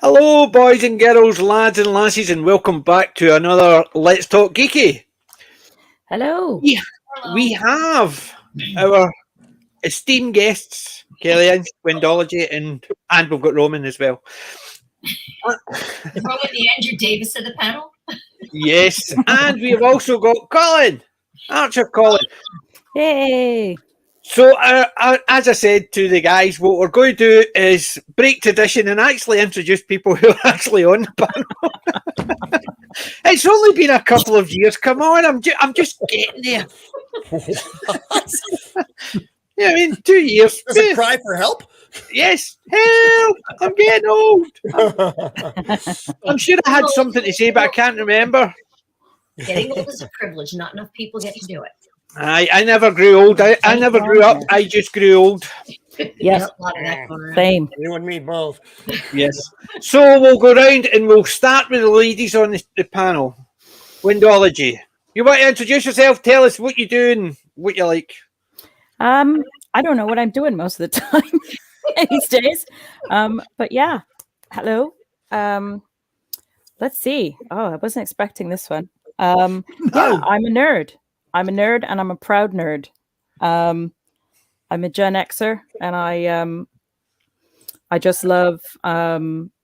Hello, boys and girls, lads and lassies, and welcome back to another Let's Talk Geeky. Hello. We have our esteemed guests, Kellyanne, Gwendology, and we've got Roman as well. Roman, the Andrew Davis of the panel. Yes, and we've also got Colin, Archer Colin. Yay. So, as I said to the guys, what we're going to do is break tradition and actually introduce people who are actually on the panel. It's only been a couple of years. Come on, I'm just getting there. Yeah, I mean, 2 years. Does it cry for help? Yes, help! I'm getting old. I'm sure I had something to say, but I can't remember. Getting old is a privilege. Not enough people get to do it. I never grew old. I never grew up. I just grew old. Yes. A lot of that going around. Same. You and me both. Yes. So we'll go round and we'll start with the ladies on the panel. Windology. You want to introduce yourself? Tell us what you do and what you like. I don't know what I'm doing most of the time these days. But yeah. Hello. Let's see. Oh, I wasn't expecting this one. Yeah, I'm a nerd. I'm a nerd and I'm a proud nerd. I'm a Gen Xer and I just love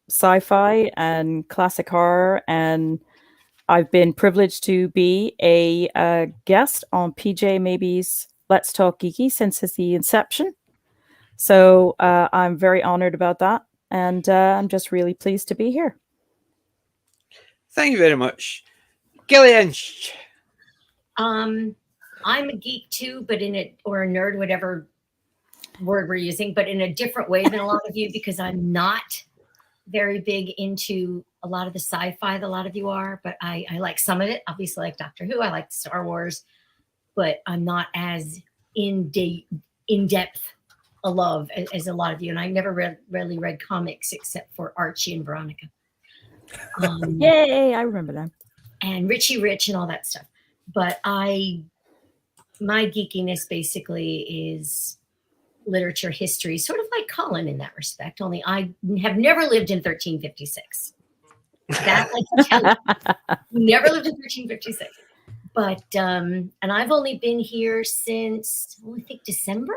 sci-fi and classic horror, and I've been privileged to be a guest on PJ Maybe's Let's Talk Geeky since the inception. So I'm very honored about that, and I'm just really pleased to be here. Thank you very much. Gillian. I'm a geek too, but or a nerd, whatever word we're using, but in a different way than a lot of you, because I'm not very big into a lot of the sci-fi that a lot of you are, but I like some of it. Obviously, like Doctor Who, I like Star Wars, but I'm not as in depth a love as a lot of you. And I never really read comics except for Archie and Veronica. Yay! I remember them. And Richie Rich and all that stuff. But my geekiness basically is literature history, sort of like Colin in that respect, only I have never lived in 1356. That I can tell you. Never lived in 1356. But, and I've only been here since, I think December?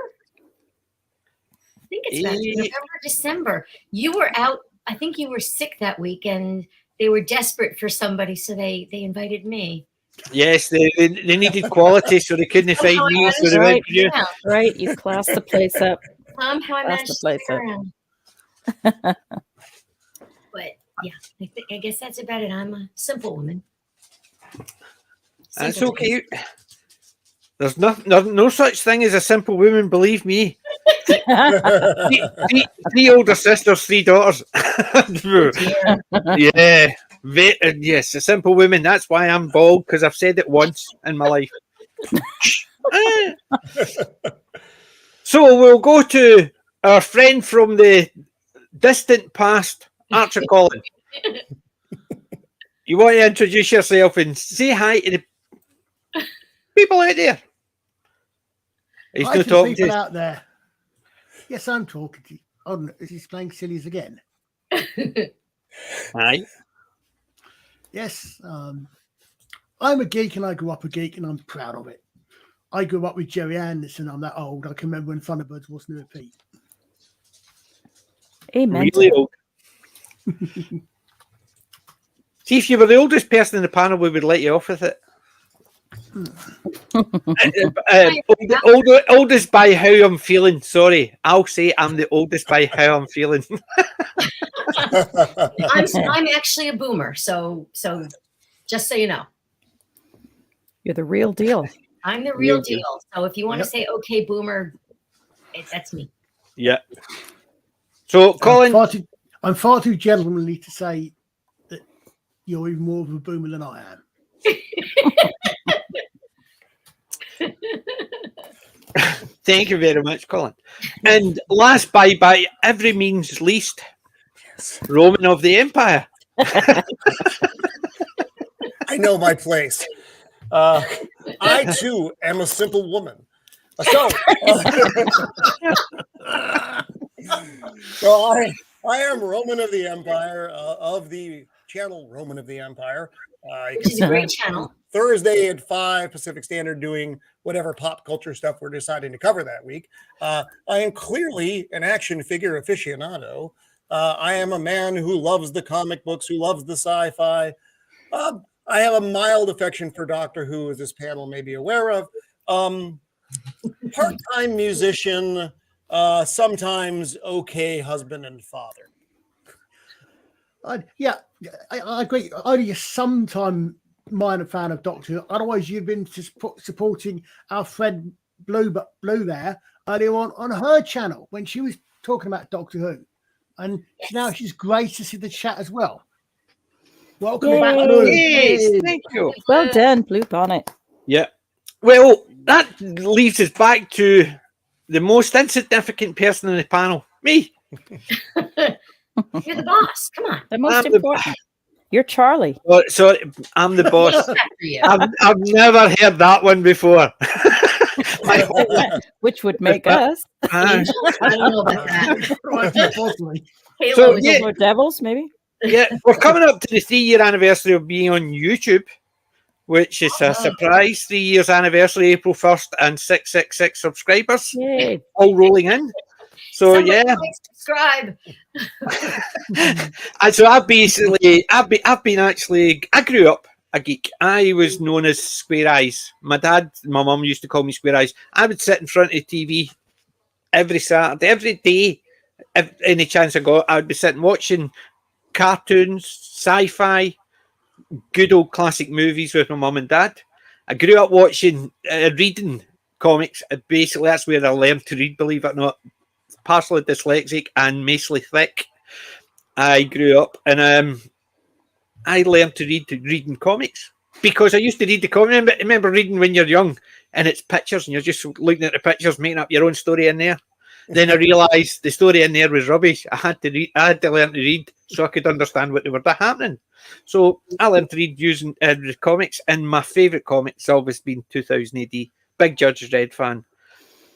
I think it's about November, December. You were out, I think you were sick that week, and they were desperate for somebody, so they invited me. Yes, they needed quality, so they couldn't find me. So they went for you. Yeah, right. You classed the place up. Somehow I managed to stick around. But yeah, I guess that's about it. I'm a simple woman. That's okay. There's no such thing as a simple woman, believe me. three older sisters, 3 daughters. Yeah. Yes, a simple woman. That's why I'm bald, because I've said it once in my life. So we'll go to our friend from the distant past, Archer Colin. You want to introduce yourself and say hi to the people out there? He's Hi not to talking people to out there. Yes, I'm talking to you. Oh, is he playing sillies again? Hi. Yes, I'm a geek and I grew up a geek and I'm proud of it. I grew up with Jerry Anderson. I'm that old. I can remember when Thunderbirds wasn't a repeat. Amen. Really old. See, if you were the oldest person in the panel, we would let you off with it. Oldest by how I'm feeling. Sorry, I'll say I'm the oldest by how I'm feeling. I'm actually a boomer, so just so you know, You're the real deal. I'm the real deal. So if you want to say okay, boomer, that's me. Yeah. So, Colin, I'm far too gentlemanly to say that you're even more of a boomer than I am. thank you very much, Colin. And last by every means least, Roman of the Empire. I know my place. I too am a simple woman. So I am Roman of the Empire, of the channel Roman of the Empire. Which is a great channel. Thursday at 5 Pacific Standard, doing whatever pop culture stuff we're deciding to cover that week. I am clearly an action figure aficionado. I am a man who loves the comic books, who loves the sci-fi. I have a mild affection for Doctor Who, as this panel may be aware of. Part-time musician, sometimes okay husband and father. I agree. Only a sometime minor fan of Doctor Who. Otherwise, you've been supporting our friend Blue there earlier on her channel when she was talking about Doctor Who. And now she's great to see the chat as well. Welcome back, Blue. Yes, thank you. Well done, Blue Bonnet. Yeah. Well, that leaves us back to the most insignificant person in the panel, me. You're the boss. Come on. The most important. You're Charlie. Oh, sorry, I'm the boss. I've never heard that one before. Which would make us. I don't know about that. So, Halo Or devils, maybe? Yeah, we're coming up to the 3-year anniversary of being on YouTube, which is a surprise. 3 years anniversary, April 1st, and 666 subscribers. Yay. All rolling in. So Somebody yeah, subscribe. and so I've been actually. I grew up a geek. I was known as Square Eyes. My mum used to call me Square Eyes. I would sit in front of the TV every Saturday, every day, any chance I got. I would be sitting watching cartoons, sci-fi, good old classic movies with my mum and dad. I grew up watching, reading comics. Basically, that's where I learned to read, believe it or not. Partially dyslexic and mostly thick. I grew up and I learned to reading comics because I used to read the comic. Remember reading when you're young and it's pictures and you're just looking at the pictures, making up your own story in there. Then I realised the story in there was rubbish. I had to learn to read so I could understand what they were happening. So I learned to read using the comics, and my favourite comics has always been 2000 AD. Big Judge Dredd fan.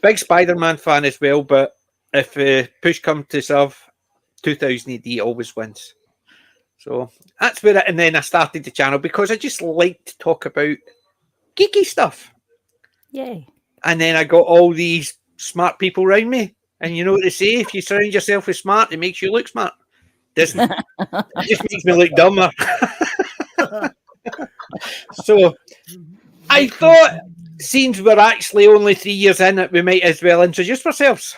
Big Spider-Man fan as well, but if push comes to shove, 2000 AD always wins. So that's where and then I started the channel because I just like to talk about geeky stuff. Yay. And then I got all these smart people around me. And you know what they say, if you surround yourself with smart, it makes you look smart. Doesn't it? It just makes me look dumber. So I thought, since we're actually only 3 years in it, we might as well introduce ourselves.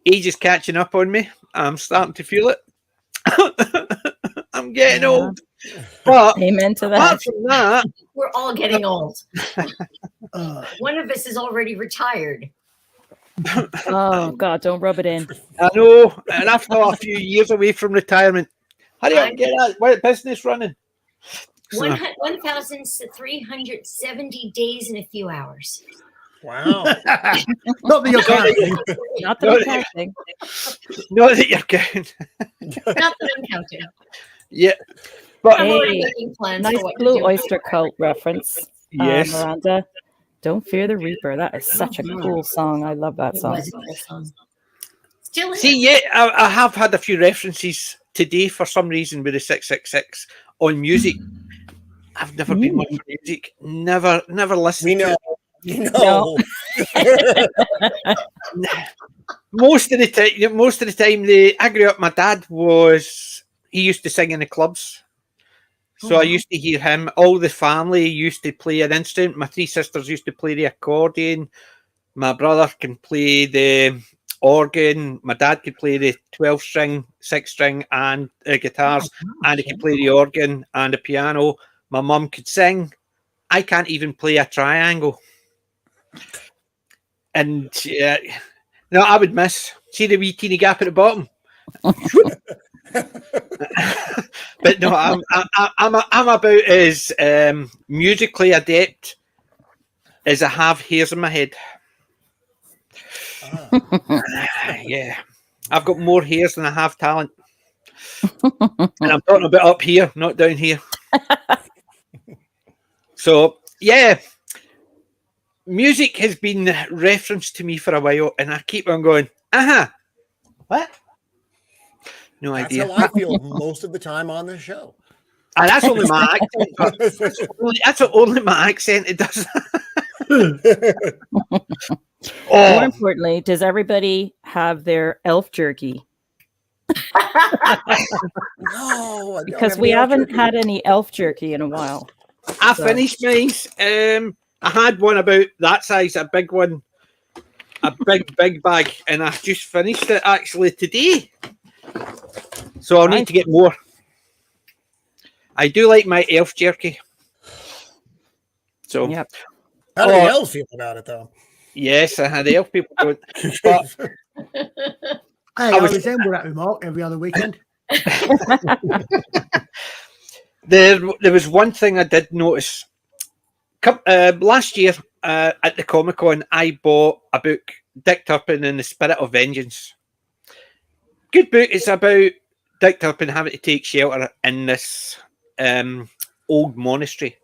Age is catching up on me. I'm starting to feel it. I'm getting old. But amen to that. Apart from that, we're all getting old. One of us is already retired. Oh God, don't rub it in. I know, and after a few years away from retirement, hurry up, get that business running. 1,370 days in a few hours. Wow. Not that you're counting. Not that I'm counting. Not that you're counting. Not that I'm counting. Yeah. But I'm already Hey, making plans nice for what to Blue do. Oyster Cult reference. Yes. Miranda. Don't Fear the Reaper. That is such a cool song. I love that It song. was a cool song. Still is. see, yeah, I have had a few references today for some reason with the 666 on music. I've never been one for music. Never listened. We to know. it. You know. Most of the time, I grew up. My dad he used to sing in the clubs, so I used to hear him. All the family used to play an instrument. My 3 sisters used to play the accordion. My brother can play the organ. My dad could play the 12-string, 6-string, and guitars, and he could play the organ and the piano. My mum could sing. I can't even play a triangle. And no, I would miss. See the wee teeny gap at the bottom. But no, I'm about as musically adept as I have hairs in my head. Yeah, I've got more hairs than I have talent, and I'm talking about up here, not down here. So yeah. Music has been referenced to me for a while, and I keep on going, what? No That's idea. how I feel most of the time on this show. And that's only my accent. That's only my accent. It does. More Oh, importantly, does everybody have their elf jerky? No, I don't Because have we any elf haven't jerky. had any elf jerky in a while. I So- finished mine. I had one about that size, a big one, a big bag, and I just finished it actually today. So I'll need Nice. to get more. I do like my elf jerky. So Yep. How do the elves feel about it, though? yes, I had elf people don't. But Hey, I I was- resemble that remark every other weekend. there was one thing I did notice. Last year at the Comic-Con, I bought a book, Dick Turpin and the Spirit of Vengeance. Good book. It's about Dick Turpin having to take shelter in this old monastery,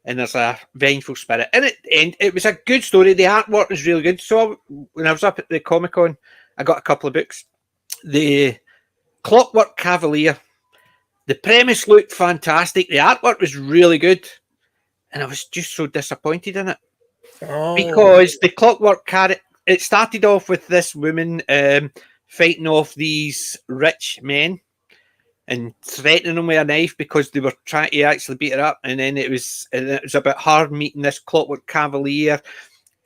and there's a vengeful spirit in it. And it was a good story. The artwork was really good. So when I was up at the Comic-Con, I got a couple of books. The Clockwork Cavalier. The premise looked fantastic. The artwork was really good. And I was just so disappointed in it. Oh, Because the Clockwork Carrot, it started off with this woman fighting off these rich men and threatening them with a knife because they were trying to actually beat her up. And then it was about her meeting this Clockwork Cavalier.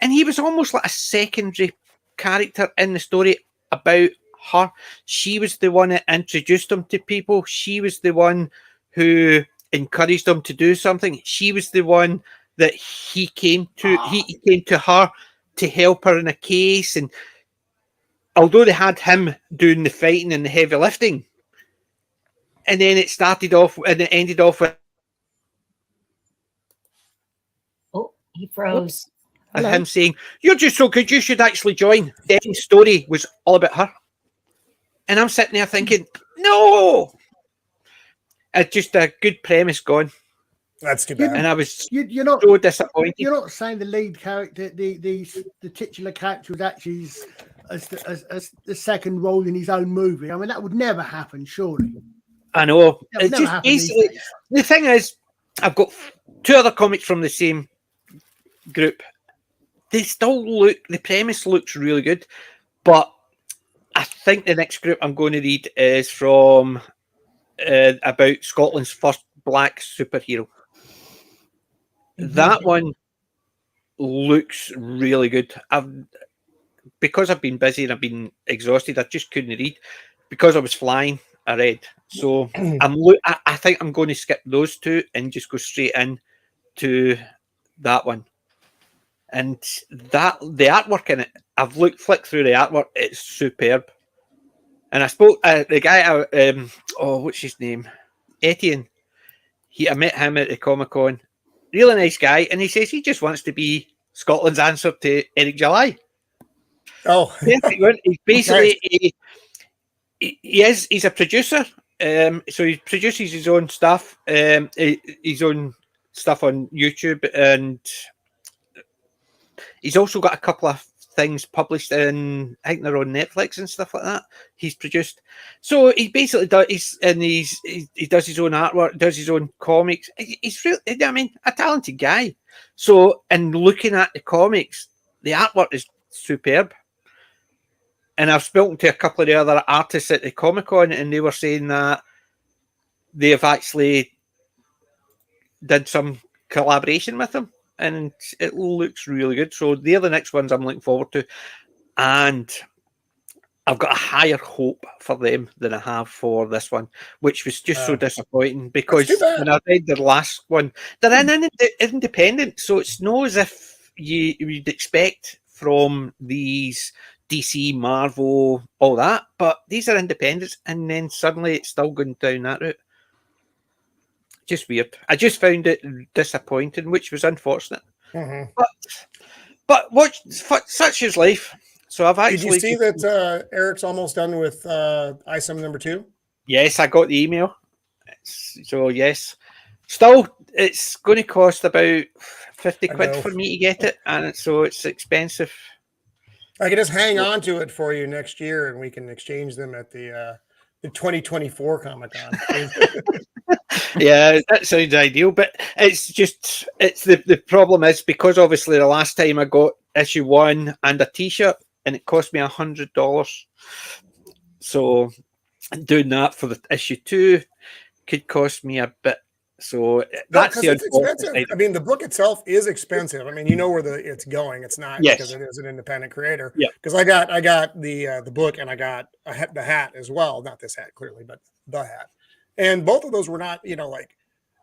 And he was almost like a secondary character in the story about her. She was the one that introduced him to people. She was the one who encouraged him to do something. She was the one that he came to. He came to her to help her in a case. And although they had him doing the fighting and the heavy lifting, and then it started off and it ended off with Oh, he froze. Hello. him saying, "You're just so good, you should actually join." The end story was all about her. And I'm sitting there thinking, no! It's just a good premise gone. that's too bad. And I was You're not. so disappointed. You're not saying the lead character, the titular character, was actually as the second role in his own movie. I mean, that would never happen, surely. I know. That would It's never just happen these basically, days. the thing is, I've got two other comics from the same group. They still look, the premise looks really good, but I think the next group I'm going to read is from about Scotland's first black superhero. That one looks really good. Because I've been busy and I've been exhausted, I just couldn't read. Because I was flying, I read. So I think I'm going to skip those two and just go straight in to that one. And that the artwork in it, I've flicked through the artwork. It's superb. And I spoke the guy. What's his name? Etienne. I met him at the Comic-Con. Really nice guy, and he says he just wants to be Scotland's answer to Eric July. Oh, He's basically he's a producer. So he produces his own stuff, his own stuff on YouTube, and he's also got a couple of things published in, I think they're on Netflix and stuff like that. He's produced, so he basically does. He does his own artwork, does his own comics. He's really, I mean, a talented guy. So, in looking at the comics, the artwork is superb. And I've spoken to a couple of the other artists at the Comic-Con, and they were saying that they have actually did some collaboration with him, and it looks really good. So they're the next ones I'm looking forward to. And I've got a higher hope for them than I have for this one, which was just so disappointing because when I read the last one, they're independent, so it's not as if you'd expect from these DC, Marvel, all that, but these are independents, and then suddenly it's still going down that route. Just weird. I just found it disappointing, which was unfortunate. mhm. But what such is life. So I've actually. Did you see that Eric's almost done with ISOM #2? Yes, I got the email. So yes, still it's going to cost about 50 quid for me to get it, and so it's expensive. I can just hang on to it for you next year, and we can exchange them at the the 2024 Comic-Con. Yeah, that sounds ideal, but it's the problem is because obviously the last time I got issue 1 and a T-shirt and it cost me $100, so doing that for the issue 2 could cost me a bit. So that's because the it's expensive. I mean, the book itself is expensive. I mean, you know where it's going. It's not because it is an independent creator. Yeah. Because I got the book and I got the hat as well. Not this hat clearly, but the hat. And both of those were not, like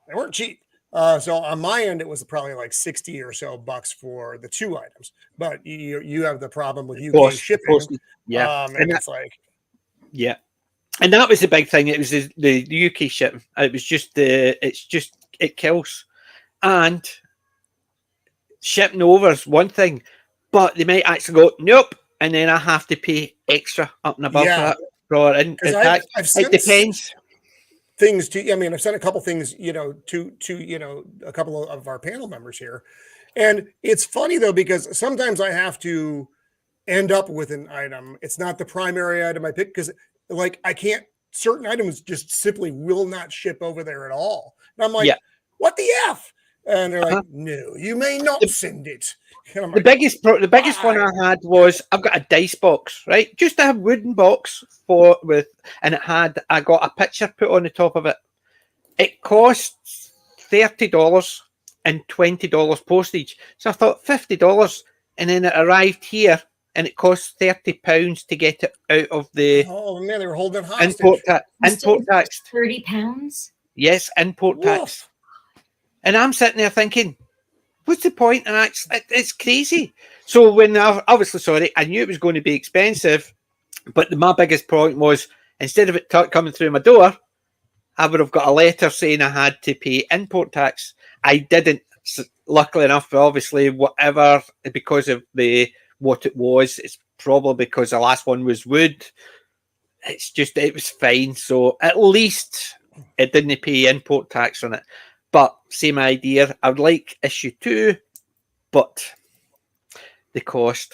they weren't cheap. So on my end, it was probably like 60 or so bucks for the 2 items. But you have the problem with UK shipping. Yeah, and it's like, yeah. And that was the big thing. It was the UK shipping. It was just it kills. And shipping over is one thing, but they might actually go, nope, and then I have to pay extra up and above that. It depends. Things to, I mean, I've sent a couple things, to a couple of our panel members here. And it's funny though, because sometimes I have to end up with an item. It's not the primary item I pick because like I can't, certain items just simply will not ship over there at all. And I'm like, what the F? And they're like, no, you may not send it. The biggest one I had was I've got a dice box, right? Just a wooden box and I got a picture put on the top of it. It costs $30 and $20 postage. So I thought $50, and then it arrived here and it cost £30 to get it out of the. Oh man, they were holding it hostage. Import tax. £30. Yes, import tax. And I'm sitting there thinking, what's the point? And it's crazy. So when I knew it was going to be expensive, but my biggest point was instead of it coming through my door, I would have got a letter saying I had to pay import tax. I didn't. Luckily enough, obviously, whatever, because of what it was, it's probably because the last one was wood. It was fine. So at least it didn't pay import tax on it. But same idea. I would like issue 2, but the cost.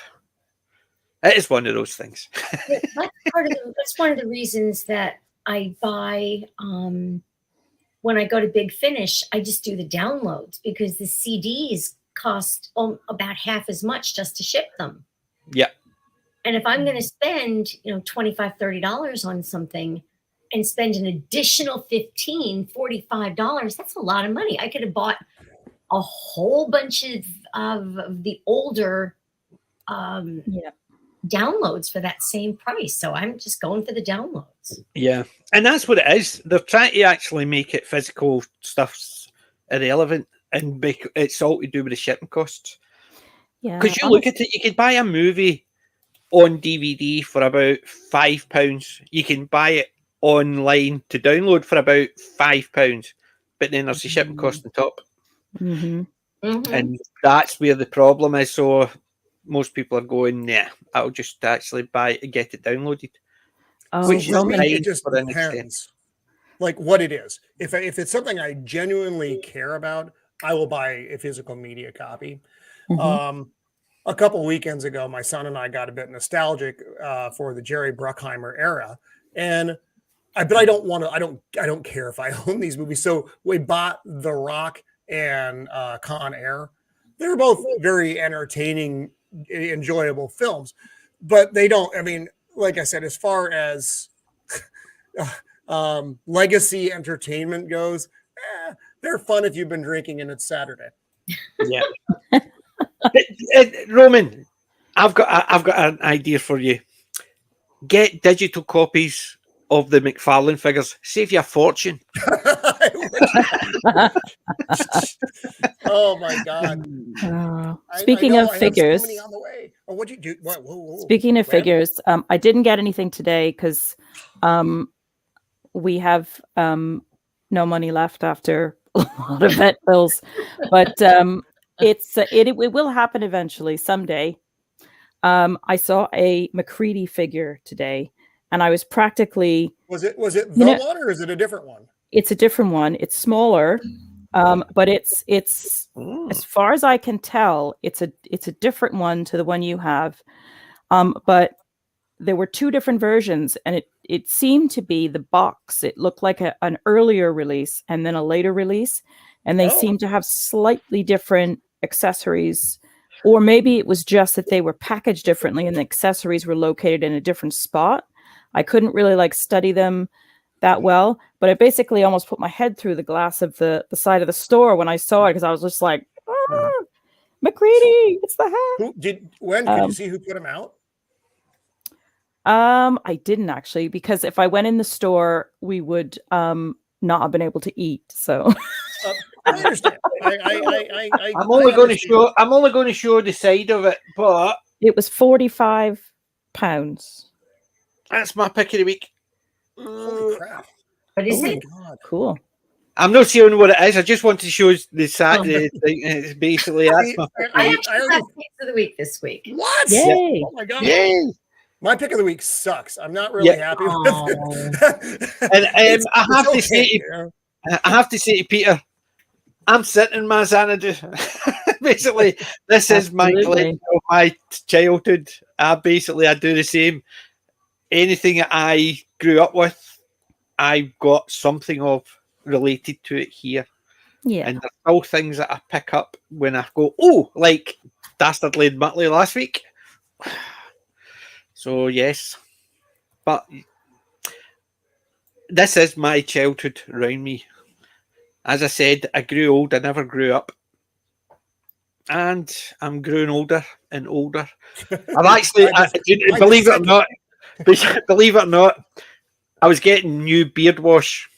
It is one of those things. That's one of the reasons that I buy. When I go to Big Finish, I just do the downloads because the CDs cost about half as much just to ship them. Yeah. And if I'm going to spend, $25, $30 on something and spend an additional $15, $45, that's a lot of money. I could have bought a whole bunch of the older downloads for that same price. So I'm just going for the downloads. Yeah. And that's what it is. They're trying to actually make it physical stuff's irrelevant and it's all to do with the shipping costs. Yeah. Because you look at it, you could buy a movie on DVD for about £5. You can buy it online to download for about £5, but then there's the shipping cost on top. Mm-hmm. Mm-hmm. And that's where the problem is. So most people are going, yeah, I'll just actually get it downloaded. Oh, which for me, fine it just for an extent. depends, like what it is. If it's something I genuinely care about, I will buy a physical media copy. Mm-hmm. A couple weekends ago, my son and I got a bit nostalgic for the Jerry Bruckheimer era, and I don't care if I own these movies. So we bought The Rock and Con Air. They're both very entertaining, enjoyable films, but they don't. I mean, like I said, as far as legacy entertainment goes, they're fun if you've been drinking and it's Saturday. Yeah. Roman, I've got an idea for you. Get digital copies of the McFarlane figures. Save you a fortune. Oh my God! Speaking of figures, so many on the way. Oh, what'd you do? Whoa. Speaking of figures, I didn't get anything today because we have no money left after a lot of vet bills, but it will happen eventually someday. I saw a McCready figure today, and I was practically. Was it the one or is it a different one? It's a different one. It's smaller, but it's as far as I can tell, it's a different one to the one you have. But there were two different versions, and it seemed to be the box. It looked like an earlier release and then a later release, and they seemed to have slightly different accessories, or maybe it was just that they were packaged differently and the accessories were located in a different spot. I couldn't really like study them that well, but I basically almost put my head through the glass of the side of the store when I saw it, because I was just like, McCready, it's the hat. Could you see who put them out? I didn't actually, because if I went in the store, we would not have been able to eat. So I understand. I'm only going to show the side of it, but it was £45. That's my pick of the week. Holy crap! What is it? God. Cool. I'm not showing what it is. I just want to show the Saturday thing. It's basically that's my pick of the I week. actually have picks of the week this week. What? Yay! Oh my god! Yay! My pick of the week sucks. I'm not really happy with it. And I have to okay, say, you know? I have to say to Peter, I'm sitting in my Xanadu. Basically, this is my collection of my childhood. I do the same. Anything that I grew up with, I've got something of related to it here. Yeah. And there's still things that I pick up when I go, oh, like Dastardly and Muttley last week. So, yes. But this is my childhood around me. As I said, I grew old. I never grew up. And I'm growing older and older. I've actually, believe it or not, I was getting new beard wash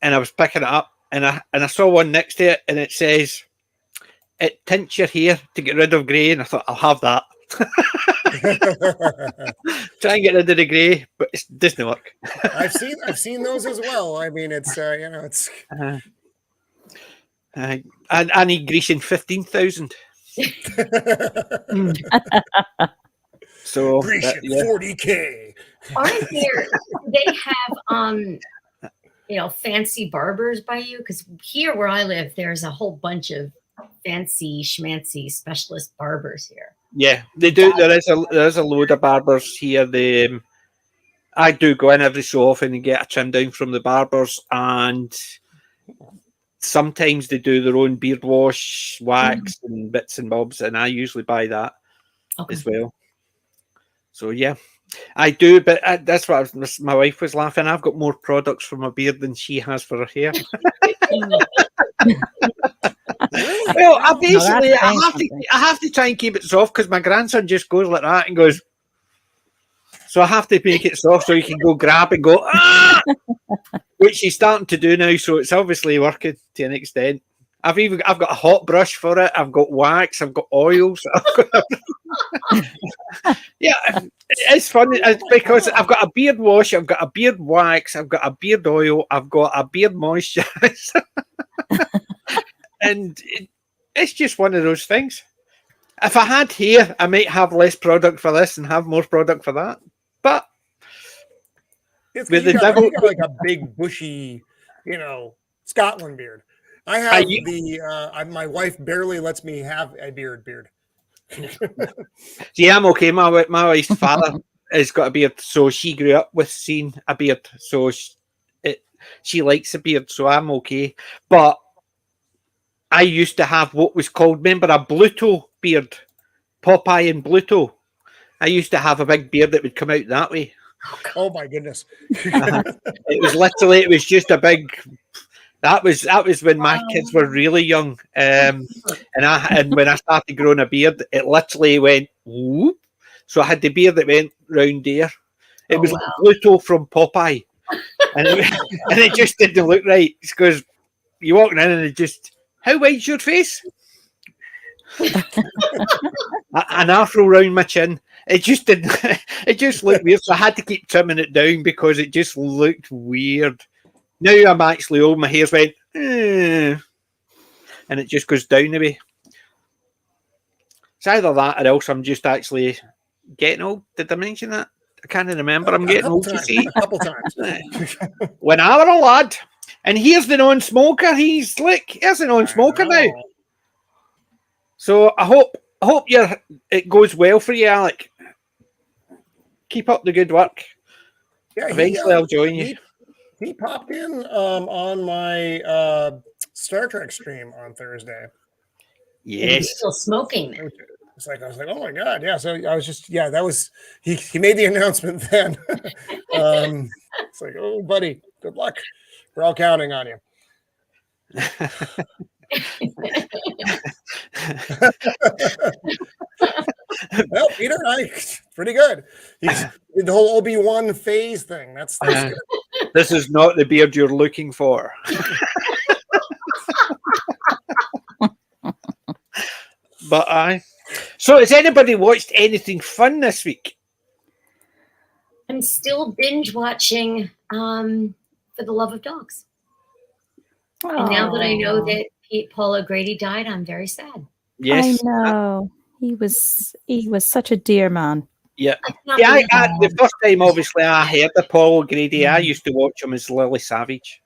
and I was picking it up and I saw one next to it and it says, it tints your hair to get rid of grey. And I thought, I'll have that. Try and get rid of the grey, but it doesn't work. I've seen those as well. I mean, it's it's. I need greasing 15,000. So Grecian 40K. Aren't there? They have fancy barbers by you? Because here where I live, there's a whole bunch of fancy schmancy specialist barbers here. Yeah, they do. There is a load of barbers here. I do go in every so often and get a trim down from the barbers, and sometimes they do their own beard wash, wax, and bits and bobs, and I usually buy that as well. So yeah, I do, but that's what my wife was laughing. I've got more products for my beard than she has for her hair. Well, I have to try and keep it soft because my grandson just goes like that and goes. So I have to make it soft so he can go grab and go, ah! Which he's starting to do now. So it's obviously working to an extent. I've got a hot brush for it. I've got wax. I've got oils. Yeah, it's funny because I've got a beard wash. I've got a beard wax. I've got a beard oil. I've got a beard moisturizer. And it's just one of those things. If I had hair, I might have less product for this and have more product for that. But it's with you got like a big bushy, Scotland beard. I have my wife barely lets me have a beard. See, I'm okay. My wife's father has got a beard, so she grew up with seeing a beard, so she likes a beard, so I'm okay. But I used to have what was called, remember, a Bluto beard, Popeye and Bluto. I used to have a big beard that would come out that way. Oh my goodness! It was just a big. That was when my kids were really young, and when I started growing a beard, it literally went whoop. So I had the beard that went round there. It was Bluto from Popeye, and it just didn't look right because you walking in and it just. How white's your face? An afro round my chin. It just didn't. It just looked weird. So I had to keep trimming it down because it just looked weird. Now I'm actually old. My hair's went, and it just goes down a bit. It's either that or else I'm just actually getting old. Did I mention that? I can't remember. I'm getting old. A couple times. When I were a lad. And here's the non-smoker. Here's the non-smoker now. So I hope it goes well for you, Alec. Keep up the good work. Yeah, Eventually, I'll join you. He popped in on my Star Trek stream on Thursday. Yes. Still smoking. It's like I was like, oh my god, yeah. So I was just, yeah, that was he made the announcement then. It's like, oh buddy, good luck. We're all counting on you. Well, Peter and I, pretty good. He did the whole Obi-Wan phase thing. That's good. This is not the beard you're looking for. But so has anybody watched anything fun this week? I'm still binge watching For the Love of Dogs. And now that I know that Paul O'Grady died, I'm very sad. Yes. I know. He was such a dear man. Yeah. The first time, obviously, I heard of Paul O'Grady, I used to watch him as Lily Savage.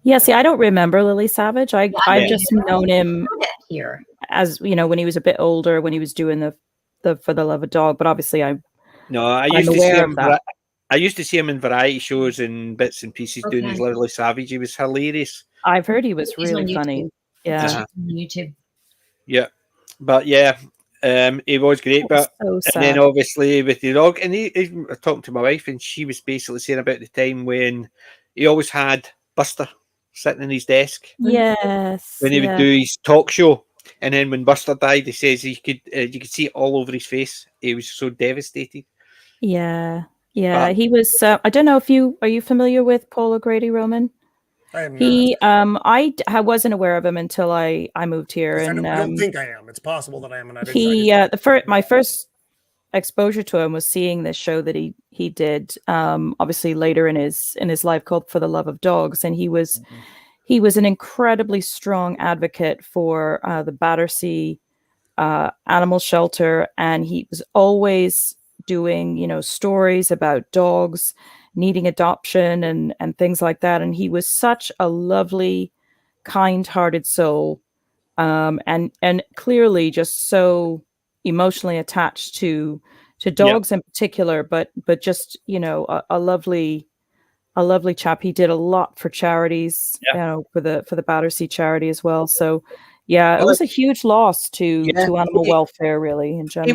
Yeah, see, I don't remember Lily Savage. I've just known him here as, you know, when he was a bit older, when he was doing the For the Love of Dog. But obviously, I used to see him in variety shows and bits and pieces doing his Lily Savage. He was hilarious. I've heard he was really funny. Yeah. YouTube. Yeah. But yeah, he was great. But so and then obviously with the dog, and I talked to my wife, and she was basically saying about the time when he always had Buster sitting in his desk. Yes. When he would do his talk show, and then when Buster died, he says you could see it all over his face. He was so devastated. Yeah. Yeah. He was. I don't know if are you familiar with Paul O'Grady, Roman? I am not. I wasn't aware of him until I moved here, and I don't think I am. It's possible that I am. And my first exposure to him was seeing this show that he did, obviously later in his life, called For the Love of Dogs, and he was an incredibly strong advocate for the Battersea animal shelter, and he was always doing, you know, stories about dogs needing adoption and things like that. And he was such a lovely, kind-hearted soul, and clearly just so emotionally attached to dogs in particular, but just, you know, a lovely chap. He did a lot for charities, you know, for the Battersea charity as well. So yeah, it was a huge loss to animal welfare, really, in general.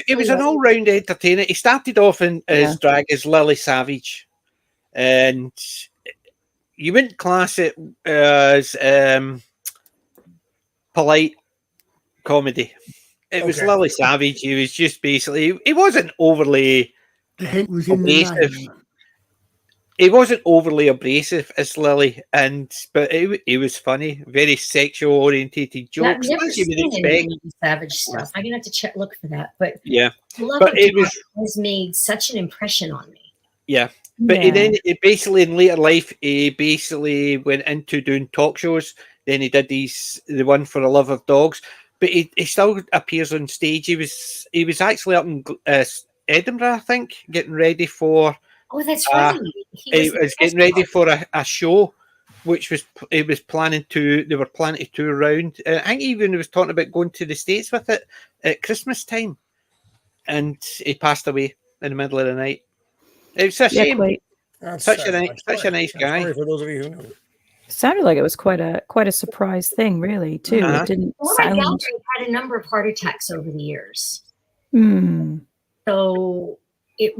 He was an all-round entertainer. He started off in his drag as Lily Savage, and you wouldn't class it as polite comedy. It was Lily Savage. He was just basically, he wasn't overly abrasive. He wasn't overly abrasive as Lily, but he was funny, very sexual orientated jokes. I've never seen any Savage stuff. I'm gonna have to look for that. But yeah, has made such an impression on me. Yeah. But then basically in later life, he basically went into doing talk shows. Then he did the one For the Love of Dogs. But he still appears on stage. He was actually up in Edinburgh, I think, getting ready for. Oh, that's right. He was getting ready for a show, which they were planning to tour around. I think even he was talking about going to the States with it at Christmas time, and he passed away in the middle of the night. It's a shame. Such a nice guy. Sorry for those of you who know. Sounded like it was quite a surprise thing, really, too. It didn't sound. He had a number of heart attacks over the years. So it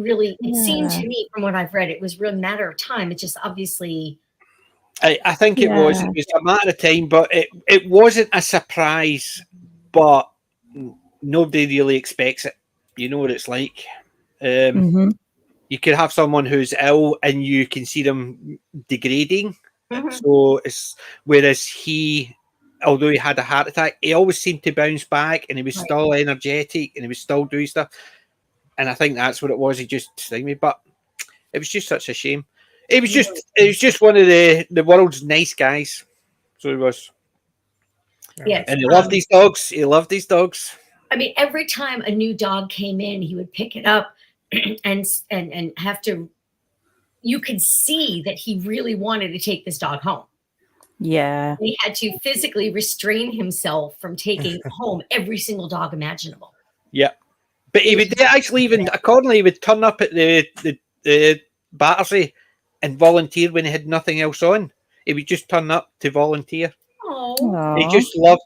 seemed to me, from what I've read, it was a real matter of time. It's just obviously. I think it was a matter of time, but it wasn't a surprise. But nobody really expects it. You know what it's like. You could have someone who's ill, and you can see them degrading. So whereas he, although he had a heart attack, he always seemed to bounce back, and he was still energetic, and he was still doing stuff. And I think that's what it was. He just stung me, but it was just such a shame. It was just one of the world's nice guys. So he was. Yes, and he loved these dogs. He loved these dogs. I mean, every time a new dog came in, he would pick it up and have to. You could see that he really wanted to take this dog home. Yeah. He had to physically restrain himself from taking home every single dog imaginable. Yeah. But he would actually even, accordingly, he would turn up at the Battersea and volunteer when he had nothing else on. He would just turn up to volunteer. Oh, He just loved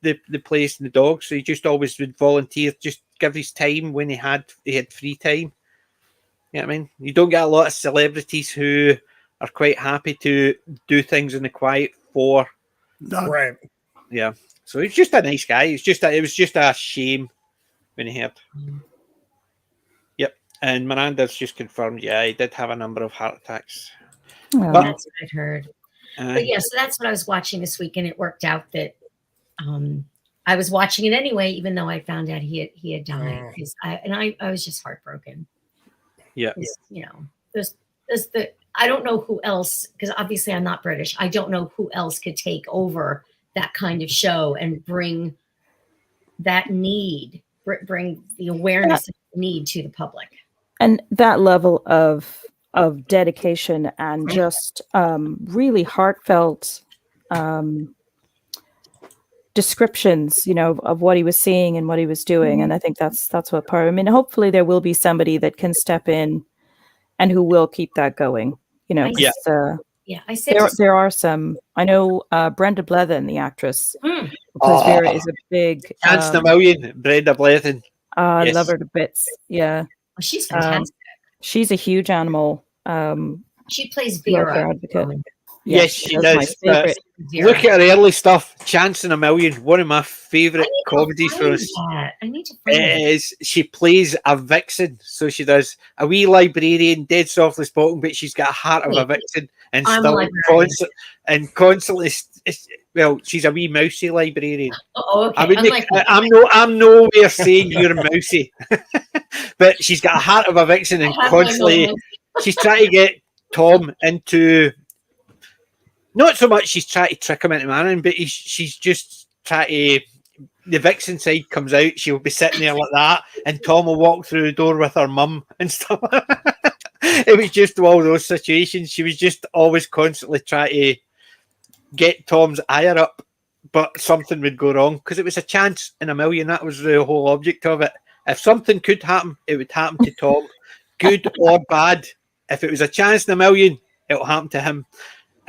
the place and the dogs. So he just always would volunteer, just give his time when he had free time. You know what I mean? You don't get a lot of celebrities who are quite happy to do things in the quiet for. No. Right. Yeah. So he's just a nice guy. It was just a shame when he heard. Yep. And Miranda's just confirmed, yeah, he did have a number of heart attacks. Oh. But- that's what I'd heard. But yeah, so that's what I was watching this week, and it worked out that I was watching it anyway, even though I found out he had died. Because I was just heartbroken. Yeah. You know, there's I don't know who else, because obviously I'm not British. I don't know who else could take over that kind of show and bring that need, bring the awareness of the need to the public. And that level of dedication and just really heartfelt descriptions, of what he was seeing and what he was doing. And I think that's what part. I mean, hopefully there will be somebody that can step in and who will keep that going. Yeah, I said there are some. I know Brenda Blethyn, the actress, who plays Oh. Vera, is a big Chance in a Million, Brenda Blethyn. I Yes. love her to bits. Yeah, well, she's fantastic. she's a huge animal. She plays welfare Vera. advocate. Yes, she that's does. my favorite. Vera. Look at her early stuff. Chance in a Million, one of my favourite I need to comedies for find us. that. I need to find It it. is. She plays a vixen, so she does a wee librarian, dead softly spoken, but she's got a heart of a vixen, and I'm a still librarian. constantly. Well, she's a wee mousy librarian. Oh, okay. I would Unlike I'm nowhere saying you're mousy, but she's got a heart of a vixen, and I have my constantly moments. she's trying to get Tom into. Not so much she's trying to trick him into marrying, but she's just trying to. The vixen side comes out, she'll be sitting there like that, and Tom will walk through the door with her mum and stuff. It was just all those situations. She was just always constantly trying to get Tom's ire up, but something would go wrong because it was a chance in a million. That was the whole object of it. If something could happen, it would happen to Tom, good or bad. If it was a chance in a million, it'll happen to him.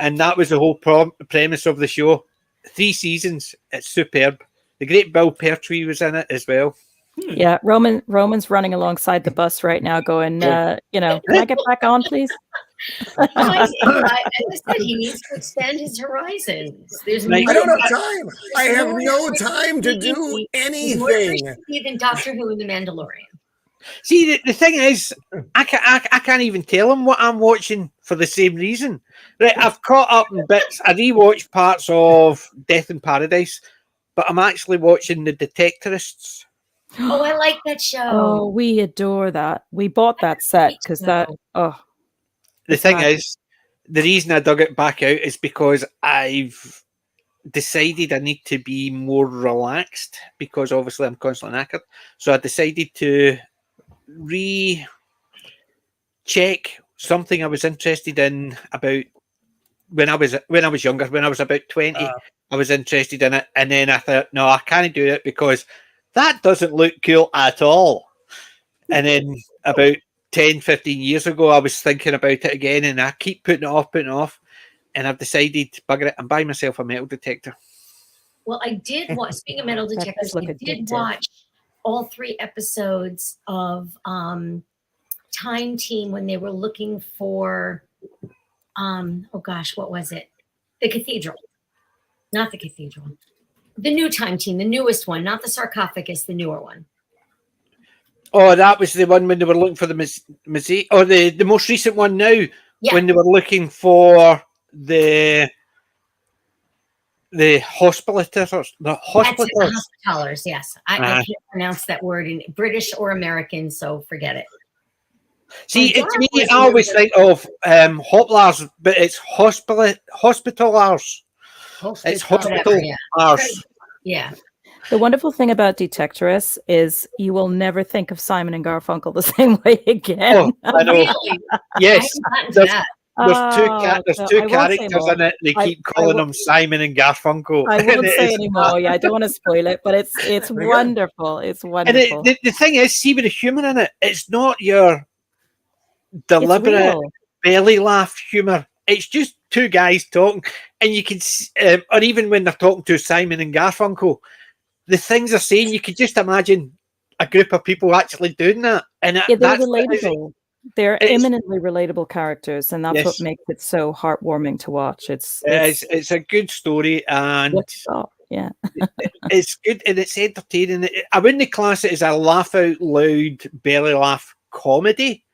And that was the whole premise of the show. 3 seasons. It's superb. The great Bill Pertwee was in it as well. Yeah, Roman's running alongside the bus right now, going, can I get back on, please? As I said, he needs to expand his horizons. There's Right. I don't have time. I have no time to do more anything. efficiency than Doctor Who and The Mandalorian. See, the thing is, I can't even tell him what I'm watching for the same reason. Right, I've caught up in bits. I rewatched parts of Death in Paradise, but I'm actually watching The Detectorists. Oh, I like that show. Oh, we adore that. We bought that set because The thing is, the reason I dug it back out is because I've decided I need to be more relaxed because obviously I'm constantly knackered. So I decided to recheck something I was interested in about when I was younger. When I was about 20, I was interested in it, and then I thought, no, I can't do it because that doesn't look cool at all. And then about 10, 15 years ago, I was thinking about it again, and I keep putting it off, and I've decided, bugger it, I'm buying myself a metal detector. Well, I did watch, speaking of metal That does detectors, look I did addictive. watch all 3 episodes of Time Team when they were looking for, oh gosh, what was it? The Cathedral. Not the Cathedral. The new Time Team, the newest one, not the sarcophagus, the newer one. Oh, that was the one when they were looking for the museum, or the most recent one now, Yeah. when they were looking for the hospitalers. The That's it, hospitalers. the hospitalers, yes. I Uh-huh. can't pronounce that word in British or American, so forget it. See, My to me, dad was I always really- think of hoplars, but it's hospitalars. It's Whatever, yeah. hospitalars. Yeah. The wonderful thing about Detectorists is you will never think of Simon and Garfunkel the same way again. Oh, I know. Really? Yes, I haven't gotten to there's, that. There's two I won't say characters more. in it. They I- keep I calling wo- them Simon and Garfunkel. I and won't it say is- anymore. Yeah, I don't want to spoil it, but it's Pretty good. wonderful. It's And wonderful. the thing is, see with the humour in it, it's not your It's deliberate real. belly laugh humour. It's just two guys talking, and you can, or even when they're talking to Simon and Garfunkel, the things they're saying, you could just imagine a group of people actually doing that, and Yeah, they're that's what it is. relatable. They're It's- eminently relatable characters, and that's Yes. what makes it so heartwarming to watch. It's It's a good story, and yeah. it's good and it's entertaining. I wouldn't class it as a laugh out loud belly laugh comedy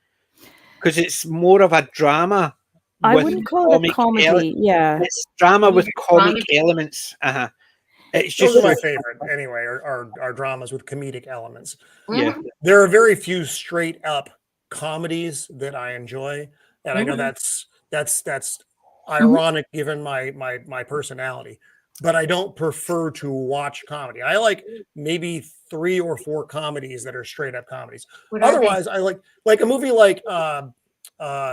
because it's more of a drama. I with wouldn't call it a comic comedy. Yeah. It's drama with comic Comedy. elements. It's Those just are my favorite, anyway. Are dramas with comedic elements. yeah. Mhm. There are very few straight up comedies that I enjoy, and I know Mhm. that's ironic given my personality. But I don't prefer to watch comedy. I like maybe 3 or 4 comedies that are straight up comedies. What are they? Otherwise, I like a movie like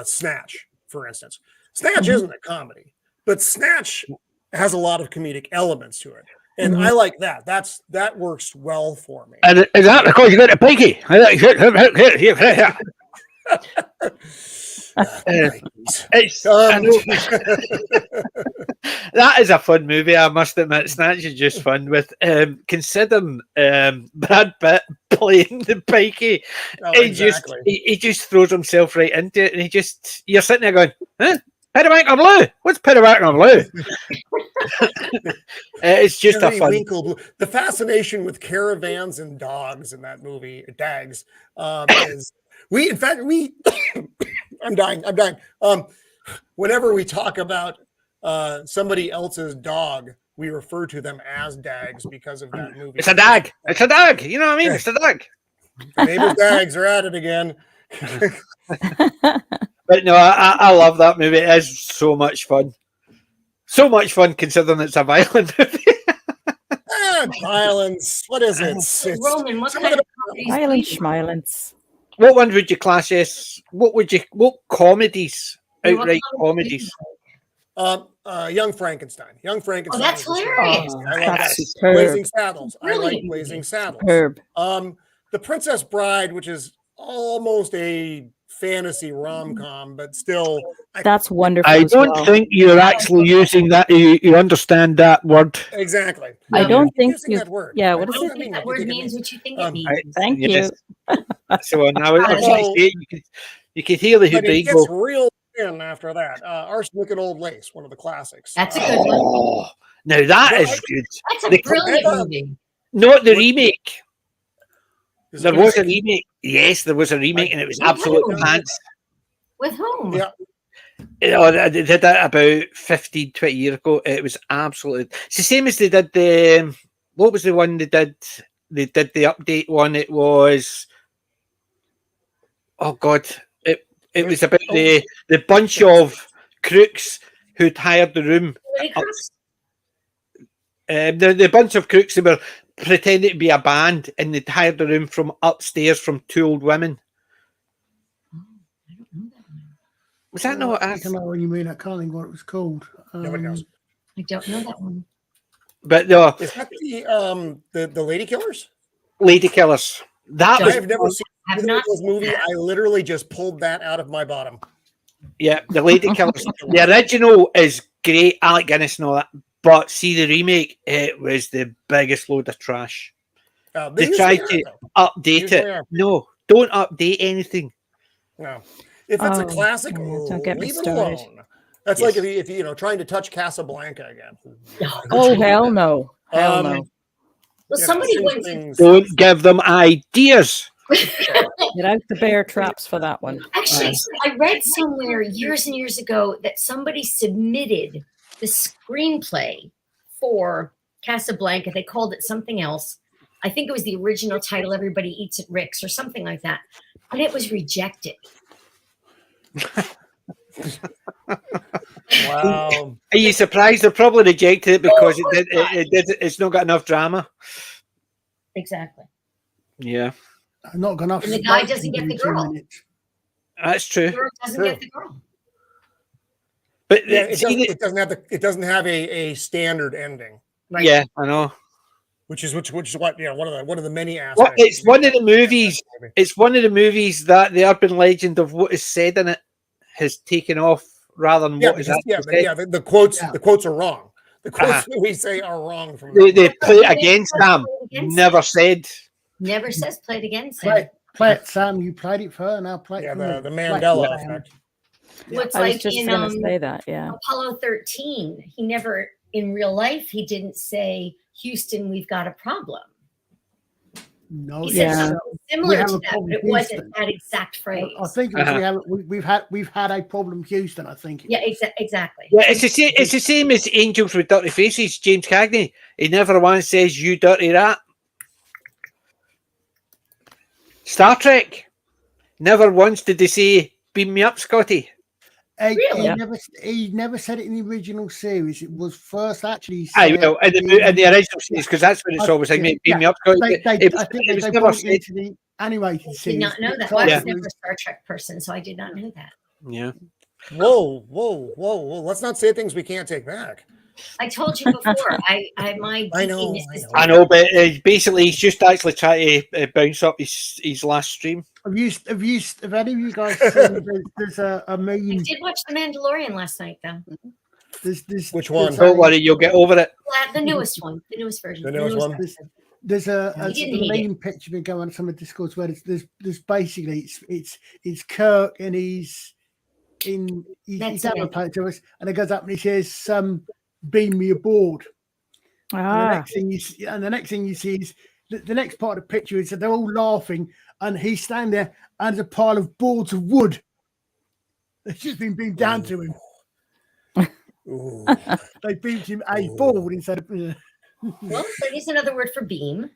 Snatch, for instance. Snatch Mhm. isn't a comedy, but Snatch has a lot of comedic elements to it, and Mhm. I like that. That works well for me. And is that because you got a pikey? It's, I Um, know, that is a fun movie. I must admit, Snatch is just fun. With considering Brad Pitt playing the pikey, oh, exactly. He just throws himself right into it, and you're sitting there going, "Huh? Pennywinker Blue? What's Pennywinker Blue?" It's just a fun. Periwinkle Blue. The fascination with caravans and dogs in that movie, Dags, is in fact I'm dying. Whenever we talk about somebody else's dog, we refer to them as Dags because of that movie. It's a dag. It's a dag. You know what I mean? Yeah. It's a dag. The neighbors Dags are at it again. But no, I love that movie. It is so much fun. So much fun considering it's a violent movie. Violence. What is it? It's Roman, what some kind of of comedies do Violence, you- schmiolence. What one would you class as? What comedies? Yeah, what Outright comedies do comedies. you Young Frankenstein. Young Frankenstein. that's is a hilarious. I love That's that. superb. Blazing Saddles. I like Brilliant Blazing movie. Saddles. Superb. The Princess Bride, which is almost a fantasy rom-com, but still, That's wonderful. I as don't well. think you're actually using that. You understand that word. exactly. I don't think using you. that word. Yeah, I what I is don't it? don't think that what word you think it means means. what you think Um, it means. Thank Yes. you. So I was Oh. trying to say you could hear the But it brain gets go. real thin after that. Arsenic and Old Lace, one of the classics. That's a good one. Oh, now that Well, is good. That's a The- brilliant Hold on. movie. Not the What- remake. Is There it was a remake? remake. Yes, there was a remake, and it was Ooh. absolute pants. With whom? Yeah. They did that about 15, 20 years ago. It was absolutely. It's the same as they did the. What was the one they did? They did the update one. It was. Oh God! It was about the bunch of crooks who'd hired the room. Lady Crooks? The bunch of crooks that were pretending to be a band, and they'd hired the room from upstairs from 2 old women. Was that not? I don't know what you mean. I can't think what it was called. Nobody knows. I don't know that one. But no, Is that the Lady Killers? Lady Killers. That I was have never seen Have either not of those seen movies. that. I literally just pulled that out of my bottom. yeah, the Lady Killers. The original is great, Alec Guinness and all that. But see the remake, it was the biggest load of trash. They usually tried are, to though. update Usually it. are. No, don't update anything. No. If it's a Oh, classic, yeah, don't get me leave it started. alone. That's Yes. like if you trying to touch Casablanca again. Oh hell no! Hell Um, no! Well, You know, somebody these went to things- Don't give them ideas. Get out the bear traps for that one. Actually, I read somewhere years and years ago that somebody submitted the screenplay for Casablanca. They called it something else. I think it was the original title, Everybody Eats at Rick's or something like that. But it was rejected. Wow. Are you surprised? They probably rejected it because it's not got enough drama. Exactly. Yeah, Not enough. And the guy smoke doesn't in get the 2 girl. minutes. that's true. The girl doesn't True. get the girl. But Yeah, it doesn't have a standard ending. Right. Yeah, I know. Which is what one of the many aspects. Well, it's one of the movies. It's one of the movies that the urban legend of what is said in it has taken off rather than what is actually said. The quotes are wrong. The quotes that we say are wrong from they play it against Sam. Never said. Never says play it again, Sam. Play it, Sam. You played it for her. Now play it for me. The Mandela effect. What's I was like just in going to say that, yeah. Apollo 13, he never, in real life, he didn't say, Houston, we've got a problem. No, He said Yeah. something similar to that, but it wasn't that exact phrase. I think we've had a problem, Houston. I think. Yeah, exactly. Yeah, it's the same as Angels with Dirty Faces. James Cagney, he never once says "you dirty rat." Star Trek, never once did they say "beam me up, Scotty." Really? He never said it in the original series. It was first actually. I will in the original series because that's when it's always like "beam me up, Scotty." I think they brought it into the animated I series. did not know that. Well, I was never a Star Trek person, so I did not know that. Yeah. Whoa. Let's not say things we can't take back. I told you before. My geekiness is I know, but basically, he's just actually trying to bounce up his last stream. Have any of you guys seen there's a meme? I did watch The Mandalorian last night, though. Which one? Don't worry, you'll get over it. The newest one, the newest version. The newest one. There's a didn't hate meme picture been going on some of the Discords where there's basically it's Kirk and he's advertising to us, and it goes up and he says, "Beam me aboard." And the next thing you see is the next part of the picture is that they're all laughing, and he's standing there, and there's a pile of boards of wood that's just been beamed down to him. They beamed him a board instead of. Well, that is another word for beam.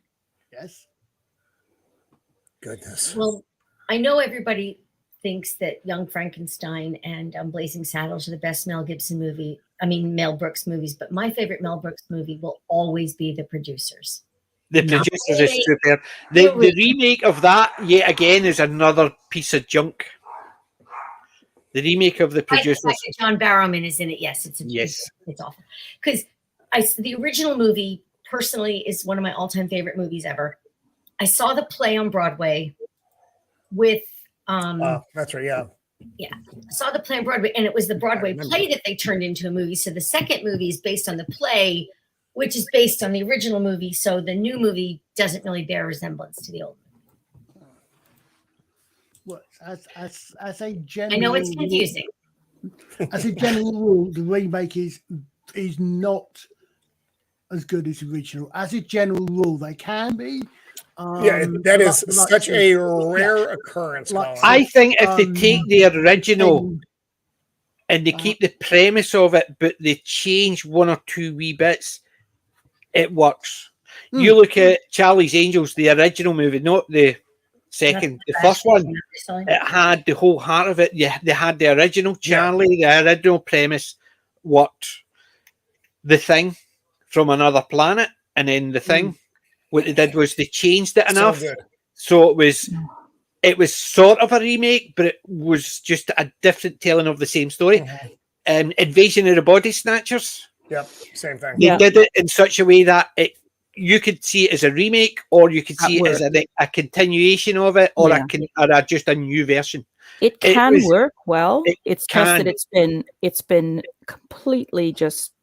Yes. Goodness. Well, I know everybody thinks that Young Frankenstein and Blazing Saddles are the best Mel Brooks movies, but my favorite Mel Brooks movie will always be The Producers. The Producers is superb. The remake of that, yet again, is another piece of junk. The remake of The Producers. The fact that John Barrowman is in it, yes, it's awful. Because the original movie, personally, is one of my all-time favorite movies ever. I saw the play on Broadway with that's right, yeah. Yeah. I saw the play on Broadway, and it was the Broadway play that they turned into a movie. So the second movie is based on the play, which is based on the original movie. So the new movie doesn't really bear resemblance to the old movie. Well, as a general, I know it's confusing. As a general rule, the remake is not as good as the original. As a general rule, they can be. That is such a rare occurrence. I think if they take the original and they keep the premise of it, but they change one or two wee bits, it works. You look at Charlie's Angels, the original movie, not the second, the first one. It had the whole heart of it. Yeah, they had the original Charlie, the original premise worked. The Thing from another planet, and then The Thing. What they did was they changed it enough, so it was sort of a remake, but it was just a different telling of the same story. Invasion of the Body Snatchers. Yep, same thing. They did it in such a way that you could see it as a remake, or you could see it as a continuation of it, or just a new version. It can work well. It's just that it's been completely just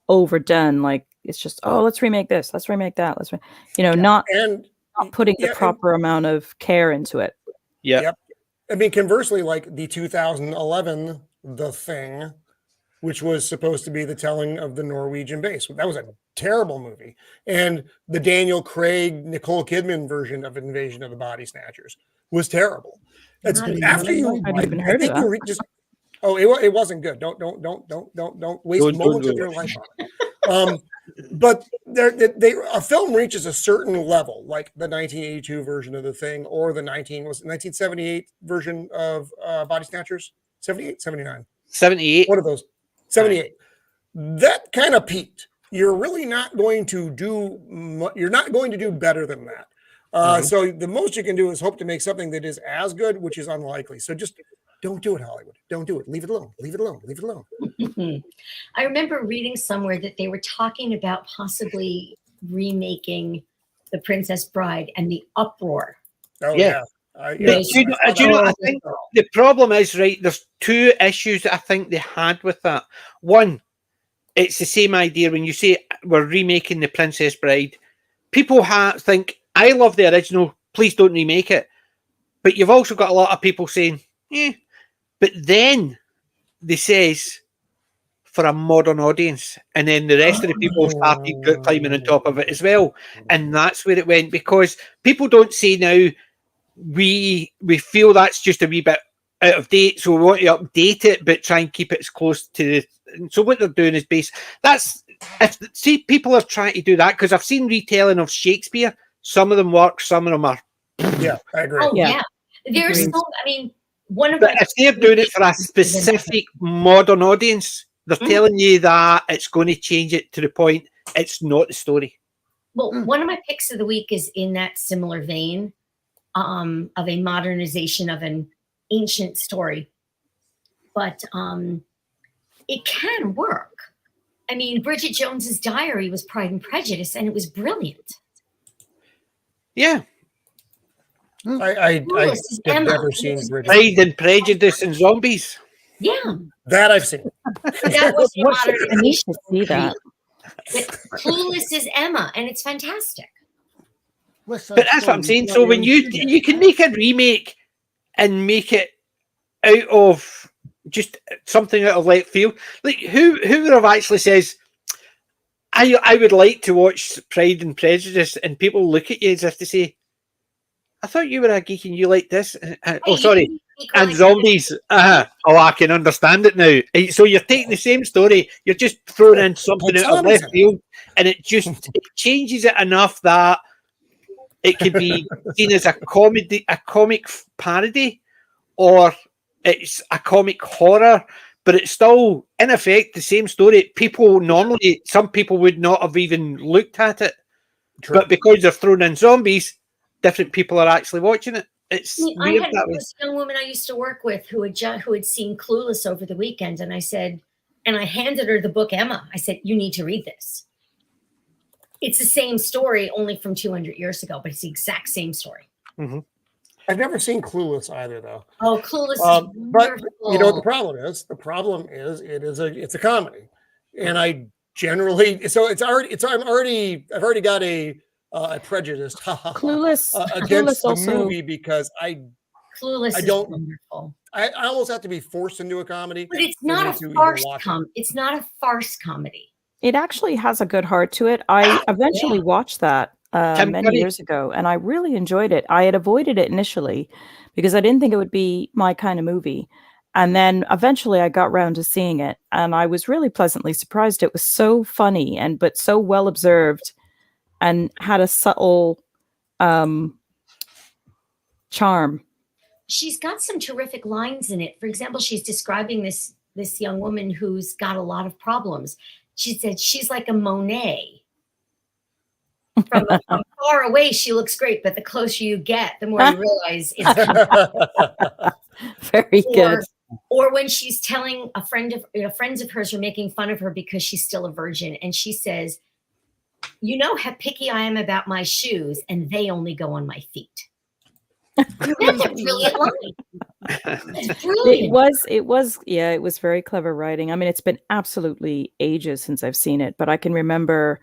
overdone. Like it's just let's remake this, let's remake that, not putting the proper amount of care into it. Yep. I mean, conversely, like the 2011 The Thing, which was supposed to be the telling of the Norwegian base, that was a terrible movie, and the Daniel Craig, Nicole Kidman version of Invasion of the Body Snatchers was terrible. That's after you. I've even heard of that. It wasn't good. Don't waste moments of your life on it. But a film reaches a certain level, like the 1982 version of The Thing, or the 1978 version of Body Snatchers. 78, 79, 78. One of those. 78. That kind of peaked. You're really not going to do. You're not going to do better than that. So the most you can do is hope to make something that is as good, which is unlikely. So just Don't do it, Hollywood. Don't do it. Leave it alone. Leave it alone. Leave it alone. I remember reading somewhere that they were talking about possibly remaking The Princess Bride and the uproar. Oh, Yeah. yeah. But do you know, I think the problem is, right, there's two issues that I think they had with that. One, it's the same idea when you say we're remaking The Princess Bride. People think, I love the original, please don't remake it. But you've also got a lot of people saying, but then they says, for a modern audience. And then the rest of the people started climbing on top of it as well. And that's where it went, because people don't say now, we feel that's just a wee bit out of date, so we want to update it, but try and keep it as close to so what they're doing is see, people are trying to do that, because I've seen retelling of Shakespeare. Some of them work, some of them are. Yeah, I agree. Oh, yeah. There's Agreed. one of But if they're doing it for a specific modern audience, they're telling you that it's going to change it to the point it's not the story. Well, one of my picks of the week is in that similar vein of a modernization of an ancient story. But it can work. I mean, Bridget Jones's Diary was Pride and Prejudice, and it was brilliant. Yeah. I've never seen Bridget. Pride and Prejudice and Zombies. Yeah. That I've seen. That was a I need modernization. to see that. Clueless is Emma, and it's fantastic. But that's what I'm saying. So when you can make a remake and make it out of just something out of left field, like who would have actually says, I would like to watch Pride and Prejudice, and people look at you as if to say, I thought you were a geek and you like this. Sorry. And Zombies. Oh, I can understand it now. So you're taking the same story, you're just throwing in something out of left field, and it changes it enough that it could be seen as a comic parody, or it's a comic horror, but it's still, in effect, the same story. Some people would not have even looked at it. True. But because they're throwing in zombies, different people are actually watching it. It's I had this young woman I used to work with who had seen Clueless over the weekend, and I said, and I handed her the book Emma. I said, you need to read this. It's the same story, only from 200 years ago, but it's the exact same story. Mm-hmm. I've never seen Clueless either, though. Oh, Clueless is wonderful. But you know what the problem is? The problem is it's a comedy, and I generally I've already got a prejudice Clueless against the also, movie, because Clueless is wonderful. I almost have to be forced into a comedy, but it's not a farce It's not a farce comedy. It actually has a good heart to it. I eventually watched that many years ago, and I really enjoyed it. I had avoided it initially because I didn't think it would be my kind of movie. And then eventually I got around to seeing it, and I was really pleasantly surprised. It was so funny but so well observed, and had a subtle charm. She's got some terrific lines in it. For example, she's describing this young woman who's got a lot of problems. She said she's like a Monet. From far away, she looks great, but the closer you get, the more you realize it's very good. Or when she's telling friends of hers are making fun of her because she's still a virgin, and she says, "You know how picky I am about my shoes, and they only go on my feet." That's a brilliant line. That's brilliant. It was very clever writing. I mean, it's been absolutely ages since I've seen it, but I can remember,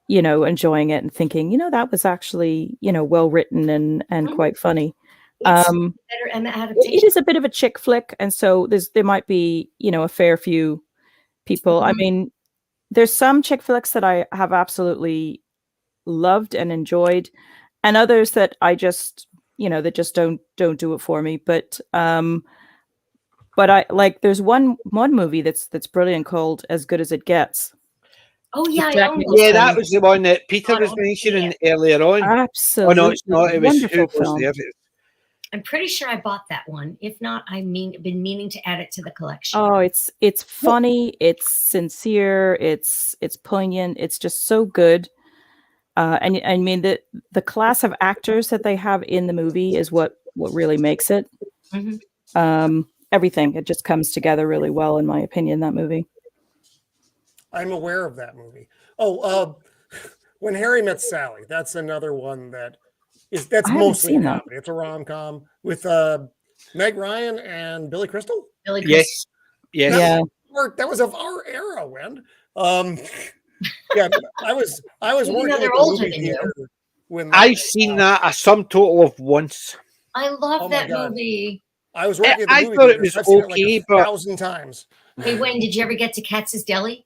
enjoying it and thinking, that was actually, well written and quite funny. Better Emma adaptation. It is a bit of a chick flick, and so there might be, a fair few people. I mean, there's some chick flicks that I have absolutely loved and enjoyed, and others that I just that just don't do it for me. But I like, there's one movie that's brilliant called As Good as It Gets. Oh yeah, that was the one that Peter was mentioning earlier on. Absolutely. Oh no, it's not. It was Who Was There. I'm pretty sure I bought that one. If not, been meaning to add it to the collection. Oh, it's funny, it's sincere, it's poignant, it's just so good. And I mean, the class of actors that they have in the movie is what really makes it. Mm-hmm. everything. It just comes together really well, in my opinion, that movie. I'm aware of that movie. Oh, When Harry Met Sally. That's another one that's I haven't mostly seen a that. comedy. It's a rom-com with Meg Ryan and Billy Crystal. Billy Crystal. Yes. Yeah. That was of our era, Wen. Yeah, I was working they're at the older movie than you. theater when I've seen that a sum total of once. I love Oh my that God. movie. I was working at the I movie thought theater. it was I've seen it like okay, 1,000 times. Hey, Wayne, did you ever get to Katz's Deli?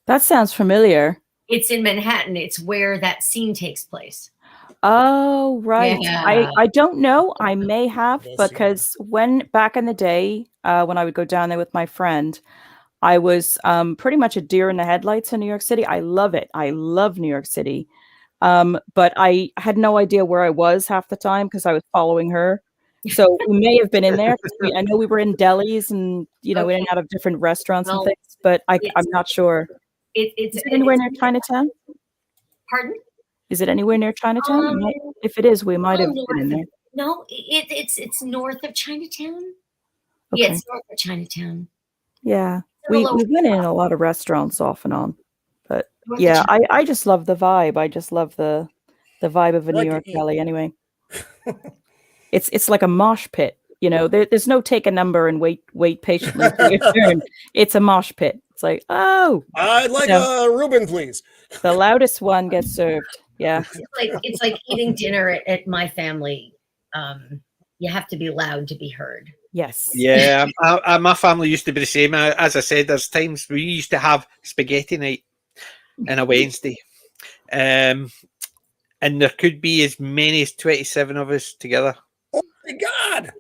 That sounds familiar. It's in Manhattan. It's where that scene takes place. Oh, right. Yeah. I don't know. I may have, Does seem- because when back in the day, when I would go down there with my friend, I was pretty much a deer in the headlights in New York City. I love it. I love New York City. But I had no idea where I was half the time because I was following her. So we may have been in there. I know we were in delis and, in Okay. and out of different restaurants Well, and things, but I'm it's- not sure. It's Is it anywhere near Chinatown? Pardon? Is it anywhere near Chinatown? If it is, we might have been in there. No, it's north of Chinatown. Okay. Yeah, it's north of Chinatown. Yeah. It's a We little went in a lot of restaurants off and on. But north of yeah, Chinatown. I just love the vibe. I just love the vibe of a New Like to York eat. deli anyway. It's like a mosh pit. There's no take a number and wait patiently for your turn. It's a mosh pit. It's like, oh, I'd like No. a Reuben, please. the loudest one gets served. Yeah. It's like eating dinner at my family. You have to be loud to be heard. Yes. Yeah, my family used to be the same. As I said, there's times we used to have spaghetti night on a Wednesday, and there could be as many as 27 of us together. Oh my God.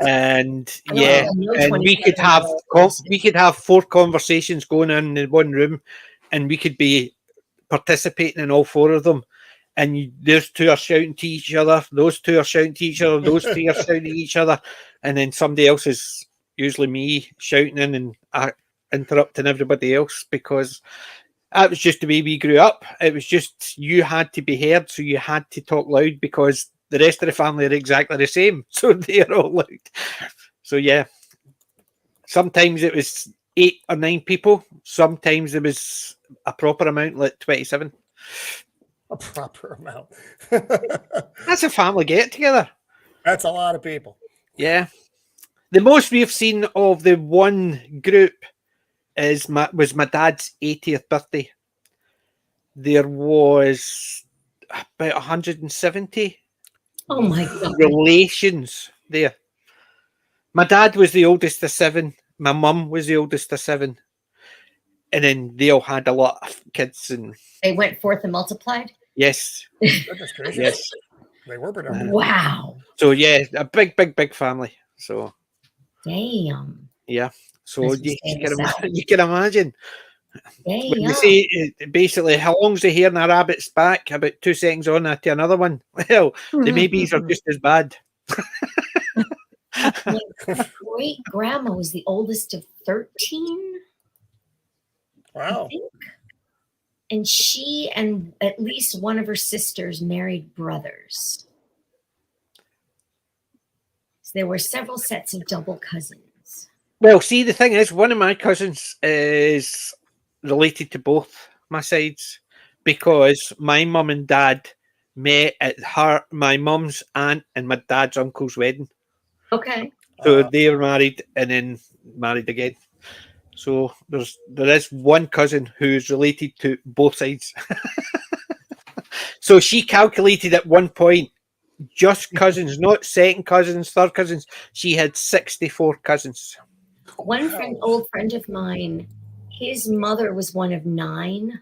And I know, yeah, I know and we 27 could have 4 conversations going on in one room, and we could be participating in all 4 of them. And those 2 are shouting to each other, those 2 are shouting to each other, those 3 are shouting at each other, and then somebody else is usually me shouting in and interrupting everybody else, because that was just the way we grew up. It was just you had to be heard, so you had to talk loud because the rest of the family are exactly the same, so they're all loud. So yeah, sometimes it was 8 or 9 people, sometimes it was a proper amount like 27. A proper amount. That's a family get together. That's a lot of people. Yeah. The most we've seen of the one group was my dad's 80th birthday. There was about 170 Oh my God. relations there. My dad was the oldest of 7. My mum was the oldest of 7. And then they all had a lot of kids. And They went forth and multiplied. yes, Goodness gracious. yes. They were productive. Wow. So yeah, a big family. So Damn. yeah. So This was you famous you can imagine. When Damn. they say basically how long's the hair in a rabbit's back? About 2 seconds on to another one. Well, the maybes are just as bad. My great grandma was the oldest of 13. I Wow. think. And she and at least one of her sisters married brothers. So there were several sets of double cousins. Well, see, the thing is, one of my cousins is related to both my sides, because my mum and dad met at my mum's aunt and my dad's uncle's wedding. Okay. So they were married and then married again. So there is one cousin who's related to both sides. So she calculated at one point, just cousins, not second cousins, third cousins. She had 64 cousins. One old friend of mine, his mother was one of 9,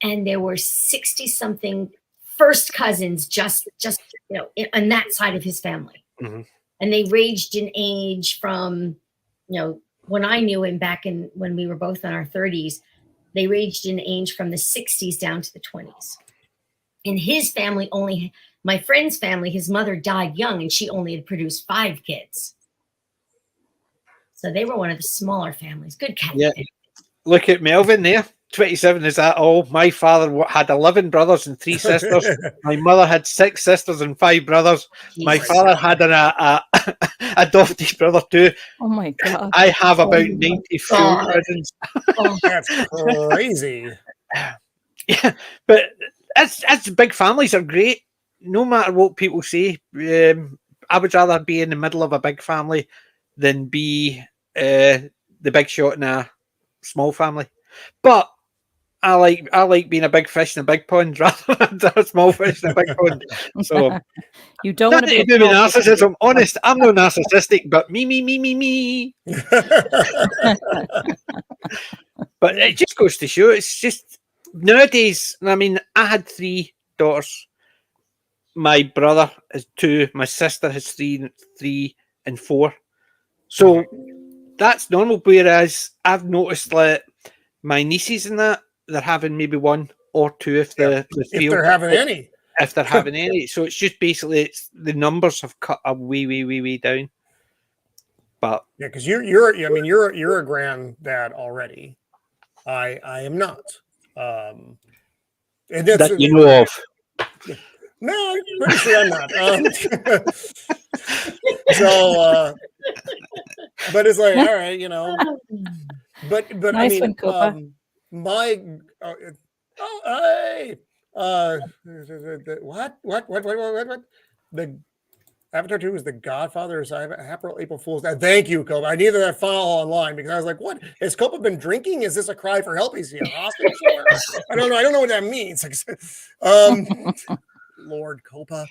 and there were 60 something first cousins just on that side of his family. Mm-hmm. And they ranged in age from, when I knew him back when we were both in our 30s, they ranged in age from the 60s down to the 20s. In his family, my friend's family, his mother died young and she only had produced 5 kids. So they were one of the smaller families. Good cat. Yeah. Look at Melvin there. 27, is that all? My father had 11 brothers and 3 sisters. My mother had 6 sisters and 5 brothers. My Jesus. father had an adopted brother too. Oh my god. I have about Oh 90 full God. cousins. Oh, That's crazy. Yeah, but it's big families are great. No matter what people say, I would rather be in the middle of a big family than be the big shot in a small family. But I like being a big fish in a big pond rather than a small fish in a big pond. So You don't want nothing to to be do with narcissism. Honest, I'm no narcissistic, but me. But it just goes to show it's just nowadays. I mean, I had 3 daughters. My brother has 2. My sister has 3 and 4. So that's normal. Whereas I've noticed that my nieces and that they're having maybe 1 or 2 if the If they're having any. If they're having any. So it's just basically the numbers have cut way down. But Yeah, because you're a granddad already. I am not. And that's, that you know of. no, I'm pretty sure I'm not. So, but it's like, all right, you know. But Nice I mean, one, Copa. my hey, what the Avatar 2 is the Godfather. So April Fool's. Thank you, Copa. I needed that file online because I was like, what? Has Copa been drinking? Is this a cry for help? Is he a hostage somewhere? I don't know. I don't know what that means. Lord Copa.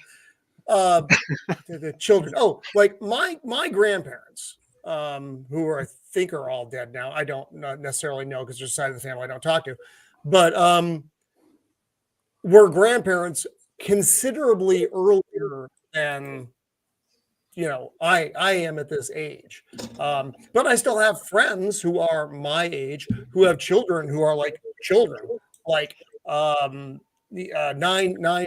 The children. Oh, like my grandparents, who I think are all dead now. I don't not necessarily know because there's a side of the family I don't talk to, but were grandparents considerably earlier than I am at this age. But I still have friends who are my age who have children who are like children, like the 9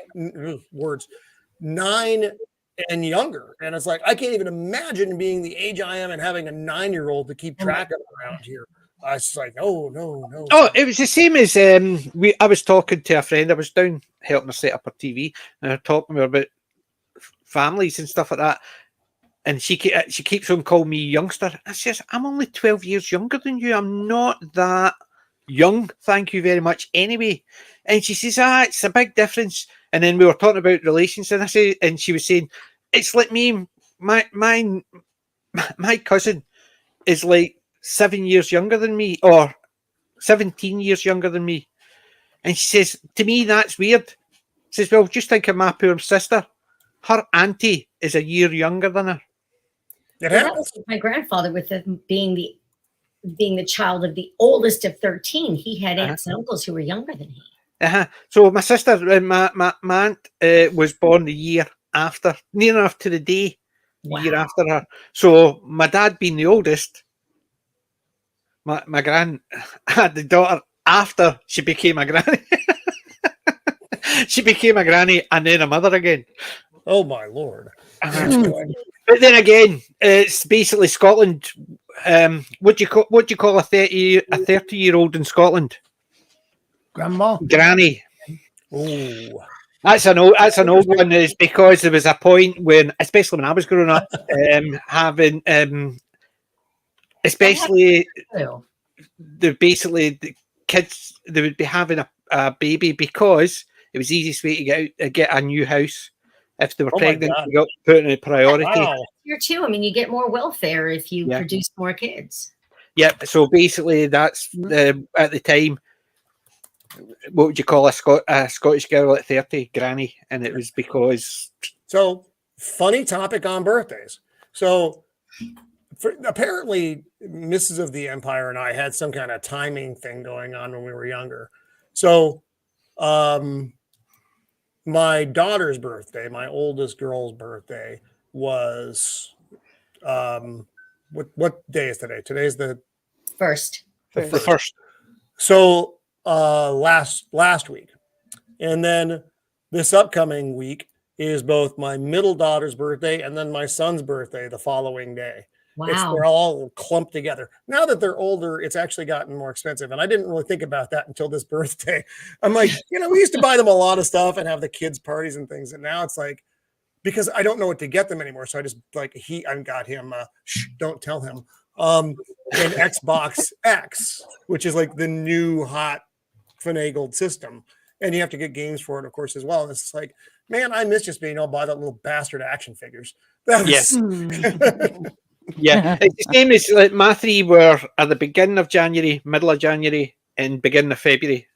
and younger. And it's like I can't even imagine being the age I am and having a 9-year-old to keep track of around here. I was like, no. Oh, it was the same as I was talking to a friend. I was down helping her set up her TV, and I was talking to her about families and stuff like that. And she keeps on calling me youngster. I says, I'm only 12 years younger than you. I'm not that young, thank you very much anyway. And she says, it's a big difference. And then we were talking about relations, and she was saying, it's like me, my cousin is like 7 years younger than me, or 17 years younger than me. And she says, to me, that's weird. She says, well, just think of my poor sister. Her auntie is a year younger than her. That was my grandfather with being the child of the oldest of 13. He had aunts and uncles who were younger than he. So my sister, my aunt, was born the year after, near enough to the day, the year after her. So my dad being the oldest, my gran had the daughter after she became a granny. She became a granny and then a mother again. Oh my Lord. But then again, it's basically Scotland. What do you call a 30-year-old in Scotland? Grandma. Granny. Oh, That's an old one. Is because there was a point when, especially when I was growing up, having especially the kids, they would be having a baby because it was the easiest way to get a new house. If they were pregnant, they got put in a priority. wow. Here too. I mean, you get more welfare if you produce more kids. Yep. So basically, that's at the time. What would you call a Scottish girl at 30? Granny, and it was because. So funny topic on birthdays. So apparently, Mrs. of the Empire and I had some kind of timing thing going on when we were younger. So, my daughter's birthday, my oldest girl's birthday, was what day is today? Today's the first. The first. So last week, and then this upcoming week is both my middle daughter's birthday and then my son's birthday the following day. Wow. They're all clumped together. Now that they're older, it's actually gotten more expensive. And I didn't really think about that until this birthday. I'm like, we used to buy them a lot of stuff and have the kids' parties and things. And now it's like, because I don't know what to get them anymore. So I just I got him, don't tell him, an Xbox X, which is like the new hot finagled system. And you have to get games for it, of course, as well. And it's like, man, I miss just being able to buy that little bastard action figures. Yes. Yeah. It's the same as like my 3 were at the beginning of January, middle of January, and beginning of February.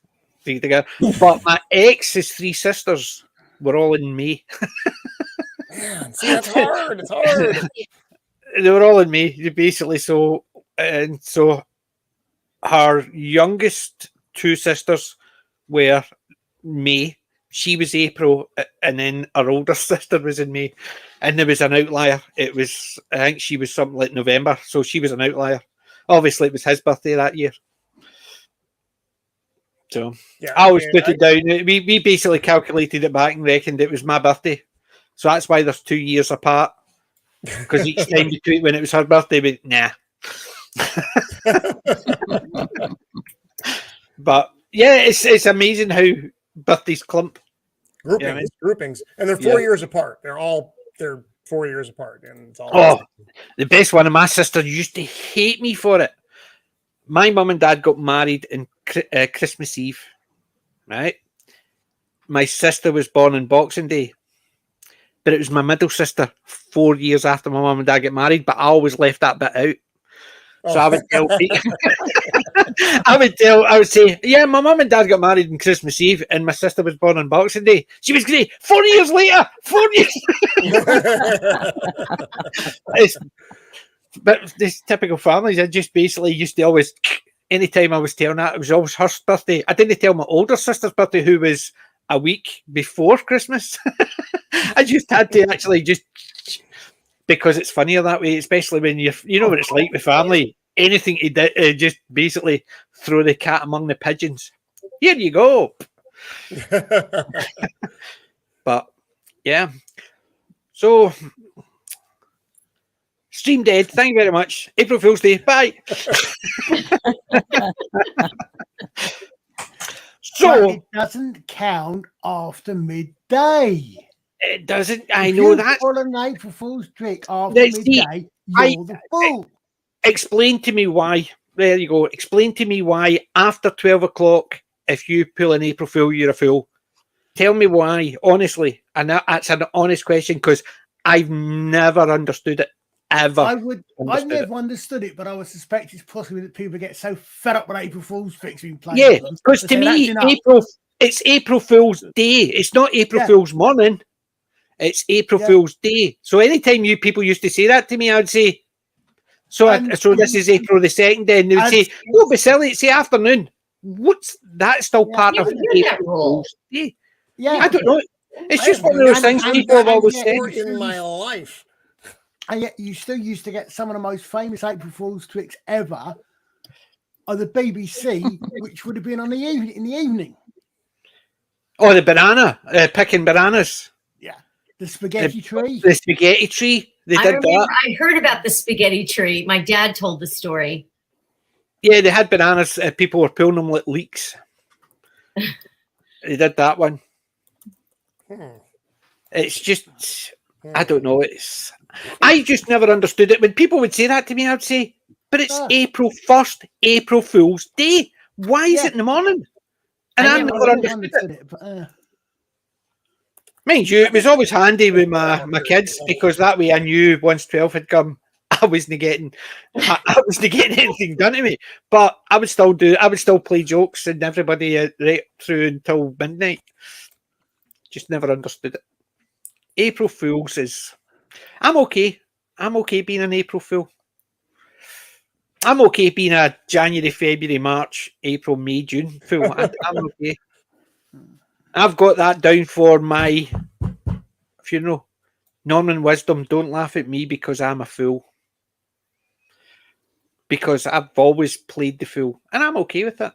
3 together. But my ex's 3 sisters were all in May. Man, see, that's hard. It's hard. They were all in May, basically. So her youngest 2 sisters were May. She was April, and then her older sister was in May. And there was an outlier. I think she was something like November. So she was an outlier. Obviously, it was his birthday that year. So Yeah, I always put it down. We basically calculated it back and reckoned it was my birthday. So that's why there's 2 years apart. Because each time between when it was her birthday, but nah. But yeah, it's amazing how birthdays clump. Groupings. And they're 4 years apart. They're 4 years apart. And it's all the best one of my sisters used to hate me for it. My mum and dad got married in Christmas Eve, right? My sister was born on Boxing Day, but it was my middle sister 4 years after my mum and dad get married, but I always left that bit out. So I would tell I would say, yeah, my mum and dad got married on Christmas Eve and my sister was born on Boxing Day. She was great. 4 years later. 4 years. But this typical families, I just basically used to always, anytime I was telling that, it was always her birthday. I didn't tell my older sister's birthday, who was a week before Christmas. I just had to actually because it's funnier that way, especially when you know what it's like with family. Anything to do, just basically throw the cat among the pigeons. Here you go. But yeah, so Stream Dead, thank you very much. April Fool's Day, bye. So it doesn't count after midday. It doesn't. I know that. Pull an April Fool's trick after midday, you're the fool. Explain to me why. There you go. Explain to me why after 12 o'clock, if you pull an April Fool, you're a fool. Tell me why, honestly. And that's an honest question because I've never understood it. Ever. I've never understood it, but I would suspect it's possible that people get so fed up with April Fool's tricks being played. Yeah, because to me, it's April Fool's Day. It's not April Fool's morning. It's April Fool's Day. So anytime people used to say that to me, I would say, so this is April the 2nd, then they would say, "Oh, be silly, it's the afternoon." What's that still part of April Fool's Day? Yeah, I don't know. It's just one of those things people have always said. In my life. And yet you still used to get some of the most famous April Fool's tricks ever on the BBC, which would have been in the evening. Oh, the banana, picking bananas. Yeah. The spaghetti tree. The spaghetti tree. They did that. I heard about the spaghetti tree. My dad told the story. Yeah, they had bananas. People were pulling them like leeks. They did that one. It's just, I don't know. I just never understood it. When people would say that to me, I'd say, but it's April 1st, April Fool's Day. Why is it in the morning? And I never understood it. Mind you, it was always handy with my kids because that way I knew once 12 had come, I wasn't getting anything done to me. But I would still play jokes and everybody right through until midnight. Just never understood it. April Fool's is... I'm okay. I'm okay being an April Fool. I'm okay being a January, February, March, April, May, June Fool. I'm okay. I've got that down for my funeral. Norman Wisdom, don't laugh at me because I'm a fool. Because I've always played the fool. And I'm okay with that.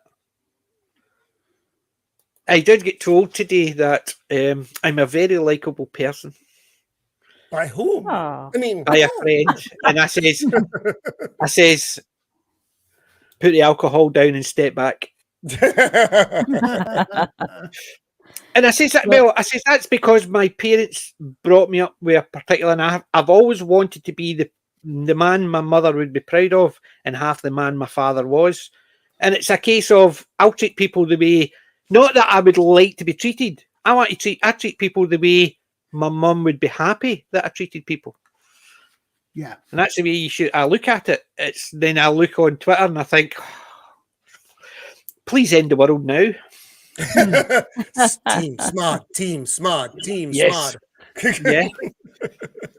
I did get told today that I'm a very likeable person. By whom? Oh. I mean, by a friend, and I says, put the alcohol down and step back. And I says, that's because my parents brought me up with a particular, and I've always wanted to be the man my mother would be proud of, and half the man my father was. And it's a case of I'll treat people the way, not that I would like to be treated. I treat people the way my mum would be happy that I treated people. Yeah, and that's the way I look at it. Then I look on Twitter and I think, please end the world now. Team smart. Yes. Yeah.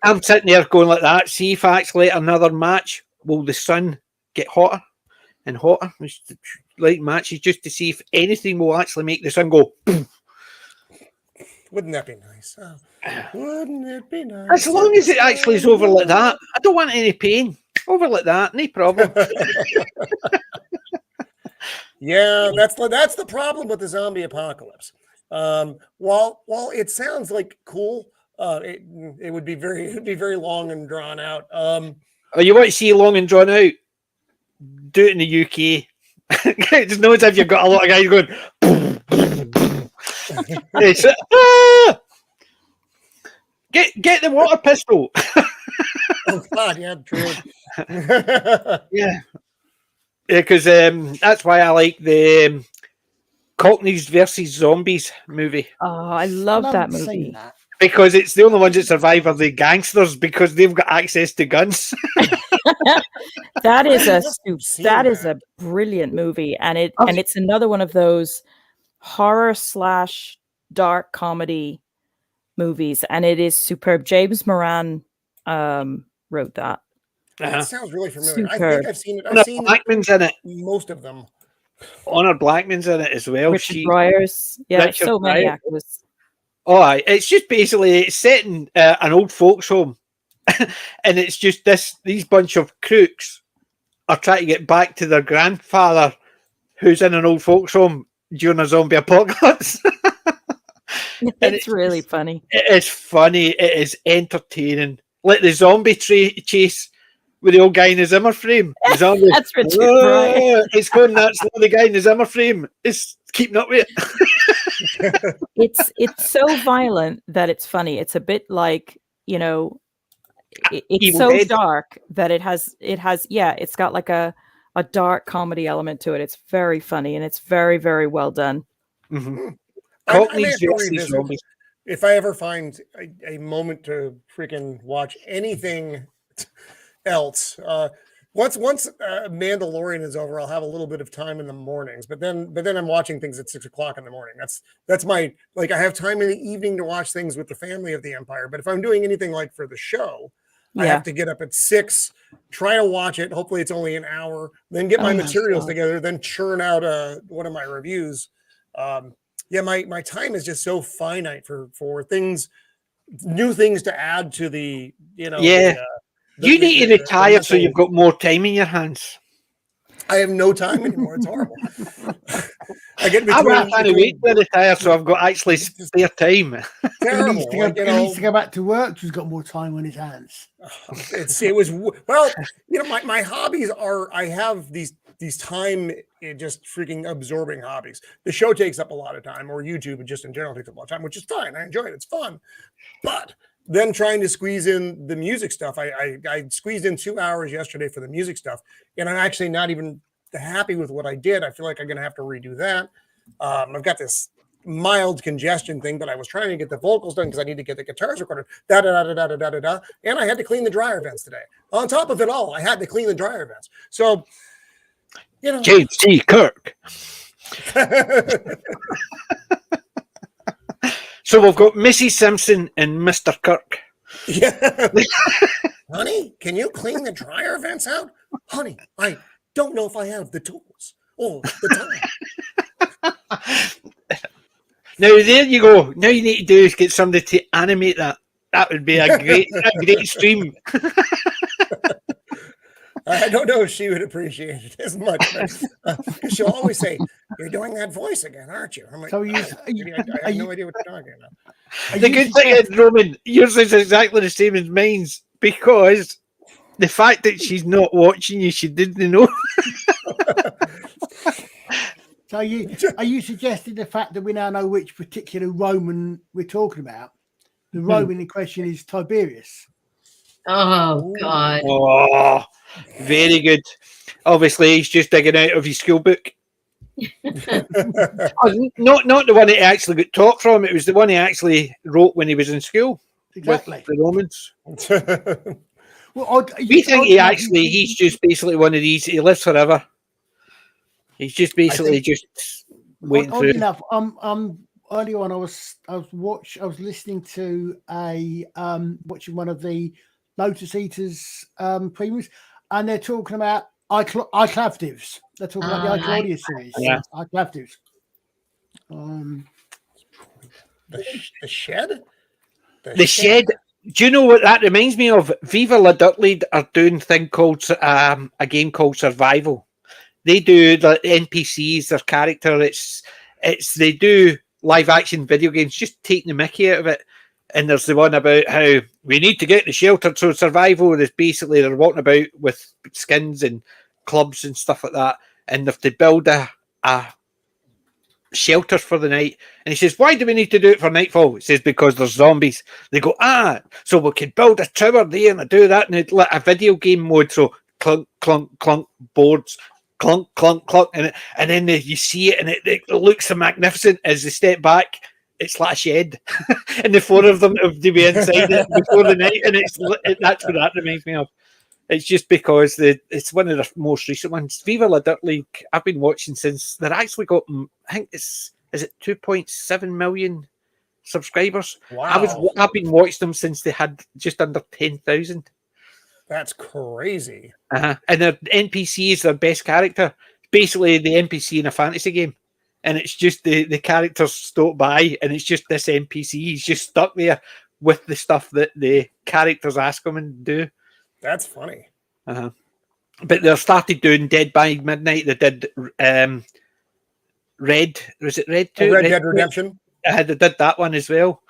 I'm sitting there going like that. See if I actually another match, will the sun get hotter and hotter? Like matches just to see if anything will actually make the sun go. Wouldn't that be nice? Oh, wouldn't it be nice? As long as it actually is over like that. I don't want any pain. Over like that, no problem. Yeah, that's the problem with the zombie apocalypse. While it sounds like cool, it would be very long and drawn out. Oh, you want to see long and drawn out? Do it in the UK. It's not as if you've got a lot of guys going. Get the water pistol. Oh God, yeah, true. Yeah, because that's why I like the Cockneys versus Zombies movie. Oh, I love that movie. Because it's the only ones that survive are the gangsters because they've got access to guns. That is a brilliant movie, and it's another one of those horror / dark comedy movies, and it is superb. James Moran wrote that. That sounds really familiar. Superb. I think I've seen it. Honor Blackman's in it. Most of them. Honor Blackman's in it as well. Richard Bryars. Yeah, Richard so many Bryars. actors. Oh, it's just basically it's set in an old folks' home, and it's just these bunch of crooks are trying to get back to their grandfather, who's in an old folks' home during a zombie apocalypse. It's really funny. It is funny. It is entertaining. Like the zombie chase with the old guy in the Zimmer frame. The zombie, That's Richard Bryars. It's going that slow. The guy in the Zimmer frame is keeping up with it. It's so violent that it's funny. It's a bit like, it's Evil so Dead. dark that it's got like a dark comedy element to it. It's very funny and it's very, very well done. Mm-hmm. I may have to revisit if I ever find a moment to freaking watch anything else. Once Mandalorian is over, I'll have a little bit of time in the mornings, but then I'm watching things at 6 o'clock in the morning. That's my, like, I have time in the evening to watch things with the family of the Empire. But if I'm doing anything like for the show, I have to get up at 6, try to watch it. Hopefully it's only an hour, then get my materials together, then churn out one of my reviews. My time is just so finite for things, new things to add to the, you need to retire so you've got more time in your hands. I have no time anymore. It's horrible. I get I can't wait to retire so I've got actually spare time. Terrible. He needs to go back to work. He's got more time on his hands. My hobbies are, I have these time just freaking absorbing hobbies. The show takes up a lot of time, or YouTube just in general takes up a lot of time, which is fine. I enjoy it. It's fun. But then trying to squeeze in the music stuff. I squeezed in 2 hours yesterday for the music stuff, and I'm actually not even happy with what I did. I feel like I'm going to have to redo that. I've got this mild congestion thing, but I was trying to get the vocals done because I need to get the guitars recorded. And I had to clean the dryer vents today. On top of it all, I had to clean the dryer vents. So, James T. Kirk. So we've got Mrs. Simpson and Mr. Kirk. Yeah. Honey, can you clean the dryer vents out? Honey, I don't know if I have the tools or the time. Now there you go. Now you need to do is get somebody to animate that. That would be a great stream. I don't know if she would appreciate it as much. But, she'll always say, You're doing that voice again, aren't you? I'm like, So I have no idea what you're talking about. The good thing is, Roman, yours is exactly the same as mine's, because the fact that she's not watching you, she didn't know. So are you suggesting the fact that we now know which particular Roman we're talking about? The Roman in question is Tiberius. Oh God. Oh, very good. Obviously, he's just digging out of his school book. Not the one that he actually got taught from. It was the one he actually wrote when he was in school. Exactly. With the Romans. Well, We think he's just basically one of these. He lives forever. He's just basically just waiting oddly through. enough, earlier on I was listening to watching one of the Lotus Eaters premiums, and they're talking about iClavdivs. They're talking about the iClaudius series. Yeah. iClavdivs. The shed? The shed. Do you know what that reminds me of? Viva La Duck Lead are doing a game called Survival. They do the NPCs, their character. It's they do live action video games, just taking the mickey out of it. And there's the one about how we need to get the shelter to Survival. Is basically they're walking about with skins and clubs and stuff like that, and they have to build a shelter for the night. And he says, why do we need to do it for nightfall? He says, because there's zombies. They go, so we could build a tower there and do that, and it's like a video game mode. So clunk, clunk, clunk, boards, clunk, clunk, clunk, and then you see it, and it looks so magnificent. As they step back, it's like a shed, and the four of them have to be inside it before the night, and that's what that reminds me of. It's just because it's one of the most recent ones. Viva La Duck League, I've been watching since they're actually got, I think is it 2.7 million subscribers? Wow. I've been watching them since they had just under 10,000. That's crazy. And their NPC is their best character. Basically, the NPC in a fantasy game. And it's just the characters stop by, and it's just this NPC. He's just stuck there with the stuff that the characters ask him and do. That's funny. But they started doing Dead by Midnight. They did Red. Was it Red 2? Red Dead Redemption. They did that one as well.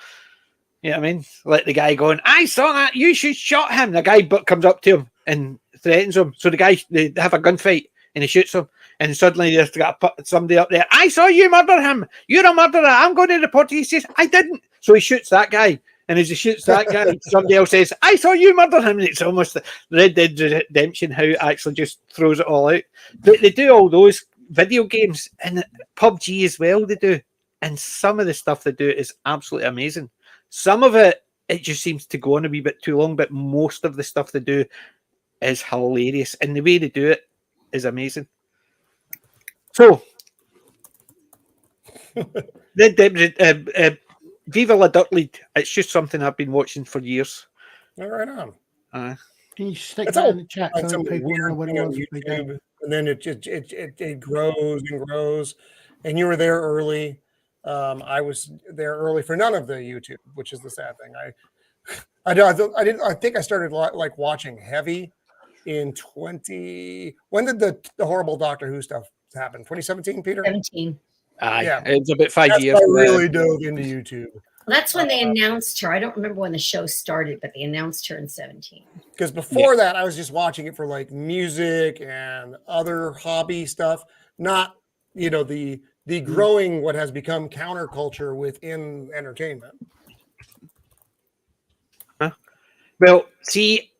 You know what I mean? Like the guy going, I saw that. You should shot him. The guy comes up to him and threatens him. So the guy, they have a gunfight and he shoots him. And suddenly there's got somebody up there. I saw you murder him. You're a murderer. I'm going to report you. He says, I didn't. So he shoots that guy. And as he shoots that guy, somebody else says, I saw you murder him. And it's almost Red Dead Redemption, how it actually just throws it all out. They do all those video games, and PUBG as well, they do. And some of the stuff they do is absolutely amazing. Some of it just seems to go on a wee bit too long, but most of the stuff they do is hilarious. And the way they do it is amazing. So, Viva La Duck League, it's just something I've been watching for years. All right on. Can you stick that in the chat so people know what it was? YouTube, and then it grows and grows. And you were there early. I was there early for none of the YouTube, which is the sad thing. I think I started like watching heavy in 20. When did the horrible Doctor Who stuff happen? 2017, Peter? 17. Yeah, it's about 5 years. I really dove into YouTube. That's when they announced her. I don't remember when the show started, but they announced her in 17. Because before that, I was just watching it for like music and other hobby stuff, not the growing what has become counterculture within entertainment. Well, see,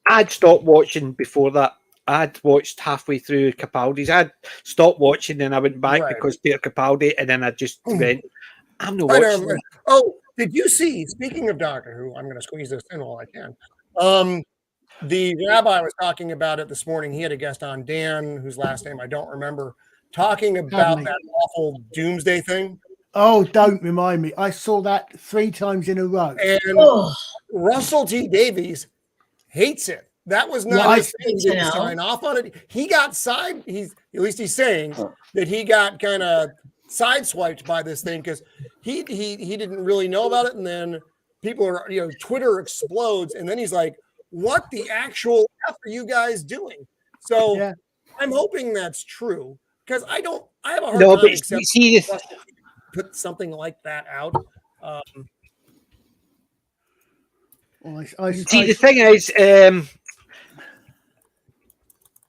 I'd stopped watching before that. I'd watched halfway through Capaldi's. I'd stopped watching and I went back because Peter Capaldi, and then I just went, I'm not watching that. Oh, did you see, speaking of Doctor Who, I'm going to squeeze this in while I can. The rabbi was talking about it this morning. He had a guest on, Dan, whose last name I don't remember, talking about that awful doomsday thing. Oh, don't remind me. I saw that 3 times in a row. And Russell T. Davies hates it. That was not his thing to sign off on it. He got he's saying that he got kind of sideswiped by this thing because he didn't really know about it. And then people are, Twitter explodes. And then he's like, what the actual F are you guys doing? So I'm hoping that's true. because I have a hard No, time but accepting see, put something like that out. the thing is,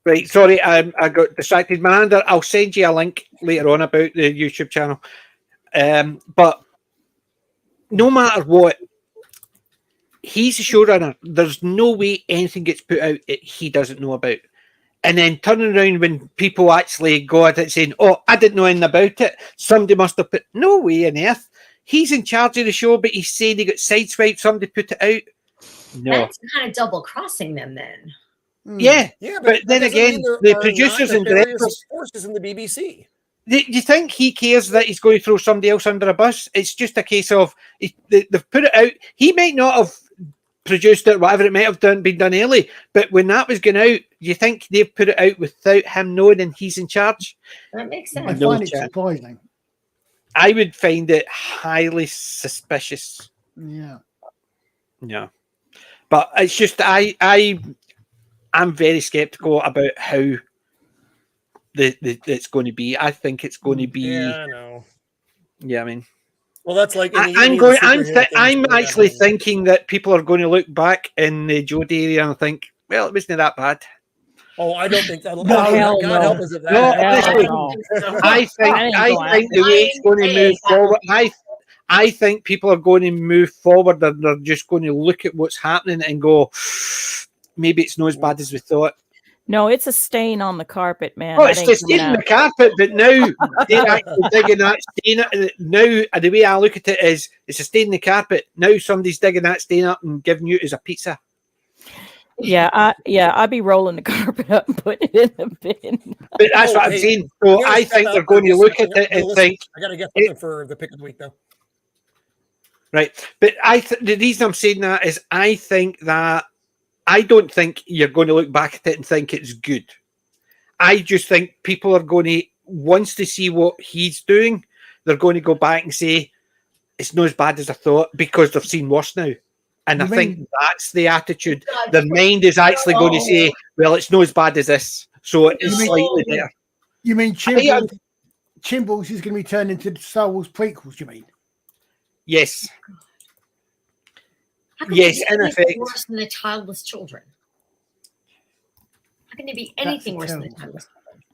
right, sorry, I got distracted. Miranda, I'll send you a link later on about the YouTube channel. But no matter what, he's a showrunner. There's no way anything gets put out that he doesn't know about. And then turning around when people actually go at it saying, "Oh, I didn't know anything about it. Somebody must have put." No way on earth. He's in charge of the show, but he's saying he got sideswiped. Somebody put it out. No. That's kind of double crossing them then. Yeah, but then that doesn't again, mean there the are producers not and nefarious directors. forces in the BBC. Do you think he cares that he's going to throw somebody else under a bus? It's just a case of they've put it out. He might not have produced it, whatever it might have been done early, but when that was going out, you think they've put it out without him knowing and he's in charge? That makes I sense. No find it chance. surprising. I would find it highly suspicious. Yeah. Yeah, but it's just I'm very skeptical about how it's going to be. I think it's going to be. Yeah, I know. Yeah, I mean, Well, that's like I'm actually thinking that people are going to look back in the Jodie area and think, well, it wasn't that bad. Oh, I don't think that'll. No, hell God no. help us if that. No, happens. I think the way it's going to move forward. I think people are going to move forward and they're just going to look at what's happening and go, maybe it's not as bad as we thought. No, it's a stain on the carpet, man. Oh, That it's ain't just stain coming on out. the carpet, but now they're actually digging that stain up. Now, the way I look at it is, it's a stain in the carpet. Now somebody's digging that stain up and giving you it as a pizza. Yeah, I'd be rolling the carpet up and putting it in the bin. But that's what I'm saying. So I think they're going to look at it and think, I got to get something for the pick of the week, though. right. But the reason I'm saying that is I think that I don't think you're going to look back at it and think it's good. I just think people are going to, once they see what he's doing, they're going to go back and say, it's not as bad as I thought because they've seen worse now. And I think that's the attitude. Their mind is actually going to say, well, it's not as bad as this. So it's slightly better. You mean Chimbles is going to be turned into the Star Wars prequels, you mean? Yes. How can Yes, there be in effect. anything worse than the childless children? How can there be anything worse than the childless children?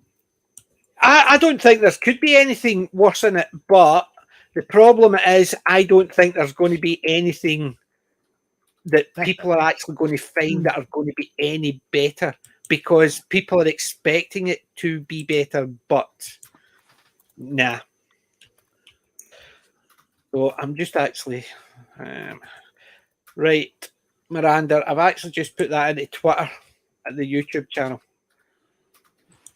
I don't think there could be anything worse in it, but the problem is I don't think there's going to be anything that people are actually going to find that are going to be any better because people are expecting it to be better, but nah. So I'm just actually right, Miranda. I've actually just put that into Twitter at the YouTube channel.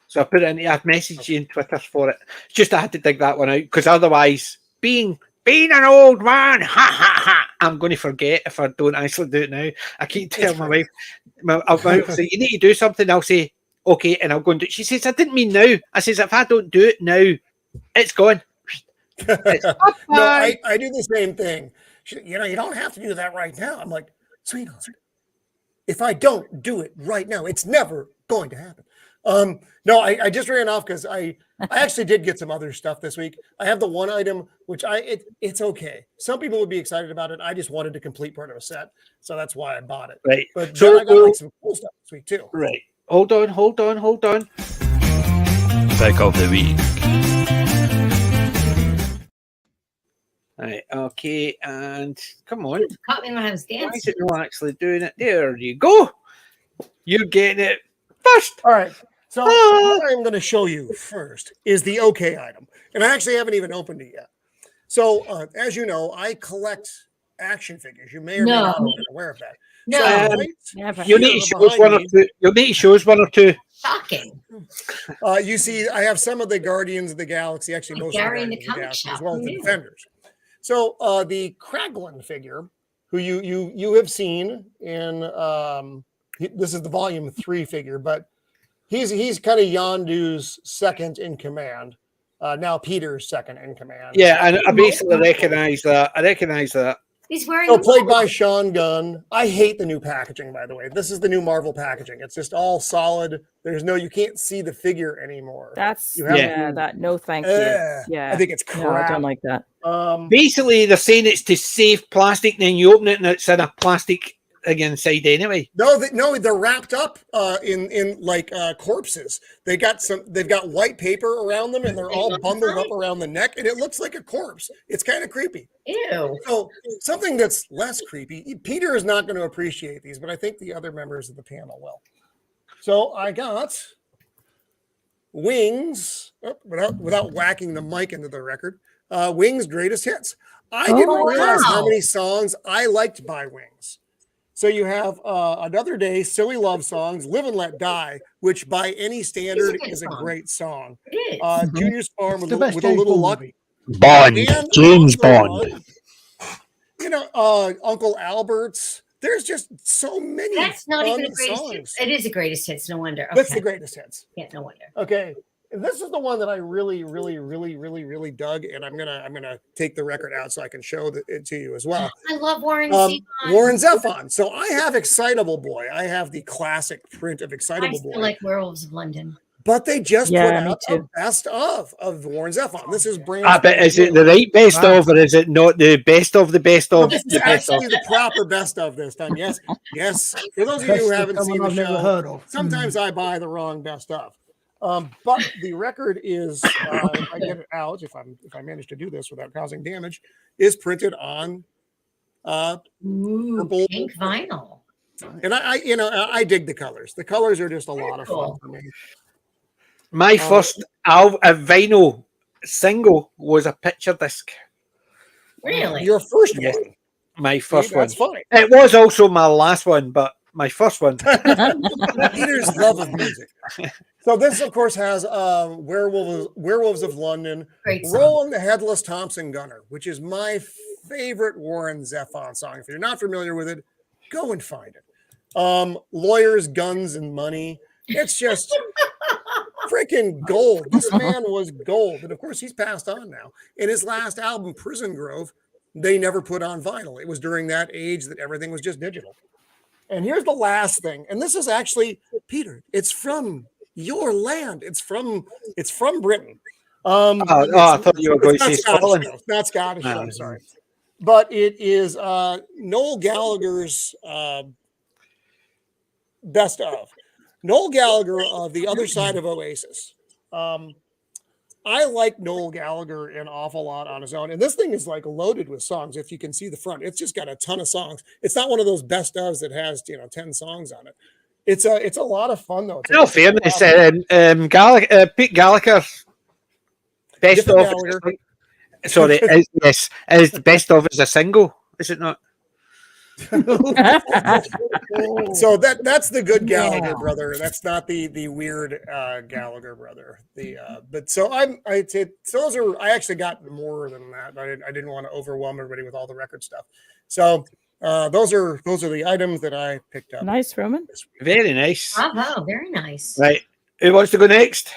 So I put it in. I've messaged you in Twitter for it. It's just I had to dig that one out because otherwise, being an old man, ha ha ha, I'm going to forget if I don't actually do it now. I keep telling my wife, I'll say, you need to do something. I'll say, okay, and I'll go and do it. She says, I didn't mean now. I says, if I don't do it now, it's gone. No, I do the same thing. You don't have to do that right now. I'm like, sweetheart, if I don't do it right now, it's never going to happen. No, I just ran off because I actually did get some other stuff this week. I have the one item, which it's okay. Some people would be excited about it. I just wanted to complete part of a set. So that's why I bought it. Right. But So I got like some cool stuff this week too. Right. Hold on. Pick of the week. Right, okay, and come on. Caught me when I was Why is dancing. it not actually doing it? There you go. You're getting it first. All right. So what I'm going to show you first is the okay item. And I actually haven't even opened it yet. So as you know, I collect action figures. You may or may not have been aware of that. No, So, Never. You need to show us one or two. You'll need to show us one or two. shocking. you see, I have some of the Guardians of the Galaxy, actually most Gary of in the the Guardians of the comic Galaxy, shop. as well as the Yeah. Defenders. So the Kraglin figure, who you have seen in this is the Volume 3 figure, but he's kind of Yondu's second in command. Now Peter's second in command. Yeah, and I basically recognise that. I recognise that. He's wearing So a played by robe. Sean Gunn. I hate the new packaging, by the way. This is the new Marvel packaging. It's just all solid. You can't see the figure anymore. That's You have yeah. to- That no, thank you. I Yeah, think it's no, I crap. don't like that. Basically, they're saying it's to save plastic, and then you open it and it's in a plastic thing inside anyway. No, they're wrapped up in like corpses. They've got white paper around them, and they're all bundled up around the neck, and it looks like a corpse. It's kind of creepy. Ew. So something that's less creepy. Peter is not going to appreciate these, but I think the other members of the panel will. So I got Wings without whacking the mic into the record. Wings greatest hits. I didn't realize how many songs I liked by Wings. So you have Another Day, Silly Love Songs, Live and Let Die, which by any standard is a great song. It is. Junior's Farm with The best a James little Bond luck. movie. Bond, And James also, Bond. Uncle Albert's. There's just so many. That's not even fun the greatest songs. hits. It is the greatest hits. No wonder. That's Okay. the greatest hits. Yeah, no wonder. Okay. And this is the one that I really dug, and I'm gonna take the record out so I can show it to you as well. I love Warren Zevon. Warren Zevon. So I have Excitable Boy. I have the classic print of I Excitable still Boy. like Werewolves of London. But they just Yeah, put me out too. a best of Warren Zevon. This is brand. But is it the right best of, or is it not the best of the best No, of this is the best of? actually the proper best of this time. Yes, yes. For those of you who haven't seen the I've never show, heard of. sometimes I buy the wrong best of. But the record is, if I get it out, if I manage to do this without causing damage, is printed on Ooh, purple pink vinyl. And I dig the colors. The colors are just a lot of fun for me. My first vinyl single was a picture disc. Really? Your first Yes. one. My first one. That's funny. It was also my last one, but my first one. Peter's love of music. So this, of course, has Werewolves of London, Great song. Roland the Headless Thompson Gunner, which is my favorite Warren Zevon song. If you're not familiar with it, go and find it. Lawyers, Guns, and Money. It's just freaking gold. This man was gold. And of course, he's passed on now. In his last album, Prison Grove, they never put on vinyl. It was during that age that everything was just digital. And here's the last thing. And this is actually, Peter, it's from your land. It's from Britain. I thought you were going to say Scotland. It's not Scottish. I'm sorry. But it is Noel Gallagher's best of. Noel Gallagher of The Other Side of Oasis. I like Noel Gallagher an awful lot on his own. And this thing is like loaded with songs. If you can see the front, it's just got a ton of songs. It's not one of those best ofs that has, 10 songs on it. It's a lot of fun though. No fairness, Pete Gallagher, best Different of. Gallagher. Sorry, is the best of as a single, is it not? So that's the good Gallagher brother. That's not the weird Gallagher brother. But so I'd say those are. I actually got more than that. I didn't want to overwhelm everybody with all the record stuff. So those are the items that I picked up. Nice, Roman. Very nice. Bravo, very nice. Right, who wants to go next?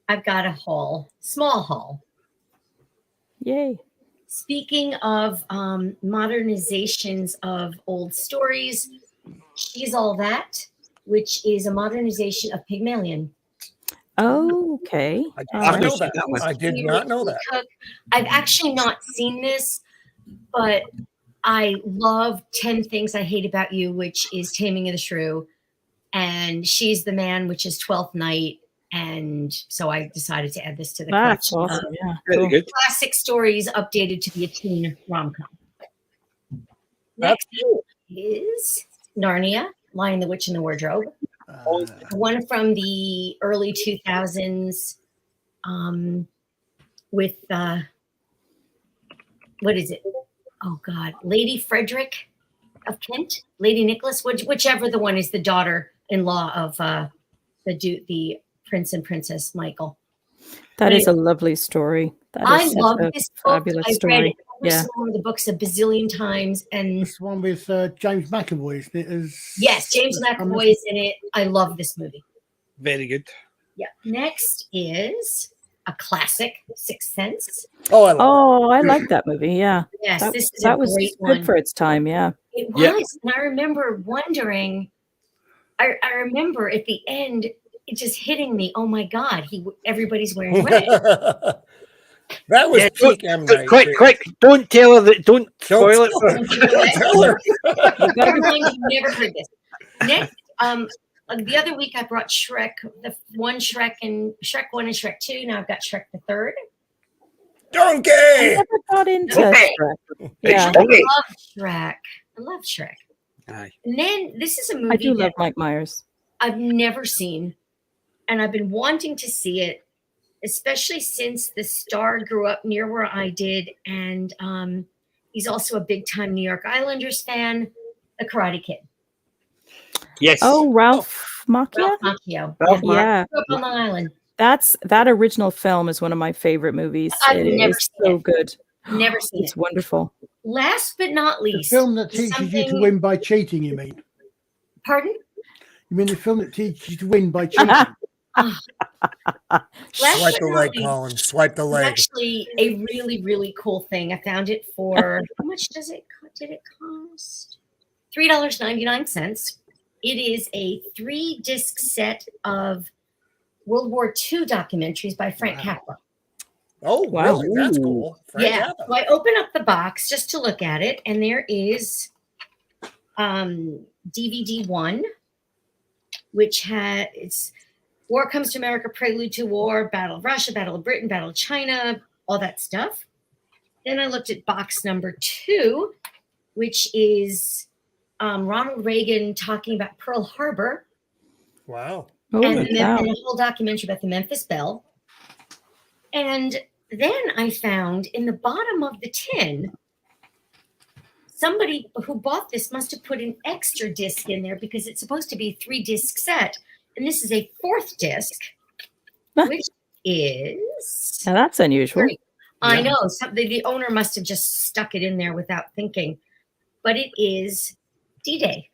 I've got a haul, small haul. Yay. Speaking of modernizations of old stories, She's All That, which is a modernization of Pygmalion. Okay. I I've know seen that. that one. I did not know that. I've actually not seen this, but I love 10 Things I Hate About You, which is Taming of the Shrew, and She's the Man, which is 12th Night. And so I decided to add this to the That's collection. awesome. Yeah. Very Cool. good. Classic stories updated to be a teen rom-com. That's cool. Is Narnia, Lion, the Witch, and the Wardrobe. One from the early 2000s with, what is it? Oh, God. Lady Frederick of Kent? Lady Nicholas? Whichever the one is the daughter-in-law of the Prince and Princess Michael. That is a lovely story. That I is such love a this book. fabulous I've story. read every Yeah. single one of the books a bazillion times. And This one with James McAvoy, isn't it? yes, James McAvoy is in it. I love this movie. Very good. Yeah. Next is a classic, Sixth Sense. Oh, I love Oh, I like that movie. Yeah, Yes, that, this is that a was great good one. for its time. Yeah. It Yeah. was. And I remember wondering, I remember at the end, it just hitting me, oh my God, everybody's wearing red. that. That was Yeah, peak M. Night. quick, too. quick! Don't tell her that. Don't spoil it. tell her. Don't tell her. Never mind, you've never heard this. Next, the other week I brought Shrek, the one Shrek and Shrek 1 and Shrek 2. Now I've got Shrek the third. Donkey. I never got into Okay. Shrek. Yeah, I love Shrek. I love Shrek. Aye. And then this is a I movie do that love Mike Myers. I've never seen, and I've been wanting to see it, especially since the star grew up near where I did, and he's also a big-time New York Islanders fan, The Karate Kid. Yes. Oh, Ralph Macchio. Ralph Macchio. Ralph Yeah. Yeah, Grew up on Long Island. that original film is one of my favorite movies. I've It never is seen so it. good. Never seen It's it. wonderful. Last but not The least, film that teaches you to something- win by cheating, you mean? Pardon? You mean the film that teaches you to win by cheating? Last Swipe but the not leg, least, Colin. Swipe the it's leg. actually a really, really cool thing. I found it for how much did it cost? $3.99. It is a 3-disc set of World War II documentaries by Frank Wow. Capra. Oh, Wow. really? That's Ooh. cool. Frank Yeah. Zappa. So I open up the box just to look at it, and there is DVD 1, which it's War Comes to America, Prelude to War, Battle of Russia, Battle of Britain, Battle of China, all that stuff. Then I looked at box number 2, which is Ronald Reagan talking about Pearl Harbor, Wow. Oh, and wow. a whole documentary about the Memphis Belle. And then I found in the bottom of the tin, somebody who bought this must have put an extra disc in there because it's supposed to be a 3-disc set. And this is a 4th disc, which is Now that's unusual. great. I Yeah. know the owner must have just stuck it in there without thinking, but it is D-Day.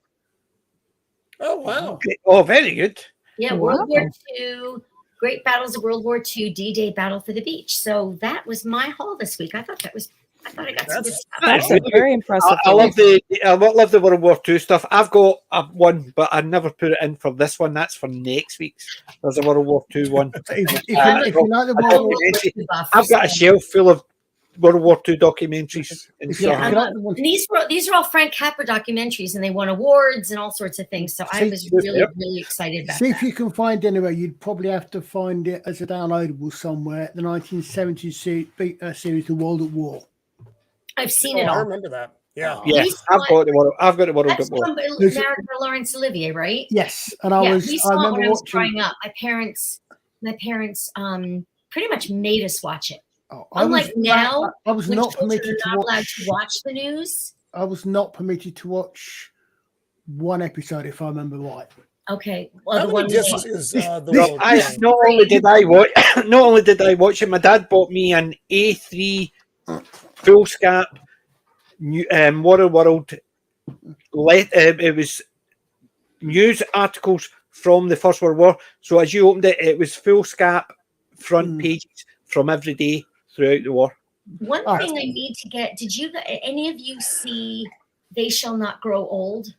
Oh, wow. Oh, very good. Yeah, Wow. World War II, Great Battles of World War II, D-Day, Battle for the Beach. So that was my haul this week. I thought I got some good That's- stuff. That's a very impressive. I love the World War II stuff. I've got one, but I never put it in for this one. That's for next week's. There's a World War II one. If you like the World War, I've got a shelf full of World War II documentaries and if you stuff. like the one, And these are all Frank Capra documentaries, and they won awards and all sorts of things. So I See, was really, yep. really excited about see if that. you can find anywhere. You'd probably have to find it as a downloadable somewhere. The 1970s series, The World at War. I've seen Oh, it I all. remember that. Yeah. Yes, I've got the World. I've got the World That's War. from There's- narrated by Laurence Olivier, right? Yes, and I we saw it remember when I was watching. growing up. My parents pretty much made us watch it. Oh, Unlike now, I was when not children permitted are to not allowed watch. to watch the news. I was not permitted to watch one episode, if I remember right. Okay, well, How the many one discs is the this- World I War? not only did I watch, not only did I watch it. My dad bought me an A3 full scap World. It was news articles from the First World War. So as you opened it, it was full scap front pages from every day throughout the war. One Oh, thing I need to get. Did any of you see They Shall Not Grow Old?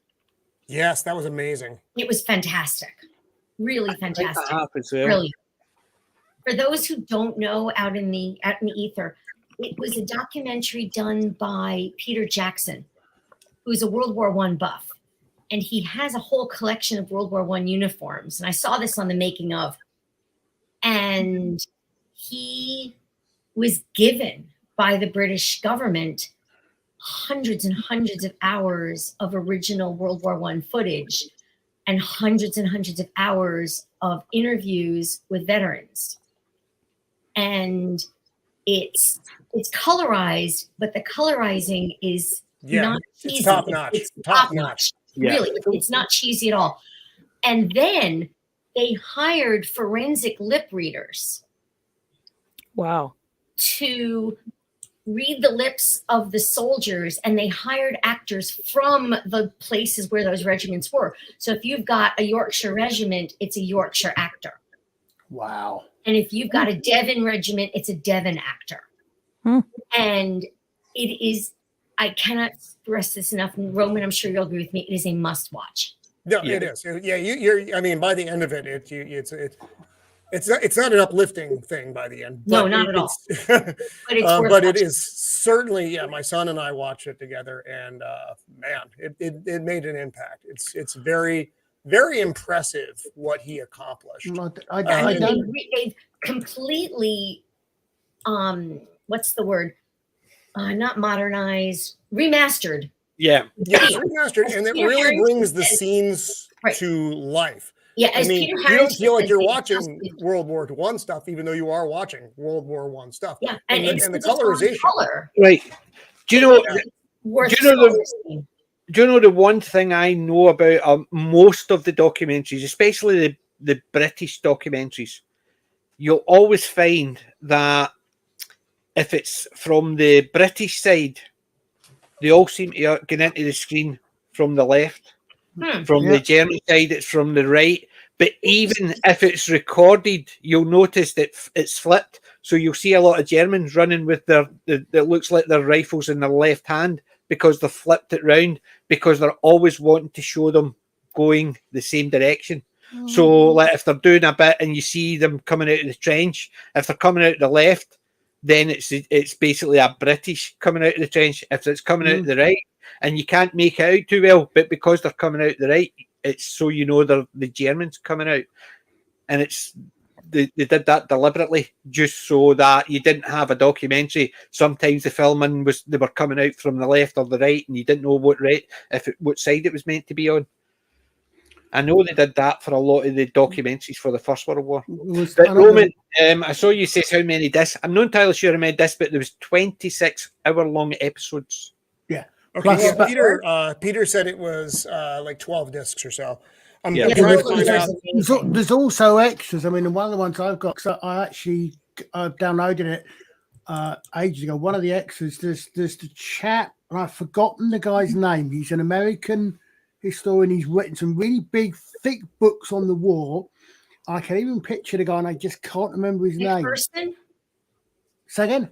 Yes, that was amazing. It was fantastic. Really fantastic. Really? Brilliant. For those who don't know, out in the ether, it was a documentary done by Peter Jackson, who's a World War I buff. And he has a whole collection of World War I uniforms. And I saw this on the making of. And he was given by the British government hundreds and hundreds of hours of original World War I footage and hundreds of hours of interviews with veterans. And it's colorized, but the colorizing is Yeah, not it's cheesy. top notch. It's Top top notch. notch. Yeah. Really, it's not cheesy at all. And then they hired forensic lip readers Wow. to read the lips of the soldiers, and they hired actors from the places where those regiments were. So if you've got a Yorkshire regiment, it's a Yorkshire actor. Wow. And if you've got a Devon regiment, it's a Devon actor. And it is, I cannot stress this enough. And Roman, I'm sure you'll agree with me. It is a must watch. No, it is. Yeah, you're. I mean, by the end of it, it's not an uplifting thing by the end. No, not at all. But it's but it is certainly. Yeah, my son and I watched it together, and man, it made an impact. It's very, very impressive what he accomplished. They've completely, what's the word? Not modernized, remastered. Yeah, it's remastered, and it really brings the scenes to life. Yeah, I mean, you don't feel like you're watching World War I stuff, even though you are watching World War I stuff. Yeah, and the colorization. Right. Do you know the one thing I know about most of the documentaries, especially the British documentaries, you'll always find that if it's from the British side, they all seem to get into the screen from the left. From the German side, it's from the right. But even if it's recorded, you'll notice that it's flipped. So you'll see a lot of Germans running with that looks like their rifles in their left hand because they've flipped it round, because they're always wanting to show them going the same direction. So like if they're doing a bit and you see them coming out of the trench, if they're coming out of the left, then it's basically a British coming out of the trench. If it's coming out of the right, and you can't make it out too well, but because they're coming out the right, it's so you know they're the Germans coming out. And they did that deliberately just so that you didn't have a documentary. Sometimes the filming they were coming out from the left or the right, and you didn't know what side it was meant to be on. I know they did that for a lot of the documentaries for the First World War. But Roman, I saw you say how many discs. I'm not entirely sure how many discs, but there was 26 hour-long episodes. Yeah. Okay. Peter said it was like 12 discs or so. I'm trying to find out. There's also extras. I mean, one of the ones I've got, so I actually downloaded it ages ago. One of the extras, there's the chap, and I've forgotten the guy's name. He's an American historian. He's written some really big, thick books on the war. I can even picture the guy, and I just can't remember his name. McPherson? Say again?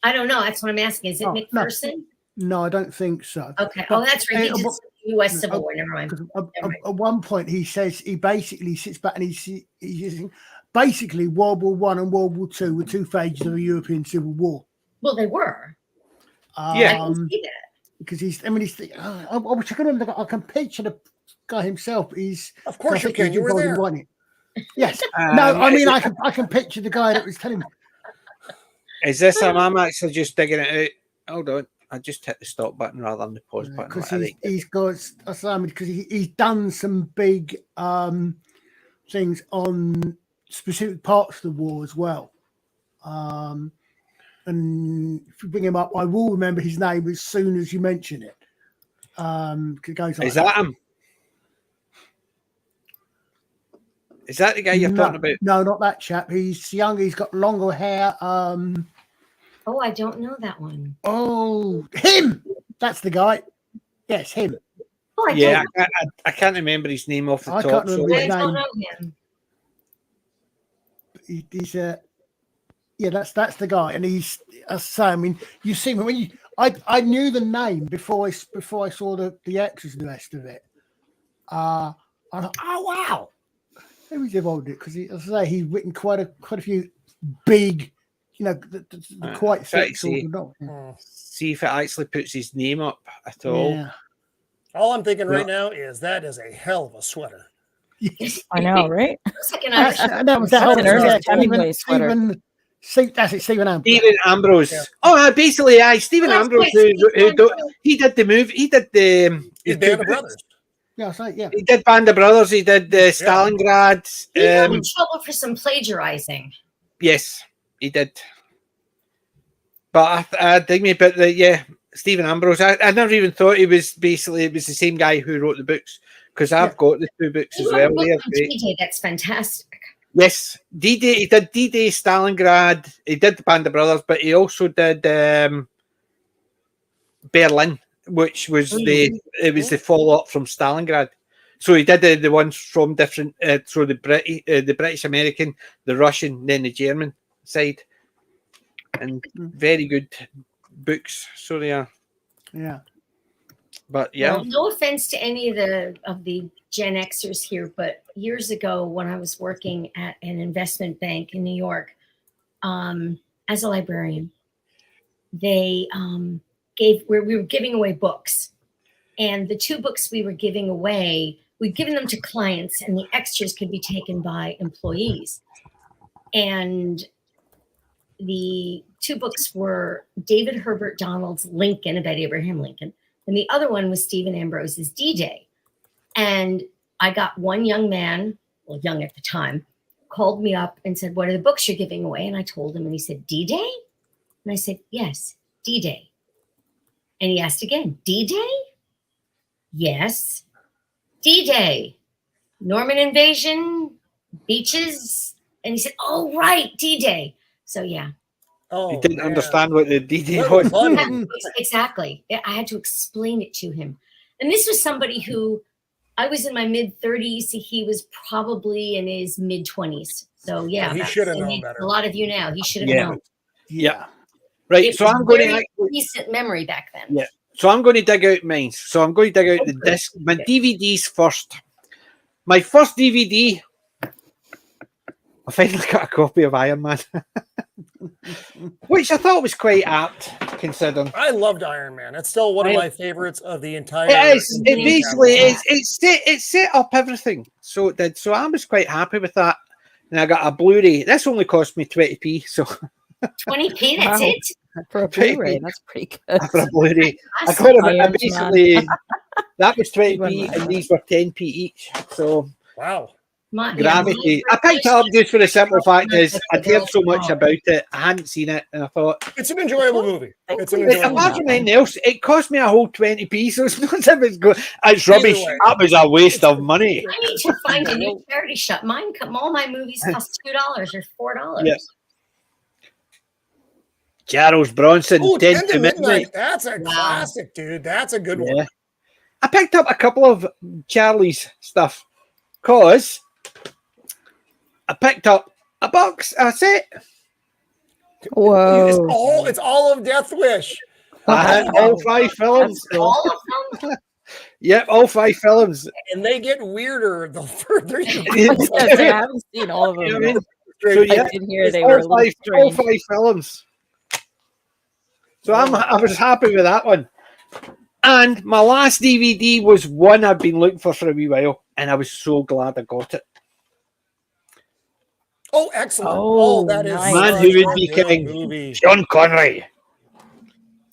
I don't know. That's what I'm asking. Is it McPherson? No, I don't think so. Okay. Oh, that's right. He did U.S. Civil War. Never mind. At one point, he says he basically sits back and he's using basically World War I and World War II were two phases of a European Civil War. Well, they were. Yeah, I can see that. Because I wish I can remember. I can picture the guy himself. Of course you can. You were there. Yes. No, I mean I can picture the guy that was telling me. Is this I'm actually just digging it out? Hold on. I just hit the stop button rather than the pause button. Because he's got, because he's done some big things on specific parts of the war as well. And if you bring him up, I will remember his name as soon as you mention it. It goes like Is that him? Is that the guy you're talking about? No, not that chap. He's young. He's got longer hair. Oh, I don't know that one. Oh, him. That's the guy. Yes, him. Oh, I can't remember his name off the top. I can't remember his name. I don't know him. He's that's the guy, and he's. I mean, you see when you. I knew the name before I saw the extras and the rest of it. I thought, oh wow, who's involved in it? Because as I say, he's written quite a few big. Quite thick sort of see if it actually puts his name up at all. Yeah. All I'm thinking right now is that is a hell of a sweater. Yes. I know, right? That was an Ernest Hemingway sweater. That's it, Stephen Ambrose. Stephen Ambrose. Yeah. Oh, basically, Stephen Ambrose. He did the movie. He did the Band of Brothers. Yeah, that's right. Yeah. He did Band of Brothers. He did Stalingrad. He got in trouble for some plagiarizing. Yes. He did, but I dig me. But Stephen Ambrose. I never even thought it was the same guy who wrote the books, because I've got the two books as well. D-Day, that's fantastic. Yes, D-Day. He did D-Day, Stalingrad. He did the Band of Brothers, but he also did Berlin, which was the follow up from Stalingrad. So he did the ones from different, so the British American, the Russian, then the German side, and very good books. So they are. Yeah. But yeah, Well, no offense to any of the Gen Xers here, but years ago when I was working at an investment bank in New York, as a librarian, they we were giving away books, and the 2 books we were giving away, we'd given them to clients, and the extras could be taken by employees. And the 2 books were David Herbert Donald's Lincoln, about Abraham Lincoln, and the other one was Stephen Ambrose's D-Day. And I got one young man, well, young at the time, called me up and said, "What are the books you're giving away?" And I told him, and he said, "D-Day?" And I said, "Yes, D-Day." And he asked again, "D-Day?" "Yes, D-Day. Norman invasion, beaches." And he said, "Oh, right, D-Day." So, yeah. Oh, he didn't man. understand what the D-Day Little was. buddy. Exactly. I had to explain it to him. And this was somebody who, I was in my mid-30s. He was probably in his mid-20s. So, yeah. He that's- should have and known he- better. A lot of you now. He should have Yeah. known. Yeah. Right. It So was I'm going very to recent memory back then. Yeah. So I'm going to dig out mine. So I'm going to dig out the Okay. disc, my Okay. DVDs first. My first DVD, I finally got a copy of Iron Man, which I thought was quite apt considering. I loved Iron Man. It's still one of I- my favorites of the entire. It is. It Yeah. basically is. It set up everything. So it did. So I was quite happy with that. And I got a Blu-ray. This only cost me 20p. So 20p, that's Wow. it? For a Pretty Blu-ray, good. that's pretty good. for a Blu-ray, I Awesome. got it. I Iron basically that was 20p, One and these were 10p each. So. Wow. Gravity. I picked it up just for the simple fact is I'd heard so much about it. I hadn't seen it, and I thought It's an enjoyable movie. It's an But enjoyable apart movie. from anything else, it cost me a whole 20p. So it's not as if it's good. It's rubbish. way. That was a waste of money. I need to find a new charity shop. All my movies cost $2 or $4. Yeah. Charles Bronson, Oh, 10 10 to to Midnight. Midnight. That's a Wow. classic, dude. That's a good Yeah. one. I picked up a couple of Charlie's stuff because I picked up a box, a set. Whoa. It's all of Death Wish. I had all 5 films. That's cool. All of them? Yep, all 5 films. And they get weirder the further you I go. was gonna say, I haven't seen all of You know them. what I mean? Straight So, to- yeah. I did hear It's they all were a little all strange. 5 films. So I was happy with that one. And my last DVD was one I've been looking for a wee while, and I was so glad I got it. Oh, excellent. Oh, Oh, that is nice. Man such Who Would a Be good King. movie. John Connery,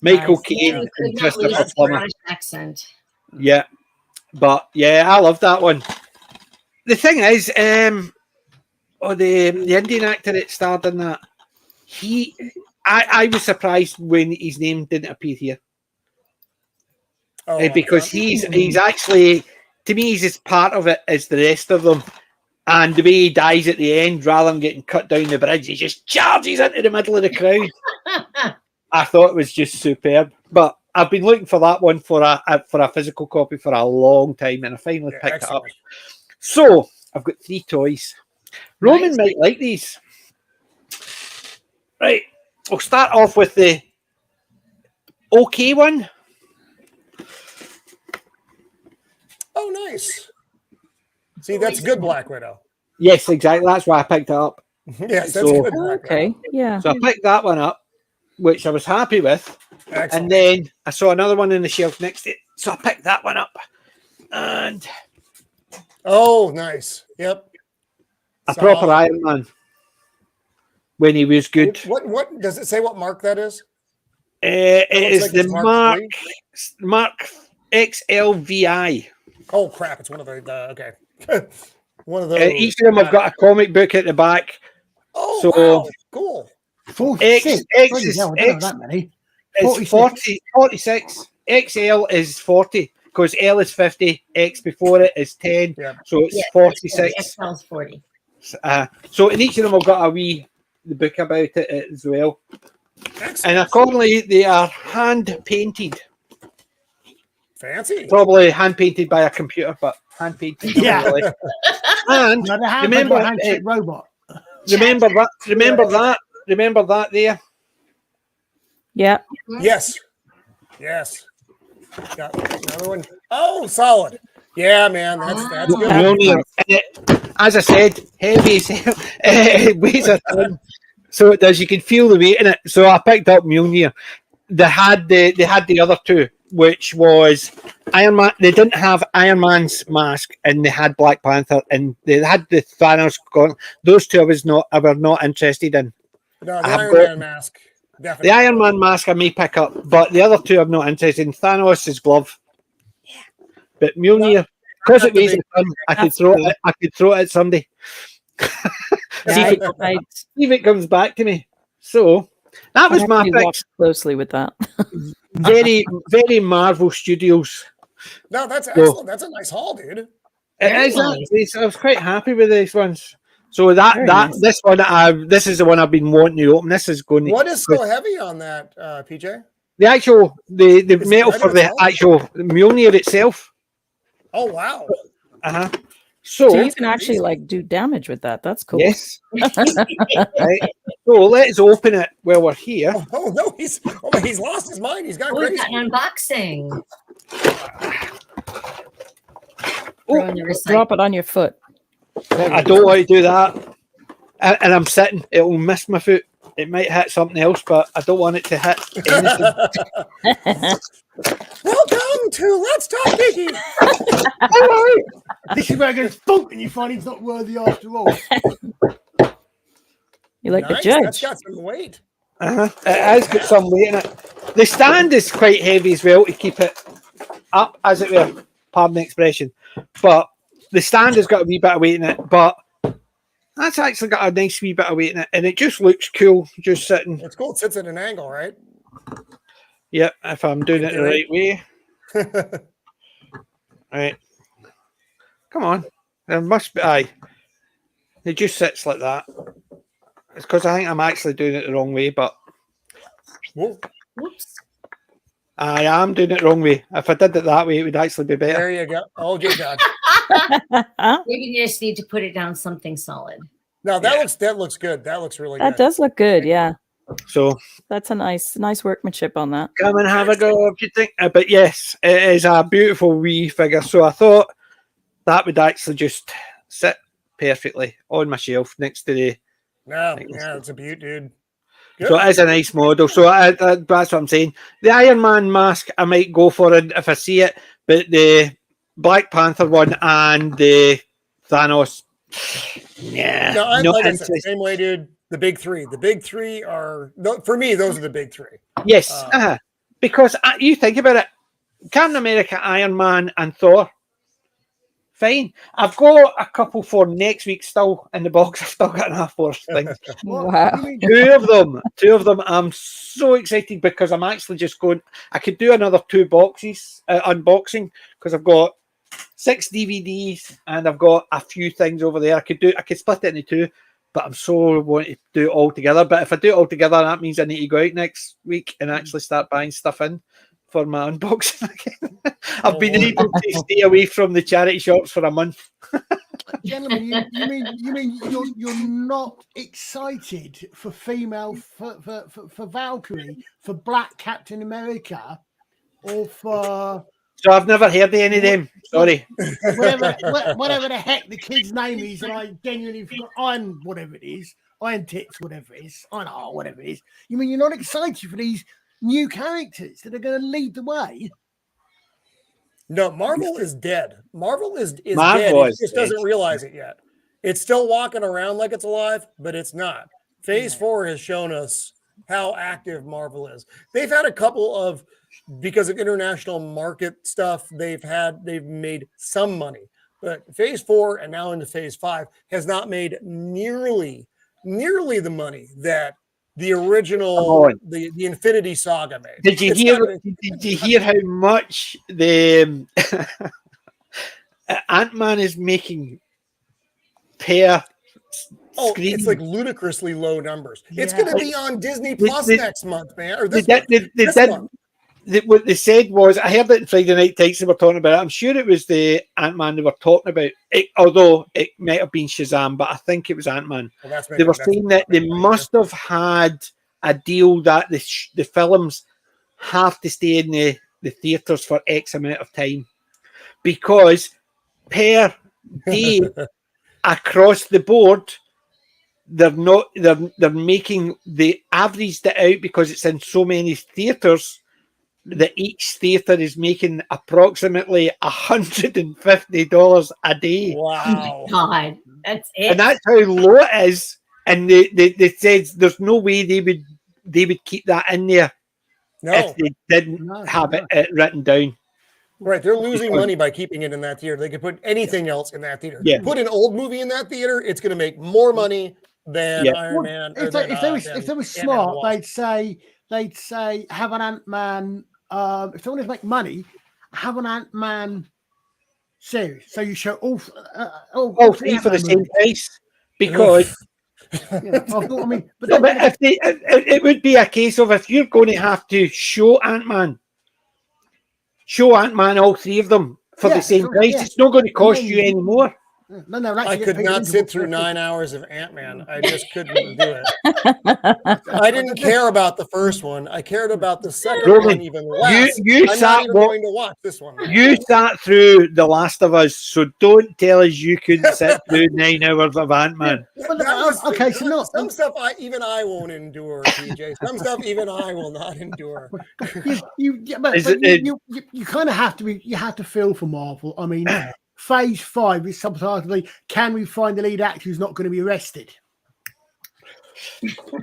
Michael Nice. Caine, You and could not Christopher lose the Plummer. Scottish accent. Yeah, but yeah, I love that one. The thing is, the Indian actor that starred in that, I was surprised when his name didn't appear here. Oh, Because he's actually, to me, he's as part of it as the rest of them. And the way he dies at the end, rather than getting cut down the bridge, he just charges into the middle of the crowd. I thought it was just superb. But I've been looking for that one for a physical copy for a long time, and I finally Yeah, picked it up. excellent. So I've got 3 toys. Roman Nice. might like these. Right, we'll start off with the okay one. Oh, nice. See, that's good Black Widow. Yes, exactly. That's why I picked it up. Yes, that's So- good Black Okay, yeah. So I picked that one up, which I was happy with. Widow. Excellent. And then I saw another one in the shelf next to it. So I picked that one up. And Oh, nice. Yep. a So- proper Iron Man. When he was good. What does it say? What mark that is? It looks is like the it's Mark Mark XLVI. Oh crap! It's one of the okay. One of those. Each of them have got a comic book at the back. Oh, so- wow. Cool. 46. X Bloody is- hell, I don't know X- that many. It's 46. 46. XL is 40 because L is 50. X before it is 10. Yeah. So it's Yeah, 46. XL's 40. So in each of them, I've got the book about it as well. Excellent. And accordingly, they are hand painted. Fancy. Probably hand painted by a computer, but hand-paid. Yeah. And No, the remember, handshake robot. remember that there. Yeah. Yes. Got another one. Oh, solid. Yeah, man. That's Oh. good. Mjolnir. As I said, heavy weighs a ton. So it does. You can feel the weight in it. So I picked up Mjolnir. They had the other two, which was Iron Man. They didn't have Iron Man's mask, and they had Black Panther, and they had the Thanos gauntlet. Those two I were not interested in. No, I the have Iron got- Man mask. Definitely. The Iron Man mask I may pick up, but the other two I'm not interested in. Thanos' glove. But Mjolnir, because it weighs a ton, I could That's throw cool. it. I could throw it at somebody. Yeah, See if it comes back to me. So that was my walk picks. closely with that. Very, very Marvel Studios. No, that's excellent. That's a nice haul, dude. It Very is nice. actually, so I was quite happy with these ones. So Very nice. this is the one I've been wanting to open. This is going to What is so heavy on that, PJ? the actual the Is metal it for the itself? actual Mjolnir itself. Oh, wow. Uh-huh. So So you can actually like do damage with that. That's cool. yes. Right. So let's open it while we're here. Oh no, he's lost his mind. He's gone Oh, we've crazy. got an unboxing. Oh, Throw in the recycle. Drop it on your foot. I don't want to do that. And I'm sitting, it'll miss my foot. It might hit something else, but I don't want it to hit anything. Welcome to Let's Talk Geeky. Hello. This is where it goes thunk and you find it's not worthy after all. You like Nice, the judge. that's got some weight. Uh-huh. It has got some weight in it. The stand is quite heavy as well to keep it up, as it were. Pardon the expression. But the stand has got a wee bit of weight in it. But that's actually got a nice wee bit of weight in it. And it just looks cool just sitting. It's cool. It sits at an angle, right? Yep, if I'm doing it the right way. Right. Come on. There must be. Aye. It just sits like that. It's because I think I'm actually doing it the wrong way, but Whoa. Whoops. I am doing it the wrong way. If I did it that way, it would actually be better. There you go. Oh, good God. Maybe you just need to put it down something solid. No, that looks good. That looks really That good. does look good. Yeah. So That's a nice workmanship on that. come and have a go if you think. But yes, it is a beautiful wee figure. So I thought that would actually just sit perfectly on my shelf next to the. No, yeah, it's a beaut, dude. Good. So it is a nice model. So that's what I'm saying. The Iron Man mask I might go for it if I see it, but the Black Panther one and the Thanos, yeah, No, I not like I said, interested. same way, dude. The big three. The big three are for me. Those are the big three. Yes, because you think about it, Captain America, Iron Man, and Thor. Fine. I've got a couple for next week still in the box. I've still got enough for things. What? Wow. You mean- Two of them. I'm so excited because I'm actually just going. I could do another 2 boxes unboxing because I've got 6 DVDs and I've got a few things over there. I could split it into 2, but I'm so wanting to do it all together. But if I do it all together, that means I need to go out next week and actually start buying stuff in for my unboxing again. I've been able to stay away from the charity shops for a month. Gentlemen, you mean you're not excited for female for Valkyrie, for Black Captain America, or for So I've never heard of any of them. Sorry. whatever the heck the kid's name is, and I genuinely forgot Iron whatever it is, Iron Tits, whatever it is, Iron Heart, whatever it is. You mean you're not excited for these new characters that are going to lead the way? No, Marvel is dead. Marvel is Marvel dead. is It just dead. doesn't realize it yet. It's still walking around like it's alive, but it's not. Phase 4 has shown us how active Marvel is. They've had a couple of, because of international market stuff, they've made some money. But Phase 4 and now into Phase 5 has not made nearly the money that the original the Infinity Saga made. Did you hear how much the Ant-Man is making per screen? It's like ludicrously low numbers. It's Yeah. going to be on Disney Plus They- next month, man. Or They this month. did, This month. what they said was, I heard it in Friday Night Tights, they were talking about it. I'm sure it was the Ant-Man they were talking about, although it might have been Shazam, but I think it was Ant-Man. Well, They were saying that they must have had a deal that the films have to stay in the theatres for X amount of time, because per day across the board, they're making, they averaged it out because it's in so many theatres that each theatre is making approximately $150 a day. Wow. Oh my God, that's it. And that's how low it is. And they said there's no way they would keep that in there if they didn't have it written down. Right, they're losing money by keeping it in that theater. They could put anything else in that theater. Yeah. Put an old movie in that theater, it's going to make more money than Iron Man. If they were smart, they'd say have an Ant-Man. If they wanted to make money, have an Ant-Man series. So you show all three for the same price, because. I mean, but it would be a case of, if you're going to have to show Ant-Man all three of them for the same price, it's not going to cost you any more. No, I could not sit through 9 hours of Ant-Man. I just couldn't do it. I didn't care about the first one. I cared about the second one even less. I'm not even going to watch this one. You sat through The Last of Us, so don't tell us you couldn't sit through 9 hours of Ant-Man. Okay, so no, some stuff I won't endure, PJ. Some stuff even I will not endure. You kind of have to be. You have to feel for Marvel. I mean. Phase 5 is subtitled, "Can we find the lead actor who's not going to be arrested?"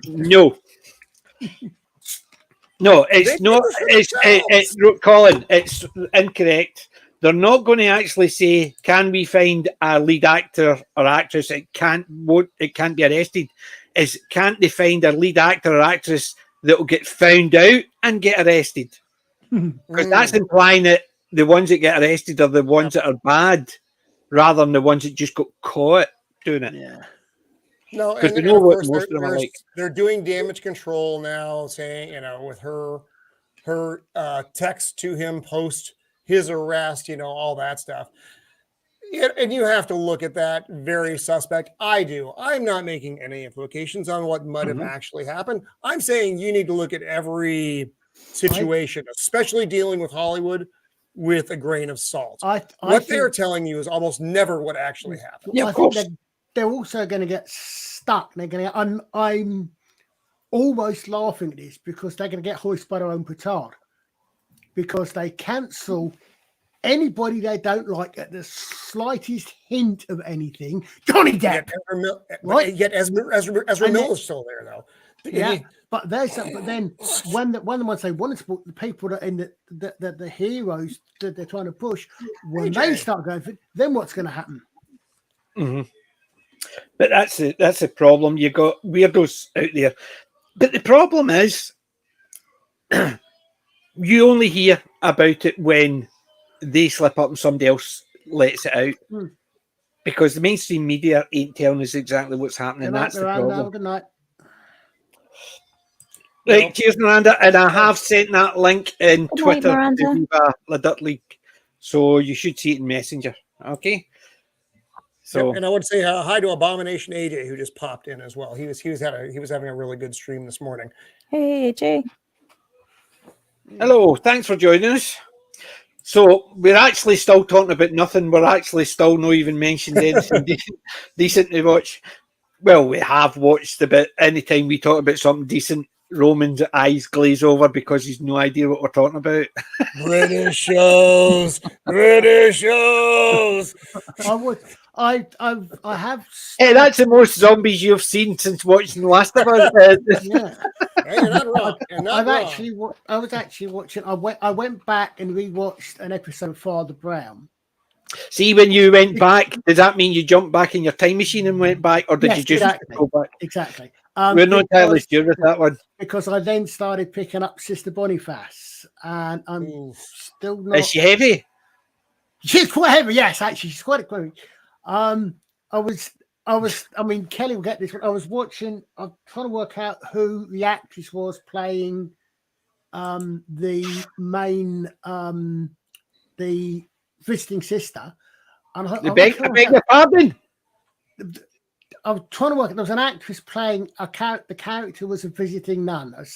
No, it's not. It's Colin. It's incorrect. They're not going to actually say, "Can we find a lead actor or actress?" It can't be arrested. Can't they find a lead actor or actress that will get found out and get arrested? Because that's implying that the ones that get arrested are the ones that are bad, rather than the ones that just got caught doing it. Yeah. No, because and we know of what course most of them are like. They're doing damage control now, saying, with her text to him post his arrest, all that stuff. And you have to look at that very suspect. I do. I'm not making any implications on what might have actually happened. I'm saying you need to look at every situation, especially dealing with Hollywood, with a grain of salt. What they're telling you is almost never what actually happened. Yeah, I think they're also going to get stuck. They're going to. I'm almost laughing at this because they're going to get hoisted by their own petard, because they cancel anybody they don't like at the slightest hint of anything. Johnny Depp, yet Ezra Miller's still there though. Yeah, but then when the ones they want to support, the people that in the heroes that they're trying to push, when they start going for it, then what's going to happen? Mm-hmm. But that's a problem. You got weirdos out there. But the problem is, you only hear about it when they slip up and somebody else lets it out. Because the mainstream media ain't telling us exactly what's happening. That's the problem. Good night. Right, cheers, Miranda. And I have sent that link in Twitter to Viva La Duck League. So you should see it in Messenger. Okay. So and I would say hi to Abomination AJ, who just popped in as well. He was having a really good stream this morning. Hey AJ. Hello, thanks for joining us. So we're actually still talking about nothing. We're actually still not even mentioned anything decent to watch. Well, we have watched a bit. Anytime we talk about something decent, Roman's eyes glaze over because he's no idea what we're talking about. British shows. I have. Hey, that's the most zombies you've seen since watching The Last of Us. Yeah. Hey, you're not wrong. I was actually watching. I went back and rewatched an episode of Father Brown. See, when you went back, does that mean you jumped back in your time machine and went back, or did you just go back? Exactly. We're not entirely sure with that one. Because I then started picking up Sister Boniface, and I'm still not. Is she heavy? She's quite heavy. Yes, actually, she's quite heavy. I mean, Kelly will get this one. I'm trying to work out who the actress was playing the main the visiting sister, and I beg your pardon. I was trying to work. There was an actress playing a character. The character was a visiting nun, a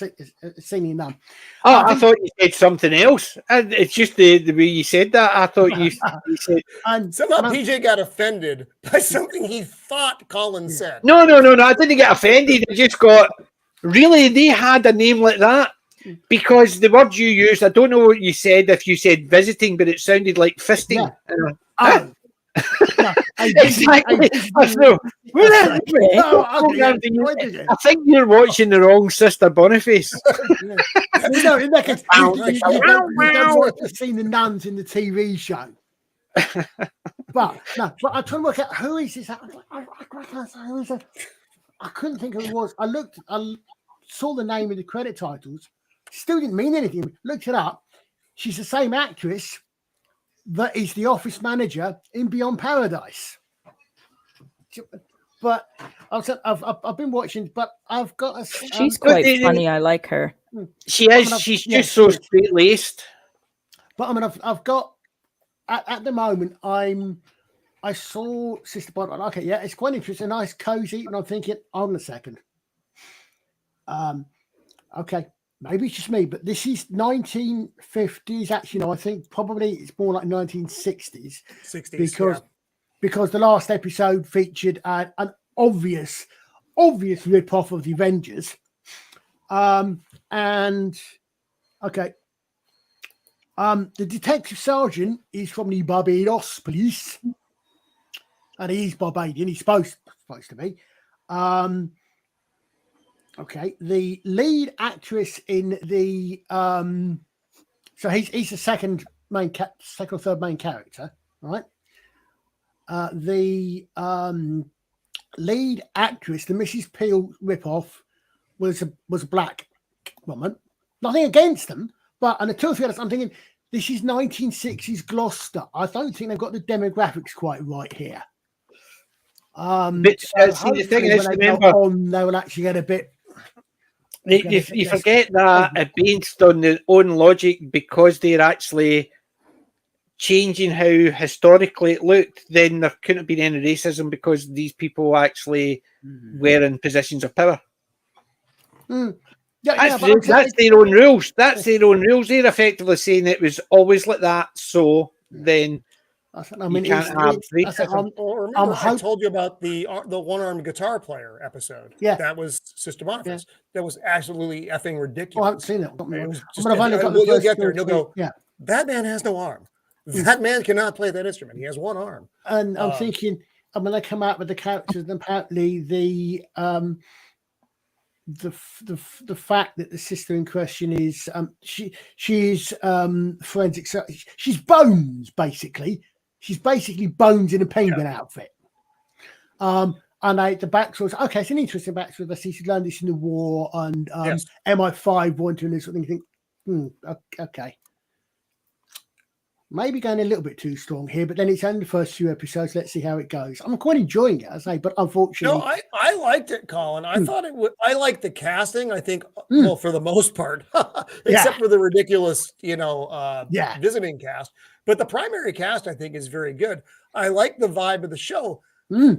singing nun. Oh, I thought you said something else. And it's just the way you said that. I thought you said. Somehow PJ got offended by something he thought Colin said. No. I didn't get offended. I just got, really, they had a name like that? Because the word you used, I don't know what you said, if you said visiting, but it sounded like fisting. Yeah. No, exactly. I think you're watching the wrong Sister Boniface. No, in that case, you don't seen the nuns in the TV show. But I'm trying to work out who is this. I couldn't think of who it was. I saw the name of the credit titles, still didn't mean anything. Looked it up. She's the same actress that is the office manager in Beyond Paradise. But I've been watching, but I've got a. She's quite funny. I like her. She is. She's just so straight laced. But I mean, I've got at the moment. I saw Sister Bond. Okay, yeah, it's quite interesting, nice, cozy, and I'm thinking, hold on a second. Okay. Maybe it's just me, but this is 1950s. Actually, no, I think probably it's more like 1960s. 60s, because the last episode featured an obvious rip-off of the Avengers. The detective sergeant is from the Barbados police, and he's Barbadian. He's supposed to be. Okay, the lead actress in the so he's the second or third main character, right? The lead actress, the Mrs. Peel ripoff, was a black woman. Nothing against them, but and the two of you, I'm thinking this is 1960s Gloucester. I don't think they've got the demographics quite right here. But see, the thing is, remember, they will actually get a bit. You forget that based on their own logic, because they're actually changing how historically it looked, then there couldn't have been any racism because these people actually were in positions of power. That's their own rules. That's their own rules. They're effectively saying it was always like that. So then you can't have racism. I told you about the one-armed guitar player episode. Yeah, that was Sister Boniface. Yeah. That was absolutely effing ridiculous. Oh, I haven't seen it. You'll get there and you'll go, yeah, that man has no arm. That man cannot play that instrument. He has one arm. And I'm thinking, and when they come out with the characters, and apparently the fact that the sister in question is she's forensic. She's Bones, basically. She's basically Bones in a penguin outfit. And the backstory, okay, it's an interesting backstory. I see she learned this in the war, and MI5 wanted to do something. You think, okay. Maybe going a little bit too strong here, but then it's only the first few episodes. Let's see how it goes. I'm quite enjoying it, I say, but unfortunately, no, I liked it, Colin. I thought it would. I liked the casting. I think, well, for the most part, except for the ridiculous, visiting cast. But the primary cast, I think, is very good. I like the vibe of the show.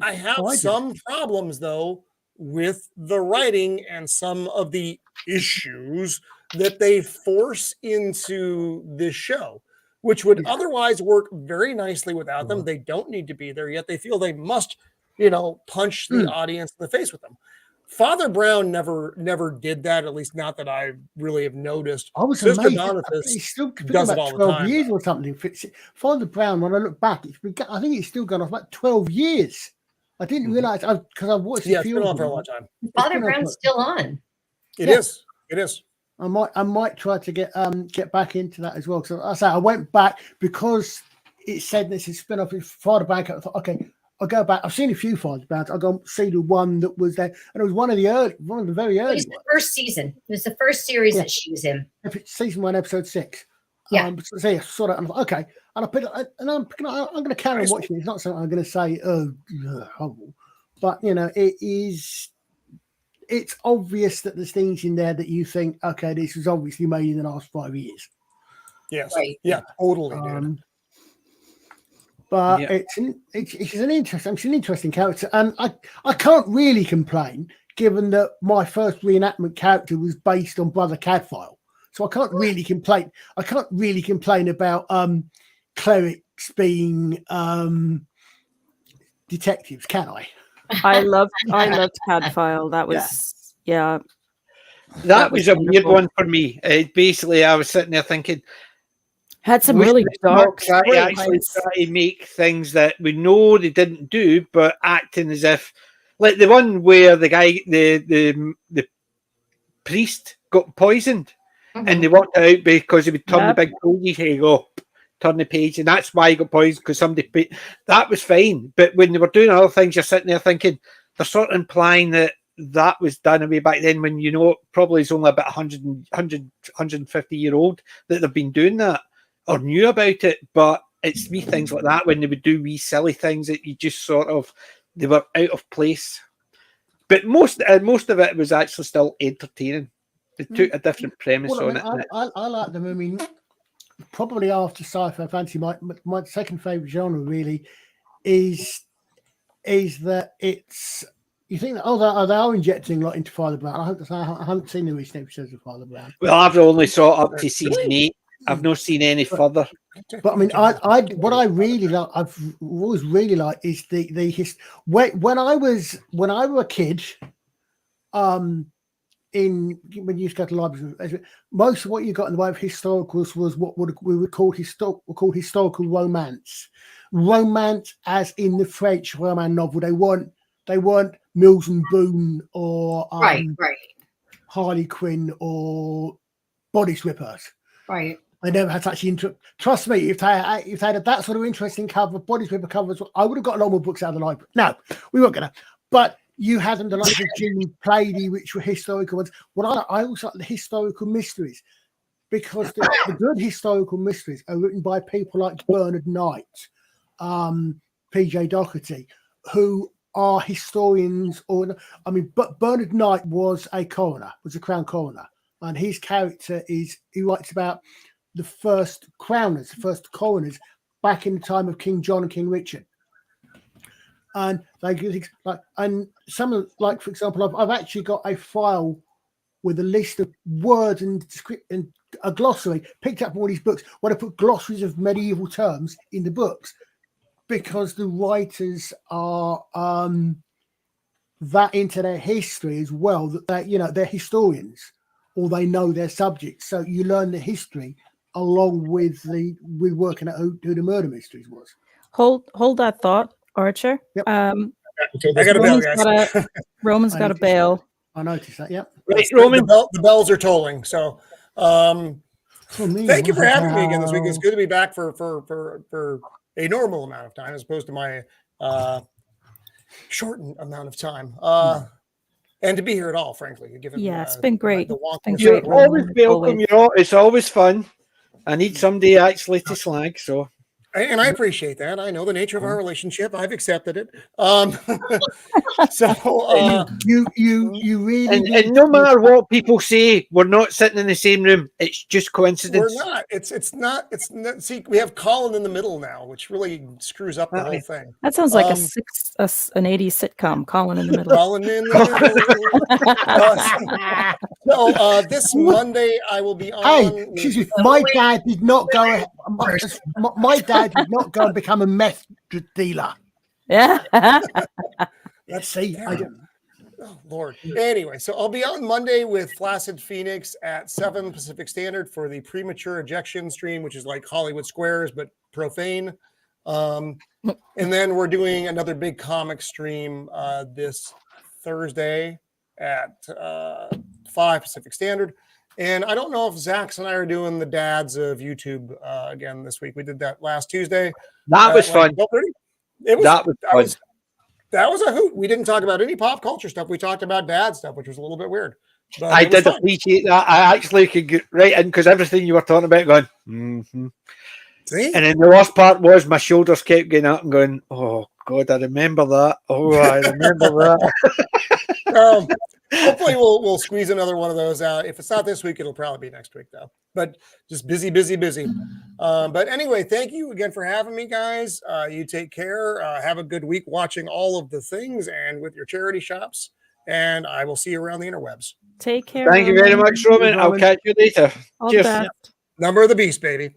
I have some problems though with the writing and some of the issues that they force into this show, which would otherwise work very nicely without them. They don't need to be there, yet they feel they must, punch the audience in the face with them. Father Brown never did that, at least not that I really have noticed. I was Sister amazed. Boniface He's still does about it all 12 the time. years or something. Father Brown, when I look back, I think it's still gone off about 12 years. I didn't realize, because I've watched it's been on for a long time. Father Brown's still on. It is. I might try to get back into that as well. So I went back because it said this is spin off of Father Brown. I thought, okay, I'll go back. I've seen a few Father Browns. I'll go see the one that was there, and it was one of the very early. It was the first season. It was the first series that she was in. Season 1, episode 6. Yeah. So I saw that, and I thought, okay, and I'm going to carry on watching it. It's not something I'm going to say, horrible, but it is. it's obvious that there's things in there that you think, okay, this was obviously made in the last 5 years. Yes. Right. Yeah, totally, dude. But it's an interesting character, and I can't really complain, given that my first reenactment character was based on Brother Cadfael. So I can't really complain. I can't really complain about clerics being detectives, can I? I loved Cadfael. That was That was a weird wonderful. one for me. Basically, I was sitting there thinking, Had some we really should dark not try to actually storylines. try to make things that we know they didn't do, but acting as if, like the one where the guy, the priest got poisoned, and they worked it out because he would turn the big page, he go turn the page, and that's why he got poisoned, because somebody that was fine. But when they were doing other things, you're sitting there thinking they're sort of implying that was done away back then, when you know probably it's only about 150-year-old that they've been doing that or knew about it. But it's wee things like that when they would do wee silly things that you just sort of, they were out of place. But most of it was actually still entertaining. They took a different premise on it. I like them. I mean, probably after sci-fi fantasy, my second favorite genre really is that it's. You think that they are injecting a lot into Father Brown. I haven't seen the recent episodes of Father Brown. Well, I've only saw up to season 8. I've not seen any further. But I mean, what I really like, I've always really liked is when I was a kid, when you used to go to libraries, most of what you got in the way of historicals was what we would call historical romance. Romance, as in the French Roman novel. They weren't Mills and Boone or Harley Quinn or Body Slippers. Right. I never had such trust me, if they had that sort of interesting cover, Body Slipper covers, I would have got a lot more books out of the library. No, we weren't gonna. But you had them, the likes of Jimmy Plady, which were historical ones. I also like the historical mysteries, because the good historical mysteries are written by people like Bernard Knight, PJ Doherty, who are historians. But Bernard Knight was a crown coroner, and his character he writes about the first coroners back in the time of King John and King Richard. And they and some of, like, for example, I've actually got a file with a list of words and a glossary picked up from all these books, where I put glossaries of medieval terms in the books, because the writers are that into their history as well, that they're historians, or they know their subject. So you learn the history along with working out who the murder mysteries was. Hold that thought, Archer. Yep. I got a bell, guys. Roman's got a bail. I noticed that. Yep. Right, Roman. The bells are tolling. So, thank you for having me again this week. It's good to be back for a normal amount of time, as opposed to my shortened amount of time. And to be here at all, frankly. Given, it's been great. You're always welcome. It's always fun. I need somebody actually to slag, so. And I appreciate that. I know the nature of our relationship. I've accepted it. You really, and no matter what people say, we're not sitting in the same room. It's just coincidence. We're not. It's not. See, we have Colin in the middle now, which really screws up the whole thing. That sounds like an 80s sitcom. Colin in the middle. Colin in the middle. So this Monday I will be on. Hey, excuse me. My dad did not go. My dad did not go and become a meth dealer. Yeah. Let's see. Oh, Lord. Anyway, so I'll be on Monday with Flaccid Phoenix at 7 Pacific Standard for the premature ejection stream, which is like Hollywood Squares, but profane. And then we're doing another big comic stream this Thursday at 5 Pacific Standard. And I don't know if Zach's and I are doing the dads of YouTube again this week. We did that last Tuesday. That was fun. That was a hoot. We didn't talk about any pop culture stuff. We talked about dad stuff, which was a little bit weird. But I did appreciate that. I actually could get right in, because everything you were talking about going, See? And then the worst part was my shoulders kept getting up and going, oh, God, I remember that. Oh, I remember that. Hopefully we'll squeeze another one of those out. If it's not this week, it'll probably be next week though. But just busy. But anyway, thank you again for having me, guys. You take care. Have a good week watching all of the things and with your charity shops. And I will see you around the interwebs. Take care. Thank you very much, Roman. I'll catch you later. All Cheers. the best. Number of the beast, baby.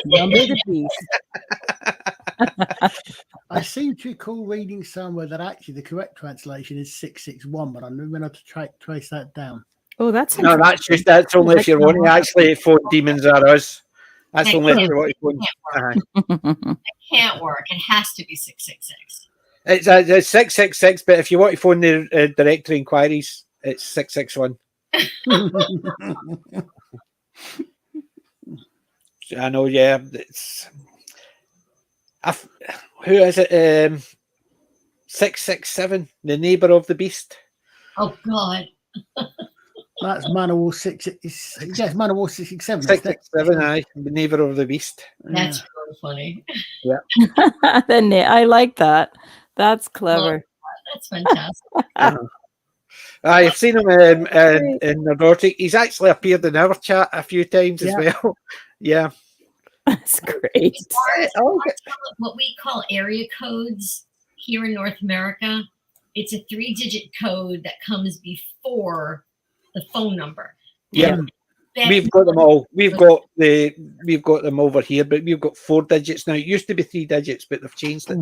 Number of the beast. I seem to recall reading somewhere that actually the correct translation is 661, but I'm going to have to trace that down. Oh, that's No, that's only if you're wanting actually phone demons are us. That's only if you're wanting phone. It can't work. It has to be 666. It's 666, but if you want to phone the directory inquiries, it's 661. I know, yeah. It's who is it? 667, the neighbor of the beast. Oh God. That's Man of War 6. Yes, Man of War 667. 667, aye, the neighbor of the beast. That's really funny. Yeah. I like that. That's clever. That's fantastic. I've seen him in Nordic. He's actually appeared in our chat a few times as well. Yeah. That's great. What we call area codes here in North America, it's a 3-digit code that comes before the phone number. Yeah. We've got them all. We've got them over here, but we've got 4 digits now. It used to be 3 digits, but they've changed it.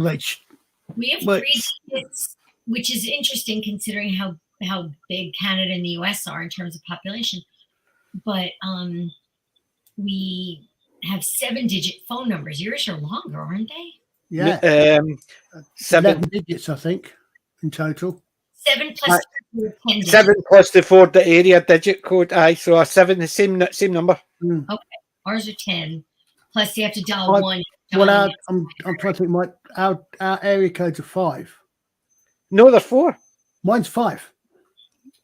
We have 3 digits, which is interesting considering how big Canada and the US are in terms of population. But we have 7-digit phone numbers. Yours are longer, aren't they? Yeah. 7 digits, I think, in total. 7 plus 10 digits. 7 plus the 4 area digit code. Aye, so a 7, the same number. Okay, ours are 10. Plus, you have to dial 1. Well, I'm trying to think. Our area codes are 5. No, they're 4. Mine's 5.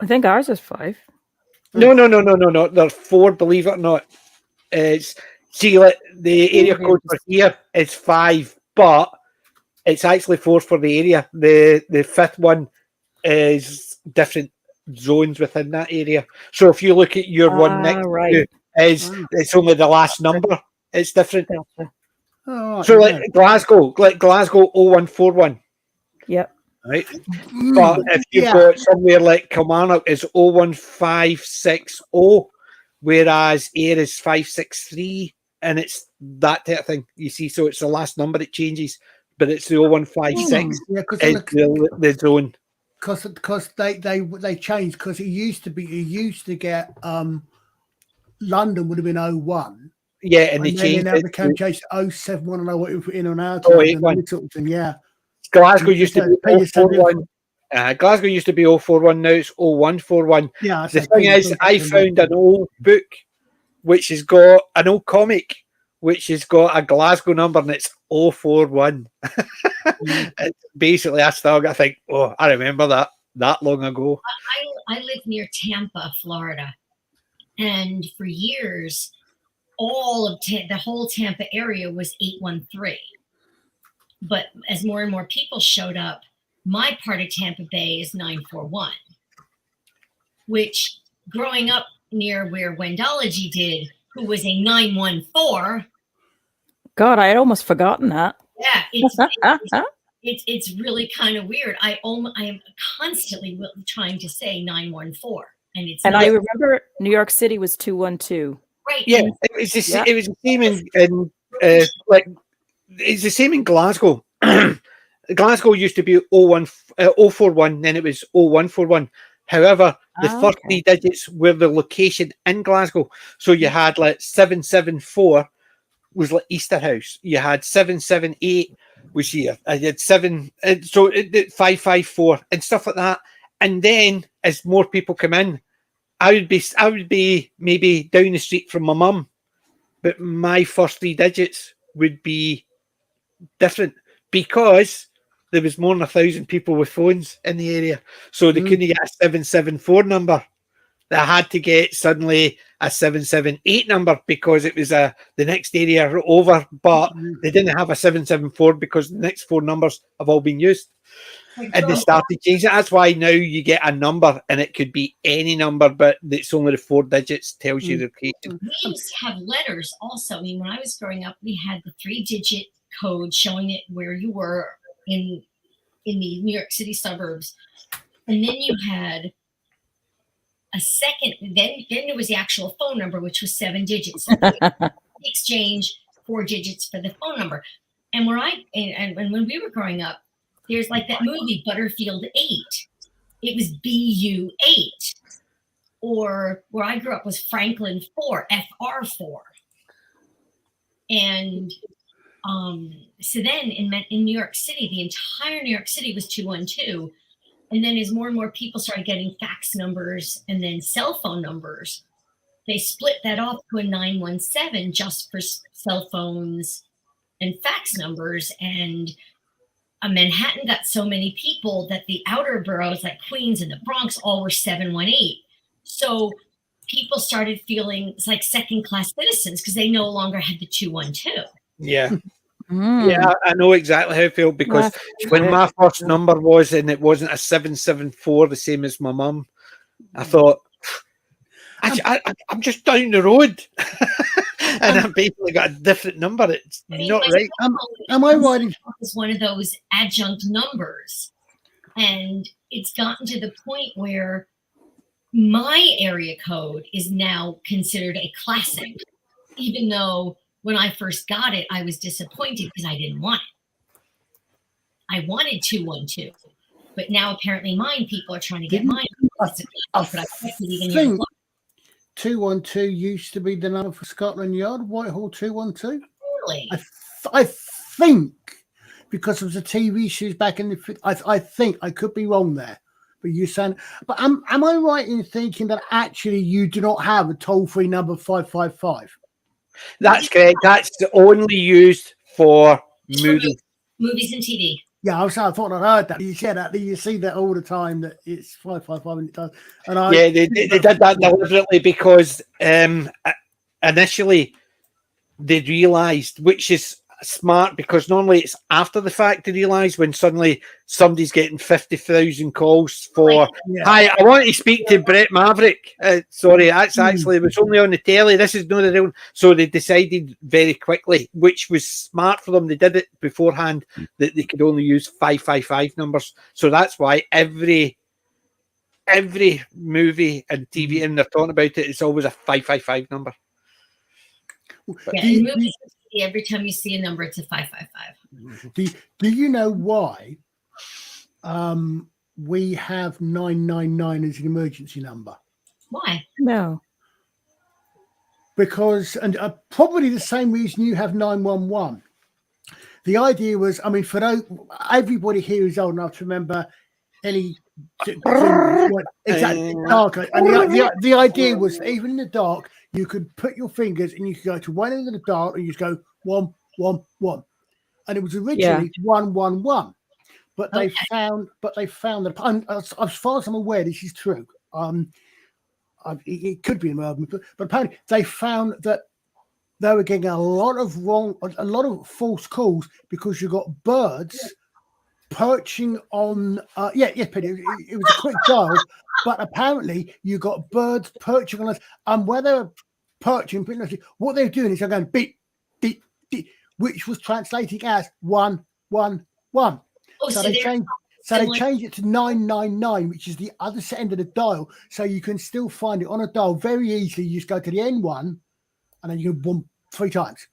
I think ours is 5. No. They're 4. Believe it or not. It's the area code for here is 5, but it's actually 4 for the area. The 5th one is different zones within that area. So if you look at your one next to it's only the last number. It's different. Oh, so like Glasgow 0141. Yep. Right. But if you've got somewhere like Kilmarnock is 01560, whereas Ayr is 563, and it's that type of thing. You see, so it's the last number it changes, but it's the 0156 the zone. Because they changed, because it used to get London would have been 01. Yeah, and they changed it. Now became changed to 071. I know what in and out of 081. Yeah. Glasgow used to be 041. Glasgow used to be 041. Now it's 0141. Yeah. The thing is, I found an old book which has got an old comic which has got a Glasgow number and it's 041. Basically, I think, I remember that long ago. I live near Tampa, Florida, and for years, all of the whole Tampa area was 813. But as more and more people showed up, my part of Tampa Bay is 941, which growing up near where Wendology did, who was a 914. God, I had almost forgotten that. Yeah, it's really kind of weird. I am constantly trying to say 914, and it's. And I remember New York City was 212. Right. Yeah, it was the same in it's the same in Glasgow. Glasgow used to be 041, then it was 0141. However, the first 3 digits were the location in Glasgow. So you had like 774 was like Easterhouse. You had 778 was here. I had 554 and stuff like that. And then as more people come in, I would be maybe down the street from my mum, but my first 3 digits would be different because there was more than 1,000 people with phones in the area, so they couldn't get a 774 number. They had to get suddenly a 778 number because it was the next area over, but they didn't have a 774 because the next 4 numbers have all been used. and they started changing it. That's why now you get a number, and it could be any number, but it's only the 4 digits tells you the location. We used to have letters also. I mean, when I was growing up, we had the 3-digit code showing it where you were in the New York City suburbs. And then you had a second, then there was the actual phone number, which was 7 digits. So exchange 4 digits for the phone number. And and when we were growing up, there's like that movie Butterfield 8. It was BU 8. Or where I grew up was Franklin 4, FR4. And so then in New York City, the entire New York City was 212. And then as more and more people started getting fax numbers and then cell phone numbers, they split that off to a 917 just for cell phones and fax numbers. And Manhattan got so many people that the outer boroughs like Queens and the Bronx all were 718. So people started feeling it's like second-class citizens because they no longer had the 212. Yeah. Yeah, I know exactly how I feel because when my first number was and it wasn't a 774, the same as my mum, I thought, I'm just down the road. And I basically got a different number. It's not right. Am I right? It's one of those adjunct numbers. And it's gotten to the point where my area code is now considered a classic, even though when I first got it, I was disappointed because I didn't want it. I wanted 212, but now apparently people are trying to get mine. I think 212 used to be the number for Scotland Yard, Whitehall 212. Really? I think because it was a TV shows back in the. I think I could be wrong there, but you're saying. But am I right in thinking that actually you do not have a toll-free number 555? That's correct. That's only used for movies and TV. Yeah, I thought I heard that. You said that. You see that all the time. That it's 555 and it does. And they did that deliberately because initially they realised, which is smart because normally it's after the fact they realise when suddenly somebody's getting 50,000 calls for hi, I want to speak to Brett Maverick. Sorry, that's actually it was only on the telly. This is not the real. So they decided very quickly, which was smart for them. They did it beforehand that they could only use 555 numbers. So that's why every movie and TV and they're talking about it, it's always a 555 number. Yeah, in movies, every time you see a number, it's a 555. Do you know why we have 999 as an emergency number? Why? No. Because, and probably the same reason you have 911. The idea was, I mean, for everybody here is old enough to remember any exactly dark. And the idea was even in the dark, you could put your fingers and you could go to one end of the dark and you just go 1, 1, 1, and it was originally 1, 1, 1. But they found that, and as far as I'm aware, this is true. It could be an urban, but apparently they found that they were getting a lot of false calls because you got birds perching on. It was a quick dial, but apparently you got birds perching on us, and where they were perching, what they're doing is they're going beep, beep, beep, which was translating as 1, 1, 1. So they changed it to 999, which is the other end of the dial, so you can still find it on a dial very easily. You just go to the N1, and then you can boom 3 times,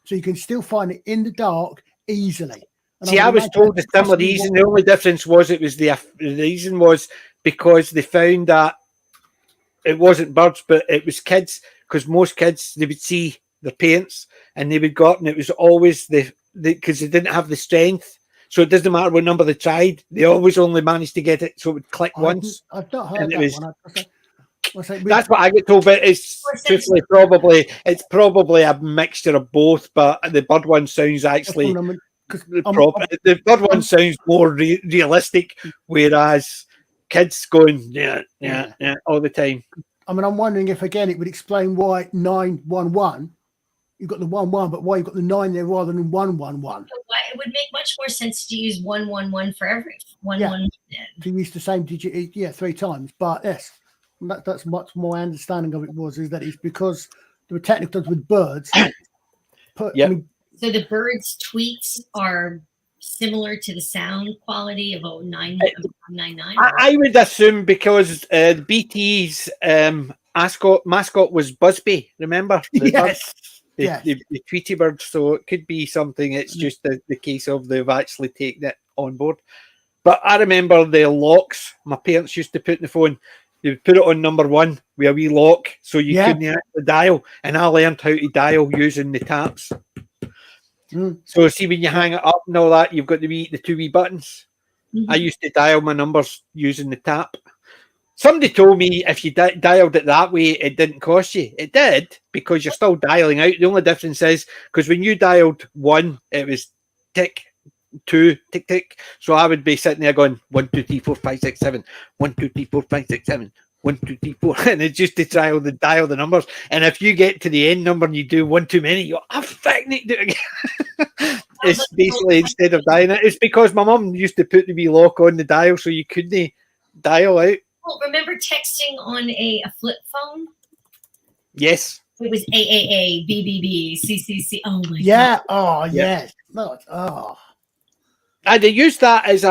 so you can still find it in the dark easily. And see, I was told the similar reason. The only difference was the reason was because they found that it wasn't birds, but it was kids. Because most kids, they would see their parents and they would go up, and it was always because they didn't have the strength. So it doesn't matter what number they tried; they always only managed to get it. So it would click once. I've not heard that one. That's what I get told, but it's truthfully probably a mixture of both. But the bird one sounds actually. The bird one sounds more realistic, whereas kids going yeah all the time. I mean, I'm wondering if again it would explain why 911 you've got the 1-1, but why you've got the 9 there rather than 1-1-1? It would make much more sense to use 1-1-1 for every 1-1. Yeah. To use the same digit, 3 times. But yes, that's much more understanding of it is that it's because there were technical terms with birds. Yep. I mean, so the birds' tweets are similar to the sound quality of 999. I would assume because BT's mascot was Busby. Remember? yes. The Tweety bird. So it could be something. It's just the case of they've actually taken it on board. But I remember the locks my parents used to put in the phone. They would put it on number 1 with a wee lock so you couldn't actually dial. And I learned how to dial using the taps. So see when you hang it up and all that, you've got the 2 wee buttons. I used to dial my numbers using the tap. Somebody told me if you dialed it that way, it didn't cost you. It did, because you're still dialing out. The only difference is because when you dialed 1, it was tick, 2, tick, tick. So I would be sitting there going 1, 2, 3, 4, 5, 6, 7, 1, 2, 3, 4, 5, 6, 7, 1, 2, 3, 4, and it's just to dial the numbers. And if you get to the end number and you do one too many, you go, I fucking need to do it again. It's basically instead of dialing it. It's because my mum used to put the wee lock on the dial so you couldn't dial out. Well, remember texting on a flip phone? Yes. It was AAA, BBB, CCC. Oh my God. Oh yes. No. Oh. They used that as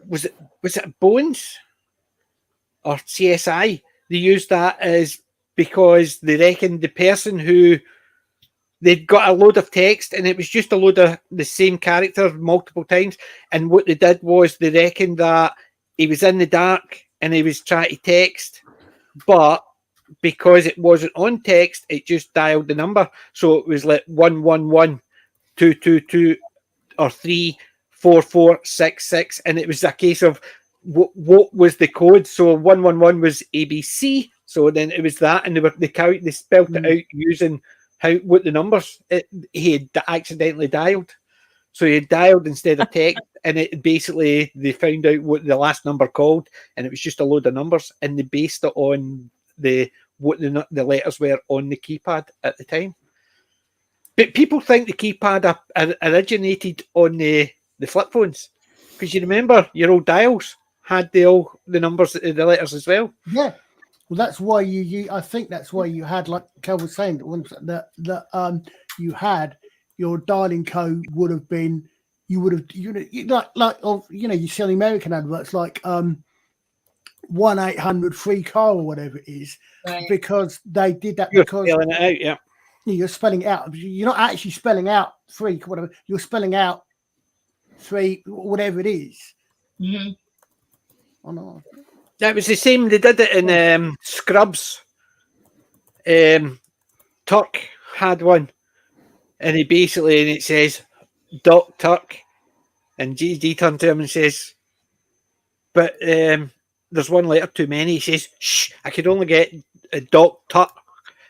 was it Bones or CSI? They used that as because they reckoned the person who they'd got a load of text and it was just a load of the same character multiple times. And what they did was they reckoned that he was in the dark and he was trying to text, but because it wasn't on text, it just dialed the number. So it was like 111 222 or 34466, and it was a case of what was the code. So 111 was ABC. So then it was that, and they spelled it out using what the numbers he had accidentally dialed. So he had dialed instead of text, and it basically they found out what the last number called, and it was just a load of numbers, and they based it on what the letters were on the keypad at the time. But people think the keypad originated on the flip phones, because you remember your old dials had the numbers, the letters as well. Yeah. Well, that's why I think that's why you had, like Kel was saying, that you had your dialing code would have been, you see on American adverts like 1-800-FREE-CAR or whatever it is, right. Because they did that You're because spelling it out, yeah. You're spelling it out. You're not actually spelling out free, whatever. You're spelling out 3, whatever it is. Mm-hmm. Oh no. That was the same. They did it in Scrubs. Turk had one, and it says Doc Turk, and GD turned to him and says, "But there's one letter too many." He says, "Shh, I could only get a Doc Turk,"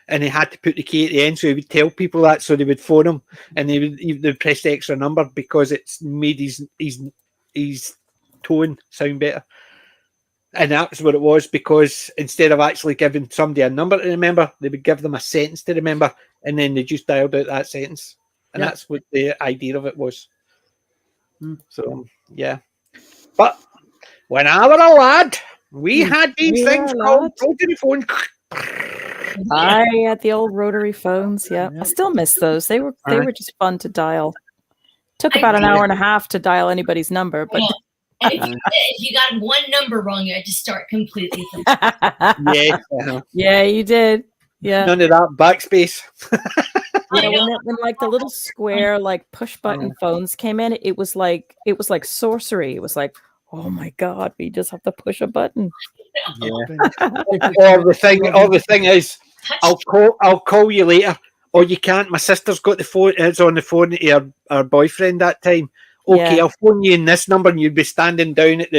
and he had to put the key at the end, so he would tell people that, so they would phone him, and they'd press the extra number because it's made his tone sound better. And that's what it was, because instead of actually giving somebody a number to remember, they would give them a sentence to remember, and then they just dialed out that sentence. And that's what the idea of it was. So, yeah. But when I was a lad, we had these things called rotary phones. I had the old rotary phones. Yeah, I still miss those. They were just fun to dial. Took about an hour and a half to dial anybody's number, but. And if you got one number wrong, you had to start completely from Yeah, you did. Yeah. None of that backspace. Yeah, when like the little square like push button phones came in, it was like sorcery. It was like, oh my god, we just have to push a button. Yeah. Or the thing is, I'll call you later. Or you can't. My sister's got the phone. It's on the phone to her boyfriend that time. Okay, I'll phone you in this number, and you'd be standing down at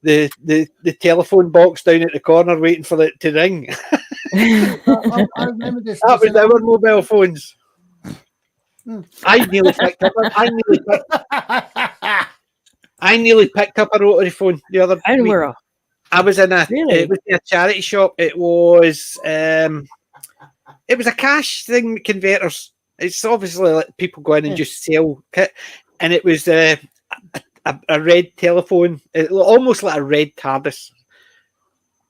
the telephone box down at the corner waiting for it to ring. I remember this. That was our mobile phones. I nearly picked up. I nearly picked up a rotary phone the other week. I was in it was in a charity shop. It it was a cash thing, converters. It's obviously like people go in and just sell kit, and it was a red telephone, almost like a red TARDIS,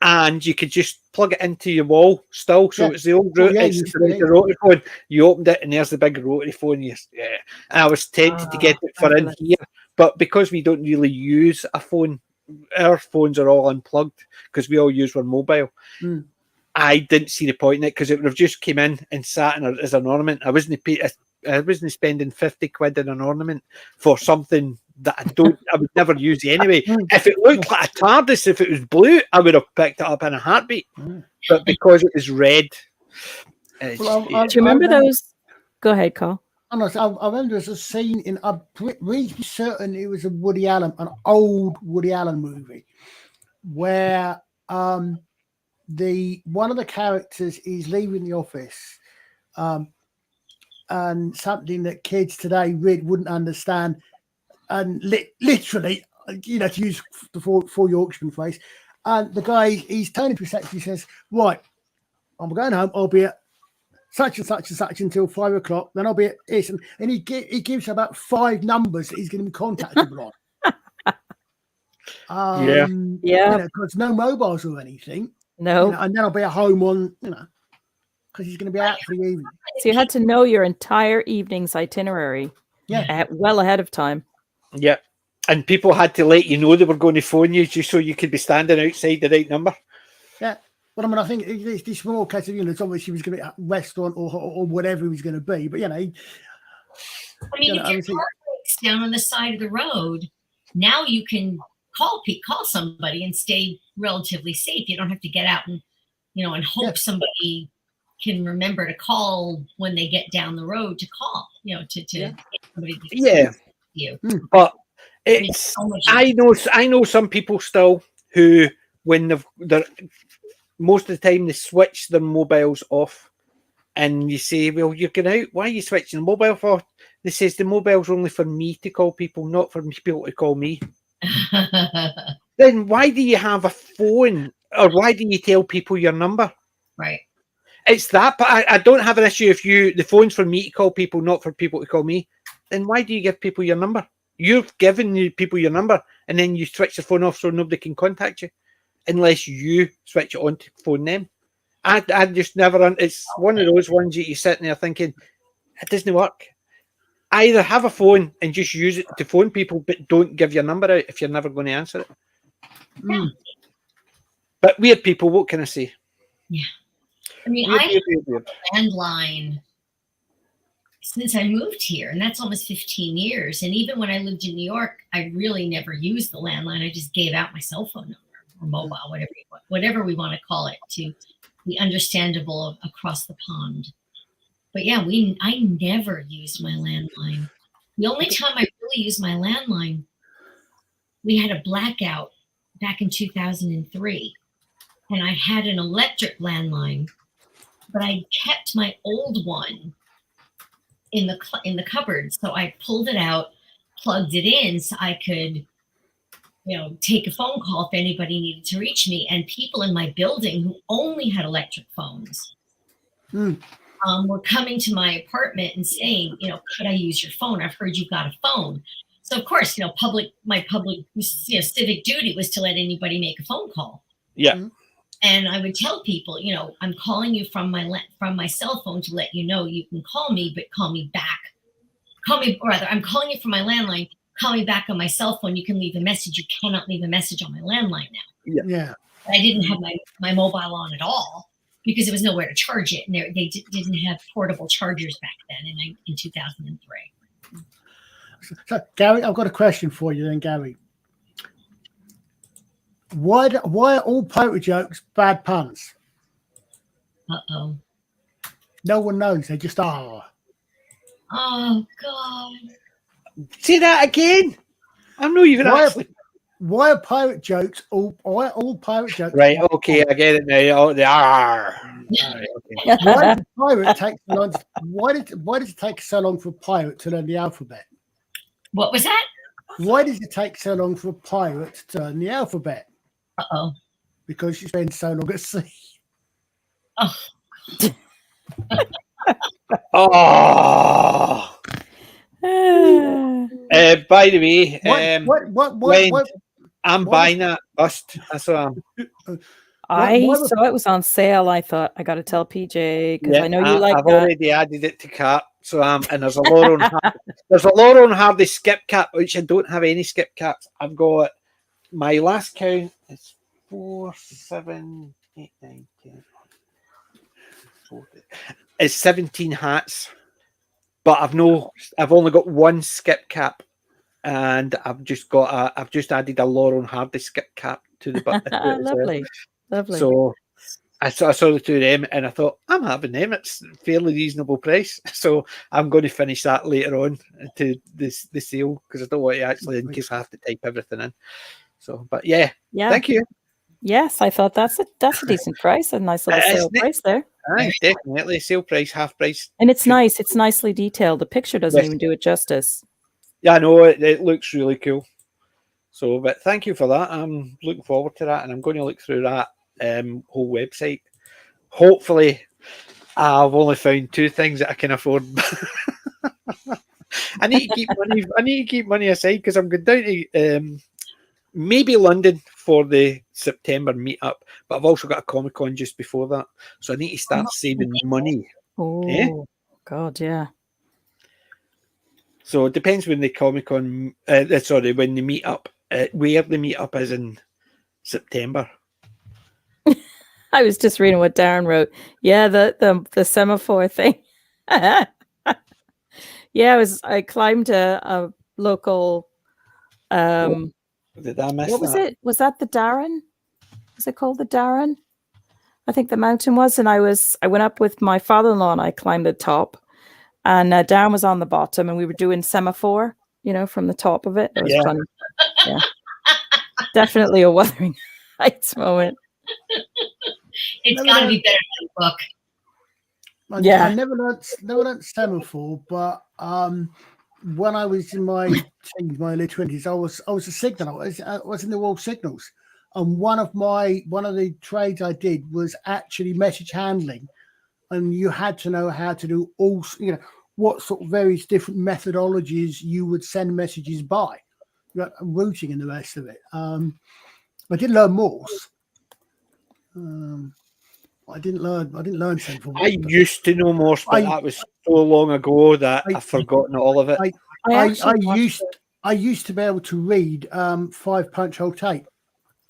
and you could just plug it into your wall still. So it's the old the rotary phone. You opened it, and there's the big rotary phone. And I was tempted to get it for in here, but because we don't really use a phone, our phones are all unplugged because we all use one mobile. I didn't see the point in it because it would have just came in and sat in as an ornament. I wasn't spending 50 quid in an ornament for something that I would never use anyway. If it looked like a TARDIS, if it was blue, I would have picked it up in a heartbeat. But because it was red, do you remember those? Go ahead, Carl. I remember there's a scene in. I'm reasonably certain it was an old Woody Allen movie, where one of the characters is leaving the office, and something that kids today really wouldn't understand, and literally, to use the for Yorkshireman phrase, and the guy, he's turning to reception, he says, "Right, I'm going home. I'll be at such and such and such until 5 o'clock. Then I'll be at this," and he gives about 5 numbers that he's going to be contactable on. Because no mobiles or anything. No, and then I'll be at home on, because he's going to be out for the evening. So you had to know your entire evening's itinerary, well ahead of time. Yeah, and people had to let you know they were going to phone you just so you could be standing outside the right number. Yeah, but I mean, I think it's this small case of it's obviously he was going to be at a restaurant or whatever he was going to be, but if your car breaks down on the side of the road, now you can call somebody and stay relatively safe. You don't have to get out and hope somebody can remember to call when they get down the road to call, to get somebody to you. But it's I know some people still who, when they're most of the time, they switch their mobiles off, and you say, "Well, you're going out. Why are you switching the mobile for?" They says the mobile's only for me to call people, not for people to call me. Then why do you have a phone, or why do you tell people your number? Right. It's that, but I don't have an issue if the phone's for me to call people, not for people to call me. Then why do you give people your number? You've given people your number, and then you switch the phone off so nobody can contact you, unless you switch it on to phone them. I just never. It's one of those ones that you're sitting there thinking, it doesn't work. Either have a phone and just use it to phone people, but don't give your number out if you're never going to answer it. Yeah. But weird people, what can I say? Yeah. I mean, I have a landline since I moved here, and that's almost 15 years. And even when I lived in New York, I really never used the landline. I just gave out my cell phone number or mobile, whatever we want to call it, to be understandable across the pond. But yeah, I never used my landline. The only time I really used my landline, we had a blackout back in 2003, and I had an electric landline, but I kept my old one in the cupboard. So I pulled it out, plugged it in, so I could, take a phone call if anybody needed to reach me. And people in my building who only had electric phones were coming to my apartment and saying, could I use your phone? I've heard you've got a phone. So of course, my public civic duty was to let anybody make a phone call. Yeah. And I would tell people, I'm calling you from my cell phone to let you know you can call me, but call me back. I'm calling you from my landline. Call me back on my cell phone. You can leave a message. You cannot leave a message on my landline now. Yeah. I didn't have my mobile on at all because there was nowhere to charge it. And they didn't have portable chargers back then in 2003. So, Gary, I've got a question for you then, Gary. Why are all poker jokes bad puns? Uh-oh. No one knows. They just are. Oh, God. Say that again. I'm not even actually. Why are pirate jokes all pirate jokes? Right, okay, I get it now. Oh, they are. Right, okay. Why does it take so long for a pirate to learn the alphabet? What was that? Why does it take so long for a pirate to learn the alphabet? Uh-oh. Because you spend so long at sea. Oh. Oh. By the way, What? I'm buying that bust. That's what I'm. I why was- saw it was on sale. I thought I got to tell PJ because I know you like I've that. already added it to cart. So and there's a Laurel and Hardy skip cap, which I don't have any skip caps. I've got my last count is 4, 7, 8, 9, 10. 14. It's 17 hats, but I've only got one skip cap, and I've just added a Laurel and Hardy skip cap to the butt. Lovely. So I saw the two of them, and I thought I'm having them. It's a fairly reasonable price, so I'm going to finish that later on to the sale because I don't want to actually, in case I have to type everything in. So, but yeah. Thank you. Yes, I thought that's a decent price, a nice little sale price there. Aye, definitely sale price, half price, and it's nice. It's nicely detailed. The picture doesn't even do it justice. Yeah, I know it looks really cool. So, but thank you for that. I'm looking forward to that, and I'm going to look through that whole website. Hopefully, I've only found 2 things that I can afford. I need to keep money. I need to keep money aside because I'm going down to maybe London for the September meetup, but I've also got a Comic-Con just before that, so I need to start saving money. Oh, God, yeah. So it depends when the Comic-Con, when the meetup, where the meetup is in September. I was just reading what Darren wrote. Yeah, the semaphore thing. Yeah, I climbed a local. Did I miss what was it? Was that the Darren? Was it called the Darren? I think the mountain was, and I went up with my father-in-law and I climbed the top, and Darren was on the bottom, and we were doing semaphore, from the top of it. It was funny. Yeah, definitely a Wuthering Heights moment. It's got to be better than a book. I never learned semaphore, but when I was in my teens, my early 20s, I was a signaller. I was in the Royal Signals, and one of the trades I did was actually message handling, and you had to know how to do all, what sort of various different methodologies you would send messages by, routing and the rest of it. I did learn Morse. I didn't learn semaphore. I used to know Morse, but that was so long ago that I've forgotten all of it. I used to be able to read 5 punch hole tape,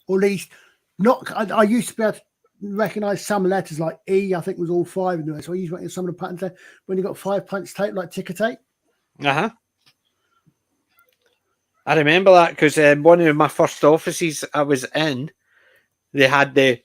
or at least not. I used to be able to recognize some letters like E. I think was all 5 in there. So I used to recognize some of the patterns there when you got 5 punch tape like ticker tape. I remember that because one of my first offices I was in, they had the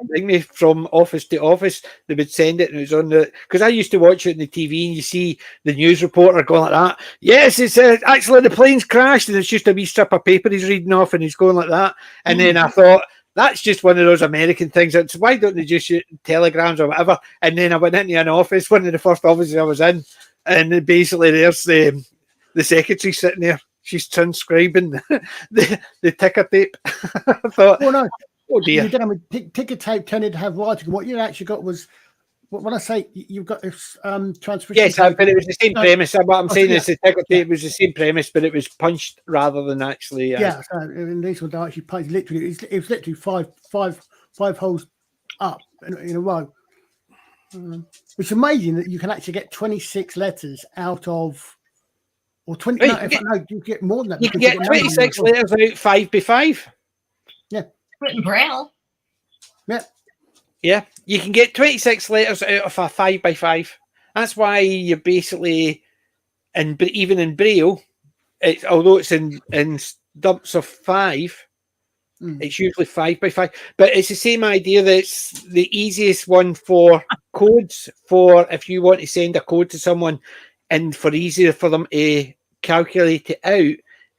thing from office to office. They would send it, and it was on because I used to watch it on the TV, and you see the news reporter going like that. Yes, it's actually the plane's crashed, and it's just a wee strip of paper he's reading off, and he's going like that. And then I thought that's just one of those American things. It's why don't they just shoot telegrams or whatever? And then I went into an office, one of the first offices I was in, and basically there's the secretary sitting there. She's transcribing the ticker tape. I thought, oh dear. Ticker tape tended to have writing. What you actually got was, when I say you've got this transcription. Yes, but it was the same premise. What I'm saying is the ticker tape was the same premise, but it was punched rather than actually. Yeah, so in these ones, actually punched. Literally, it was literally five holes up in a row. It's amazing that you can actually get 26 letters out of. Or 20. You get more than that. You can get 26 letters out 5 by 5. Yeah. Written Braille. Yeah. Yeah. You can get 26 letters out of a 5 by 5. That's why you basically, even in Braille, although it's in dumps of 5, it's usually 5 by 5. But it's the same idea that it's the easiest one for codes, for if you want to send a code to someone and for easier for them to calculate it out,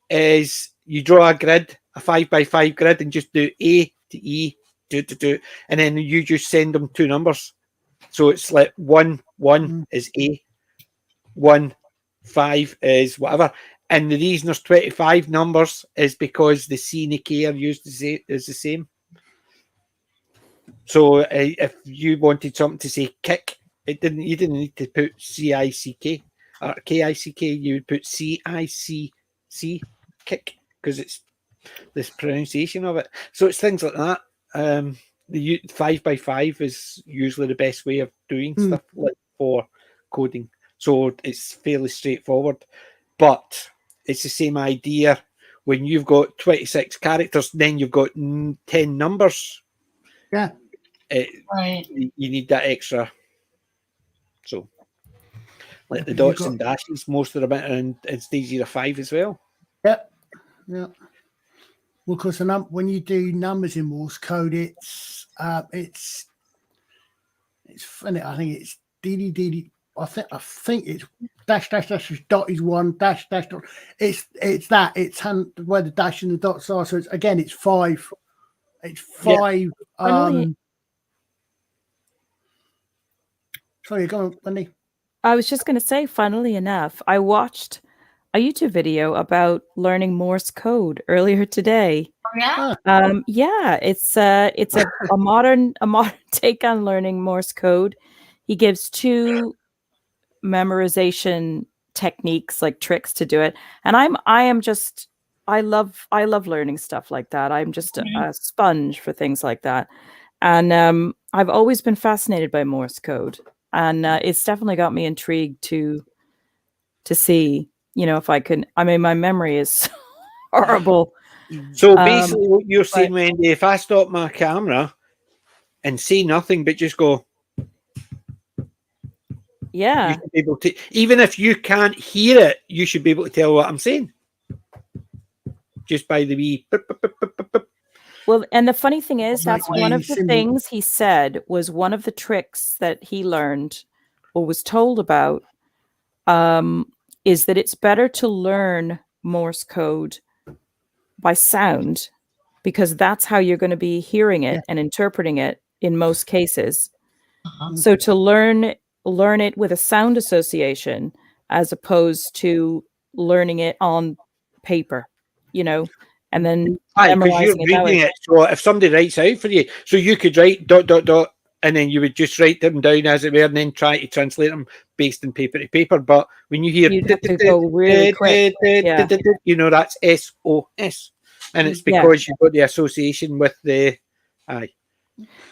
is you draw a grid, a 5 by 5 grid, and just do A to E, and then you just send them 2 numbers. So it's like 1 is A, 1 5 is whatever. And the reason there's 25 numbers is because the C and the K are used as the same. So if you wanted something to say kick, you didn't need to put CICK or KICK. You would put CICC kick because it's this pronunciation of it. So it's things like that. The 5x5 is usually the best way of doing stuff like for coding. So it's fairly straightforward, but it's the same idea. When you've got 26 characters, then you've got 10 numbers. Yeah. Right. You need that extra. So, like the You've dots got- and dashes, most of them are in stage 0-5 as well. Yep. Yeah. Well, because when you do numbers in Morse code, it's funny. I think it's DD. I think it's dash dot is one dash dot. It's that it's where the dash and the dots are. So it's 5. It's 5. Sorry, go on, Wendy. I was just going to say, funnily enough, I watched a YouTube video about learning Morse code earlier today. Yeah. Yeah, it's a modern take on learning Morse code. He gives 2 memorization techniques, like tricks to do it, and I love learning stuff like that. I'm just a sponge for things like that, and I've always been fascinated by Morse code, and it's definitely got me intrigued to see, if I can. I mean, my memory is horrible. So basically, what you're saying, Wendy, if I stop my camera and say nothing but just go, yeah, you should be able to, even if you can't hear it, you should be able to tell what I'm saying. Just by the wee. Well, and the funny thing is, that's Like one of the symbol. things he said was one of the tricks that he learned or was told about, is that it's better to learn Morse code by sound, because that's how you're going to be hearing it and interpreting it in most cases. So to learn it with a sound association as opposed to learning it on paper, and then Because you're reading it. So if somebody writes out for you, so you could write ... and then you would just write them down as it were, and then try to translate them based on paper to paper. But when you hear, you'd have to go really quick. Yeah. That's SOS, and it's because you've got the association with the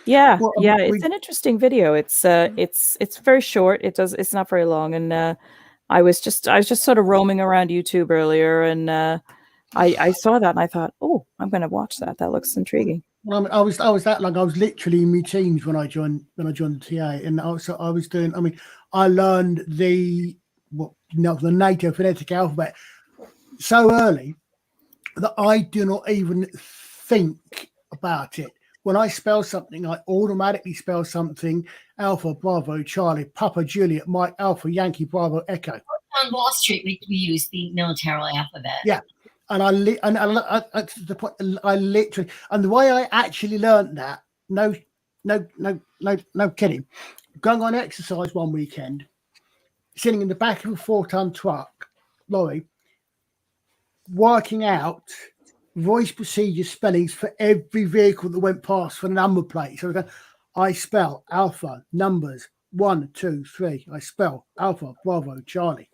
Yeah, Well, it's an interesting video. It's very short. It's not very long, and I was just sort of roaming around YouTube earlier, and I saw that and I thought, oh, I'm going to watch that. That looks intriguing. Well, I was that long. I was literally in my teens when I joined the TA, and also I was doing. I mean, I learned the native phonetic alphabet so early that I do not even think about it. When I spell something, I automatically spell something: Alpha, Bravo, Charlie, Papa, Juliet, Mike, Alpha, Yankee, Bravo, Echo. On Wall Street, we use the military alphabet. Yeah. And I literally, and the way I actually learned that, no kidding, going on exercise one weekend, sitting in the back of a 4-ton truck lorry, working out voice procedure spellings for every vehicle that went past for the number plate. So I spell Alpha, numbers 1, 2, 3. I spell Alpha, Bravo, Charlie.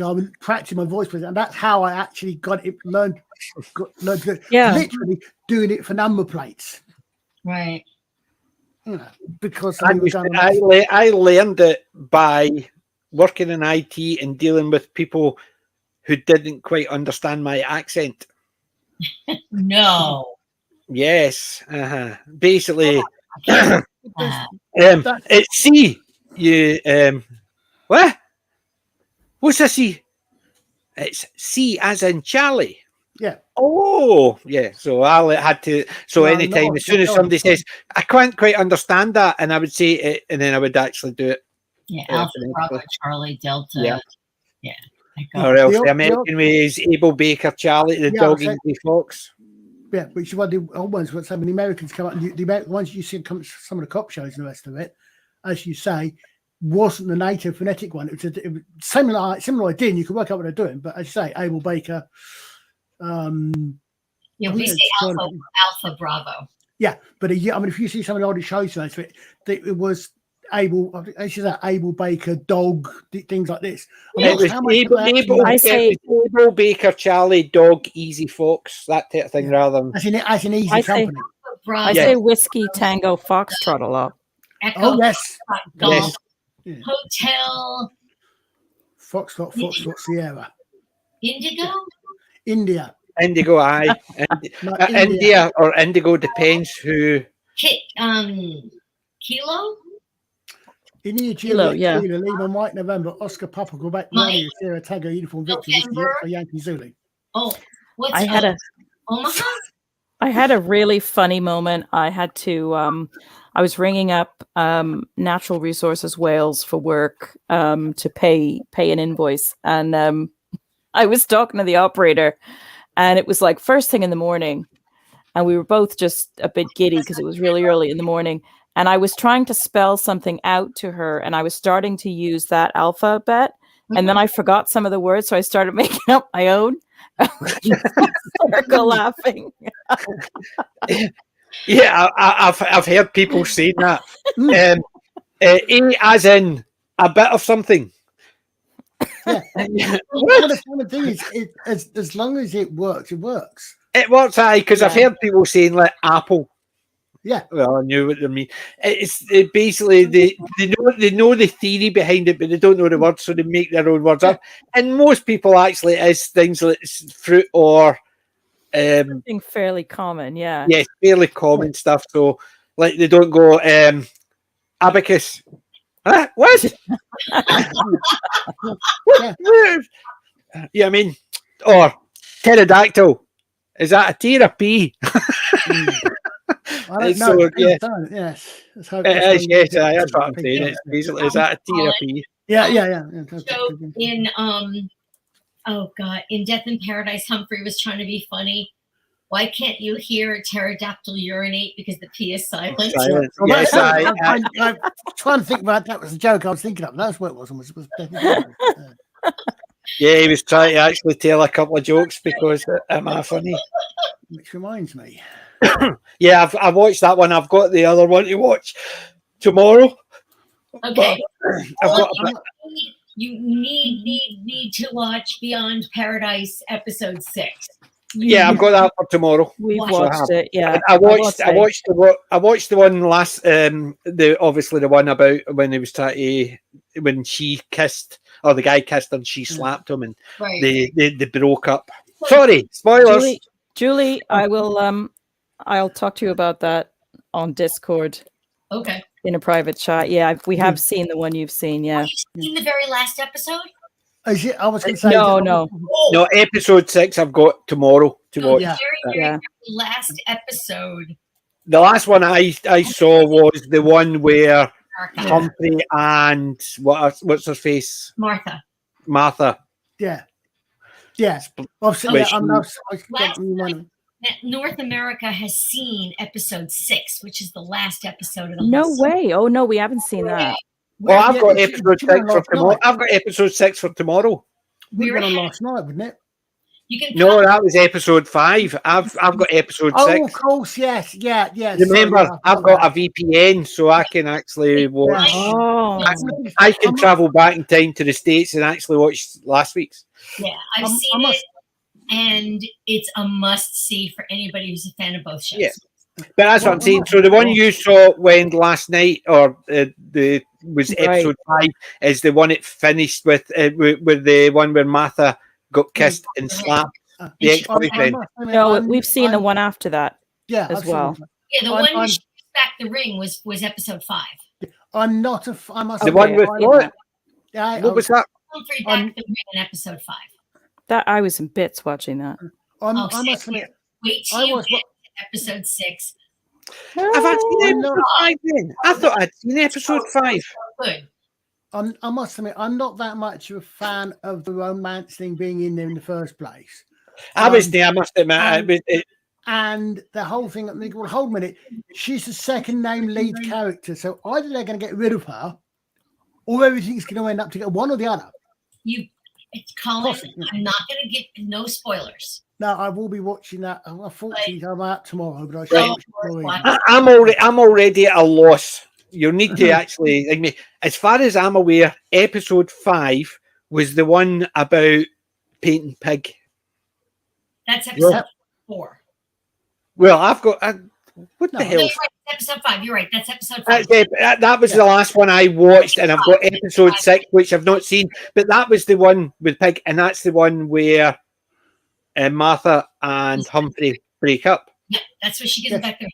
I'm practicing my voice, and that's how I actually got it. Learned literally doing it for number plates. Right. Because I learned it by working in IT and dealing with people who didn't quite understand my accent. No. Yes. Basically, it's C. You what? What's a C? It's C as in Charlie. Yeah. Oh, yeah. So I had to. So anytime, as soon as somebody says, I can't quite understand that, and I would say it, and then I would actually do it. Yeah. Alpha, Bravo, Charlie, Delta. Yeah. Or else the American way is Abel, Baker, Charlie, the dog, Easy Fox. Yeah, which is what the old ones. What some of the Americans come out, and the ones you see come some of the cop shows and the rest of it, as you say, wasn't the native phonetic one. It was similar idea, and you could work out what they're doing. But as you say, Abel, Baker. We say Alpha, Bravo. Yeah, but I mean, if you see some of the older shows, it was Able Baker, Dog, things like this. It was Able Baker, Charlie, Dog, Easy Fox, that type of thing, rather than as an Easy Company. I say Whiskey Tango Foxtrot a lot. Echo, yes. Golf, Hotel, Foxtrot, Sierra, Indigo, Indigo, aye. India or Indigo, depends who. Kilo, India, Kilo, yeah. Lima, Mike, November, Oscar, Papa, Quebec, Romeo, Sierra, Tango, Uniform, Victor, for Yankee Zulu. Oh, what's Omaha? I had a really funny moment. I had to. I was ringing up Natural Resources Wales for work to pay an invoice, and I was talking to the operator, and it was like first thing in the morning, and we were both just a bit giddy because it was really early in the morning. And I was trying to spell something out to her, and I was starting to use that alphabet, and then I forgot some of the words, so I started making up my own. Circle laughing. Yeah, I've heard people say that. A as in a bit of something. Yeah. The funny thing is, as long as it works, it works. It works, aye, because I've heard people saying like apple. Yeah. Well, I knew what they mean. It basically they know the theory behind it, but they don't know the words, so they make their own words up. And most people actually is things like fruit or something fairly common, yeah. Yeah, fairly common stuff. So like they don't go abacus. Huh? What? Yeah, I mean, or pterodactyl. Is that a T or a P? I don't know. Yes. That's what I'm saying. It's basically, is that a T or a P? Yeah. So in Death in Paradise, Humphrey was trying to be funny. Why can't you hear a pterodactyl urinate because the P is silent? Yes, I'm trying to think about that was the joke I was thinking of. That's what it was. Yeah, he was trying to actually tell a couple of jokes because am I funny? Which reminds me. Yeah, I've watched that one. I've got the other one to watch tomorrow. Okay. You need to watch Beyond Paradise episode 6. I've got that for tomorrow. We've watched it. Yeah, I watched the one last. Obviously the one about when he was when she kissed or the guy kissed her and she slapped him and they broke up. Sorry, spoilers. Julie, I will. I'll talk to you about that on Discord. Okay. In a private chat. Yeah, we have seen the one you've seen. Yeah. Have you seen the very last episode? I was going to say no. Episode 6 I've got tomorrow to watch. Very last episode. The last one I saw was the one where Humphrey and what's her face? Martha. Yeah. Yes. North America has seen episode 6, which is the last episode of the No way. Oh no, we haven't seen that. Well, I've got episode 6 for tomorrow. I've got episode 6 for tomorrow. We were on last night, wouldn't it? No, that was episode 5. I've got episode 6. Oh, of course, yes. Remember, I've got a VPN, so I can actually watch. Oh. I can travel back in time to the States and actually watch last week's. Yeah, I've seen it, and it's a must-see for anybody who's a fan of both shows. Yeah. But that's what I'm saying. So the one you saw went last night, or was episode 5, is the one it finished with the one where Martha got kissed and slapped the ex-boyfriend. No, we've seen the one after that. Yeah, as well. Yeah, the one where she back the ring was episode 5. I'm not a. The one with what? What was that? Humphrey back the ring in episode 5. That I was in bits watching that. I must admit. Wait till you get to episode 6. Have I seen episode 5 then? I thought I'd seen episode 5. Good. I must admit, I'm not that much of a fan of the romance thing being in there in the first place. I must admit. And the whole thing, I'm thinking, well, hold a minute. She's the second name lead character. So either they're going to get rid of her or everything's going to end up to get one or the other. It's Colin. I'm not going to give no spoilers. No, I will be watching that. Unfortunately, I'm out tomorrow, but I Right. shall watch I'm already at a loss. You need to actually, like me, as far as I'm aware, episode 5 was the one about painting pig. That's episode 4. Well, I've got. What the No, hell? you're right. Episode 5. You're right. That's episode 5. That was the last one I watched, and I've got episode 6, which I've not seen. But that was the one with pig, and that's the one where Martha and Humphrey break up. Yeah, that's what she gets back there.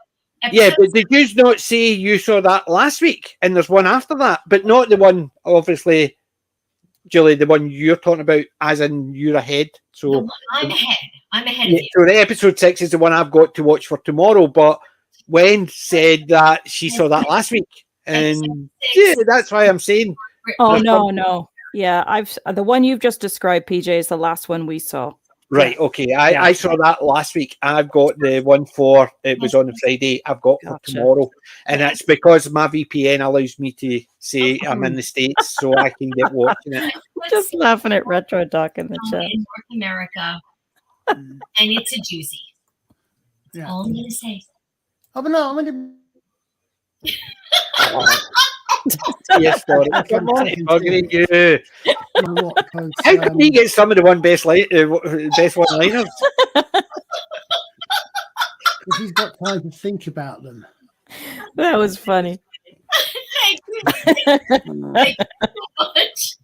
Yeah, but did you not say you saw that last week? And there's one after that, but not the one, obviously, Julie, the one you're talking about, as in you're ahead. So I'm ahead. I'm ahead of you. So the episode 6 is the one I've got to watch for tomorrow. But Wen said that she saw that last week, and yeah, that's why I'm saying. Oh no. Yeah, the one you've just described, PJ, is the last one we saw. Right, okay. I saw that last week. I've got the one for it was on a Friday. I've got for tomorrow, and that's because my VPN allows me to say I'm in the States, so I can get watching it. Just laughing at Retro Doc in the chat. In North America, and it's a doozy. That's all I'm going to say. Oh, but no, I'm going Yes, sorry. Come on, bugging you. to. How can we get some of the best one-liners? Because he's got time to think about them. That was funny. Thank you. Thank you so much.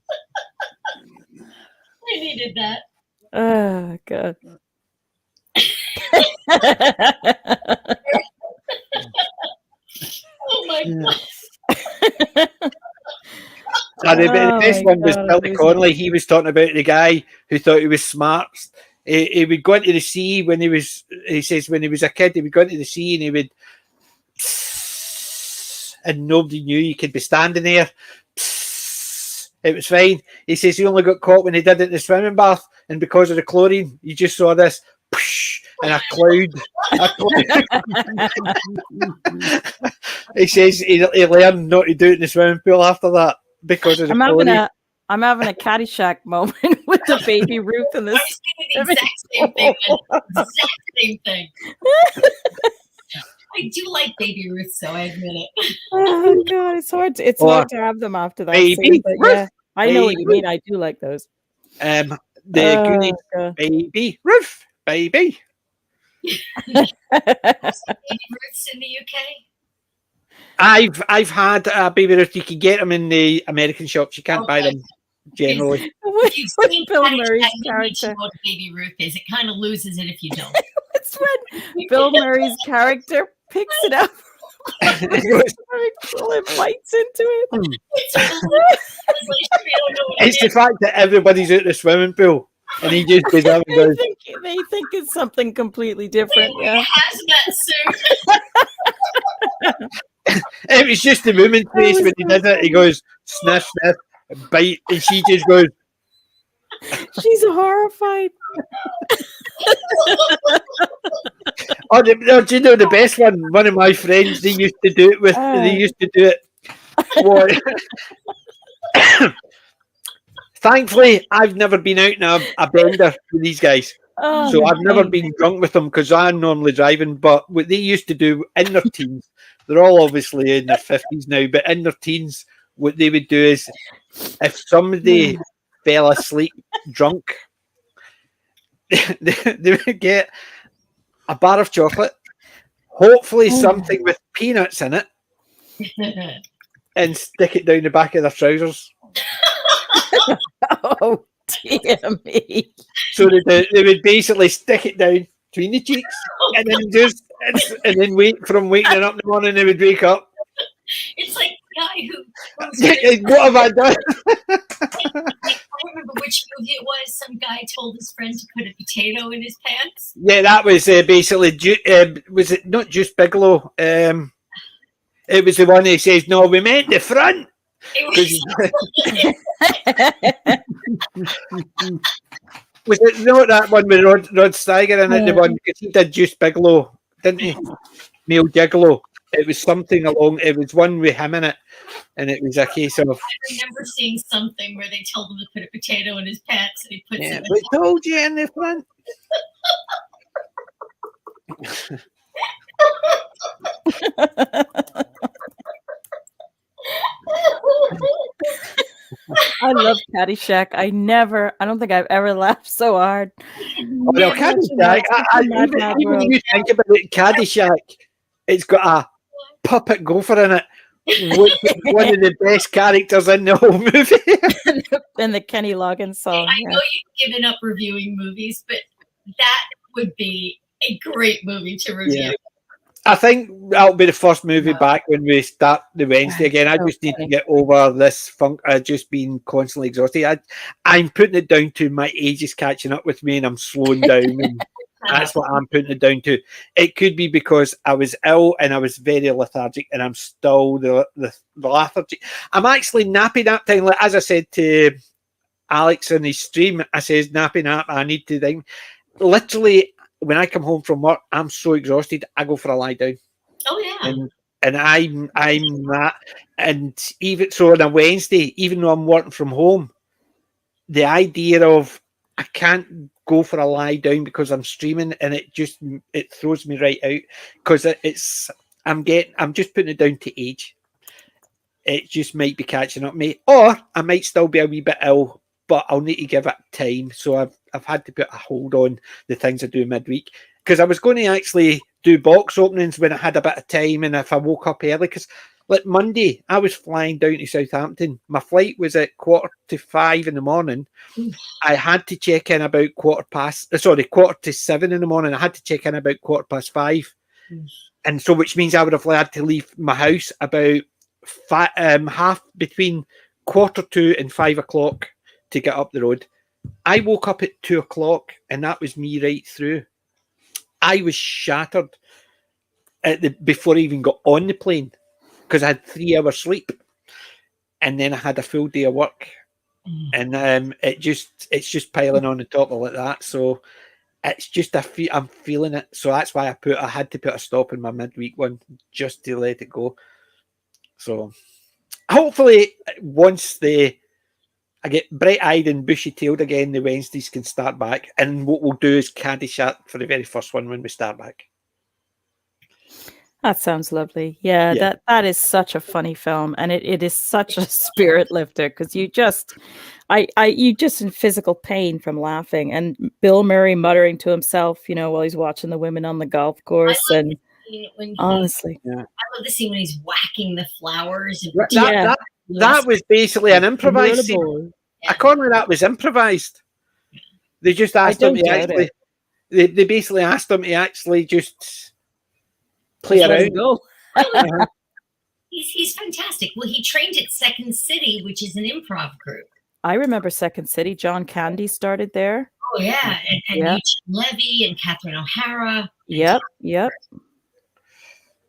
I needed that. Oh god. Oh my god. The best one was Billy Connolly. He was talking about the guy who thought he was smart. He would go into the sea when he says when he was a kid, he would go into the sea and he would, and nobody knew he could be standing there. It was fine. He says he only got caught when he did it in the swimming bath, and because of the chlorine, you just saw this and a cloud. He says he learned not to do it in the swimming pool after that because of the chlorine. I'm having a Caddyshack moment with the baby Ruth in this. I was thinking the exact same thing. Exact same thing. I do like Baby Ruth, so I admit it. Oh god, it's hard. It's hard to have them after that. Baby scene, but Ruth. Yeah, I know what you mean. I do like those. The Goonies, Baby Ruth, baby. Baby Ruth's in the UK. I've had Baby Ruth. You can get them in the American shops. You can't buy them generally. If you've seen Bill Caddyshack, Murray's you need to character. know what Baby Ruth is. It kind of loses it if you don't. It's when Bill Murray's character picks it up. Pulling lights into it. It's the fact that everybody's out the swimming pool and he just goes up and goes. They think it's something completely different. Yeah. Hazmat suit. It was just the woman's face when he did it. He goes sniff, sniff, bite, and she just goes. She's horrified. Do you know the best one? One of my friends, they used to do it with. They used to do it. Thankfully, I've never been out in a bender with these guys, so I've never been drunk with them because I'm normally driving. But what they used to do in their teens, they're all obviously in their 50s now, but in their teens, what they would do is, if somebody fell asleep drunk, they would get a bar of chocolate, hopefully something with peanuts in it, and stick it down the back of their trousers. Oh dear me! So they would basically stick it down between the cheeks, and then wait for them waking up in the morning. They would wake up. It's like the guy who. What have I done? I don't remember which movie it was. Some guy told his friend to put a potato in his pants. Yeah, that was basically. Was it not just Bigelow? It was the one he says, "No, we meant the front." Was it not that one with Rod Steiger in it? The one because he did Juice Bigelow, didn't he? Neil Gigolo. It was something along. It was one with him in it, and it was a case of. I remember seeing something where they told him to put a potato in his pants, and he puts Yeah, it. we told you in the front. I love Caddyshack. I don't think I've ever laughed so hard. Oh, no, Caddyshack. Even you think about it, Caddyshack. It's got a puppet gopher in it, which is one of the best characters in the whole movie. And the Kenny Loggins song. I know you've given up reviewing movies, but that would be a great movie to review. Yeah. I think that'll be the first movie back when we start the Wednesday again. I just need to get over this funk. I've just been constantly exhausted. I'm putting it down to my age is catching up with me and I'm slowing down. And that's what I'm putting it down to. It could be because I was ill and I was very lethargic and I'm still the lethargy. I'm actually nappy nap time. Like, as I said to Alex in his stream, I says nappy nap. I need to think. Literally, when I come home from work, I'm so exhausted. I go for a lie down. Oh yeah. And I'm that. And even so on a Wednesday, even though I'm working from home, the idea of I can't go for a lie down because I'm streaming, and it throws me right out because I'm just putting it down to age. It just might be catching up me, or I might still be a wee bit ill, but I'll need to give it time. So I've had to put a hold on the things I do midweek because I was going to actually do box openings when I had a bit of time and if I woke up early. Because like Monday, I was flying down to Southampton. My flight was at 4:45 in the morning. I had to check in about 7:45 in the morning. I had to check in about 5:15. And so which means I would have had to leave my house about half between 2:45 and 5 o'clock to get up the road. I woke up at 2 o'clock and that was me right through. I was shattered before I even got on the plane because I had 3 hours sleep and then I had a full day of work and it's just piling on the top of it like that. So it's just I'm feeling it. So that's why I had to put a stop in my midweek one just to let it go. So hopefully once I get bright-eyed and bushy-tailed again, the Wednesdays can start back. And what we'll do is Caddyshack for the very first one when we start back. That sounds lovely. Yeah. That is such a funny film. And it is such a spirit lifter because you just in physical pain from laughing. And Bill Murray muttering to himself, while he's watching the women on the golf course. And honestly. I love the scene when he's whacking the flowers. That was basically an improvised scene. Yeah. According to that was improvised. They just asked him to actually. They basically asked him to actually just play around. He's fantastic. Well, he trained at Second City, which is an improv group. I remember Second City. John Candy started there. Oh yeah, and Eugene Levy and Catherine O'Hara. Yep.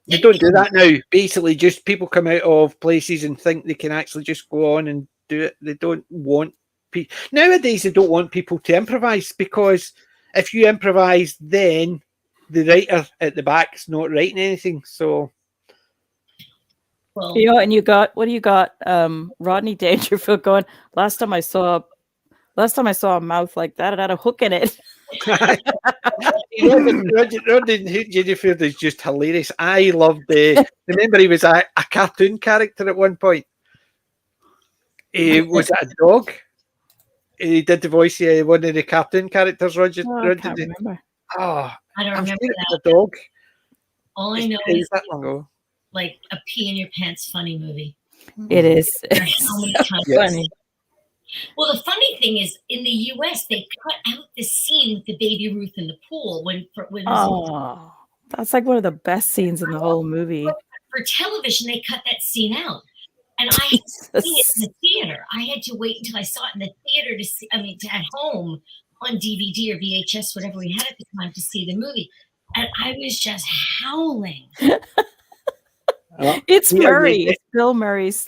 They don't do that now. Basically, just people come out of places and think they can actually just go on and do it. They don't want people. Nowadays, they don't want people to improvise because if you improvise, then the writer at the back is not writing anything. So, and you got Rodney Dangerfield going. Last time I saw a mouth like that, it had a hook in it. Rodney Dangerfield is just hilarious. I love remember he was a cartoon character at one point. Was it a dog? He did the voice of one of the cartoon characters. I can't remember. I don't remember that. A dog. All I know is that like a pee in your pants funny movie. It is. So many times. Funny. Well, the funny thing is, in the U.S., they cut out the scene with the baby Ruth in the pool. That's like one of the best scenes in the whole movie. For television, they cut that scene out, and I had seen it in the theater. I had to wait until I saw it in the theater to see. At home on DVD or VHS, whatever we had at the time, to see the movie, and I was just howling. It's Murray. It's Bill Murray's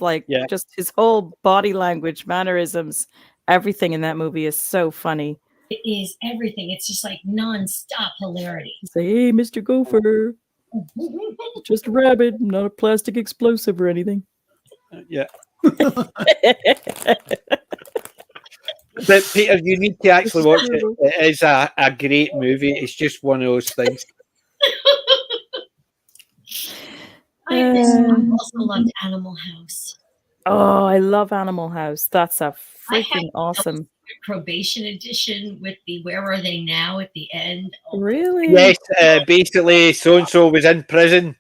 just his whole body language, mannerisms, everything in that movie is so funny. It is everything. It's just like nonstop hilarity. Say, hey, Mr. Gopher. Just a rabbit, not a plastic explosive or anything. Yeah. But Peter, you need to actually watch it. It is a great movie. It's just one of those things. I also loved Animal House. Oh, I love Animal House. That's a I had freaking awesome. Probation edition with the "Where Are They Now" at the end. Oh, Really? Yes, basically, so and so was in prison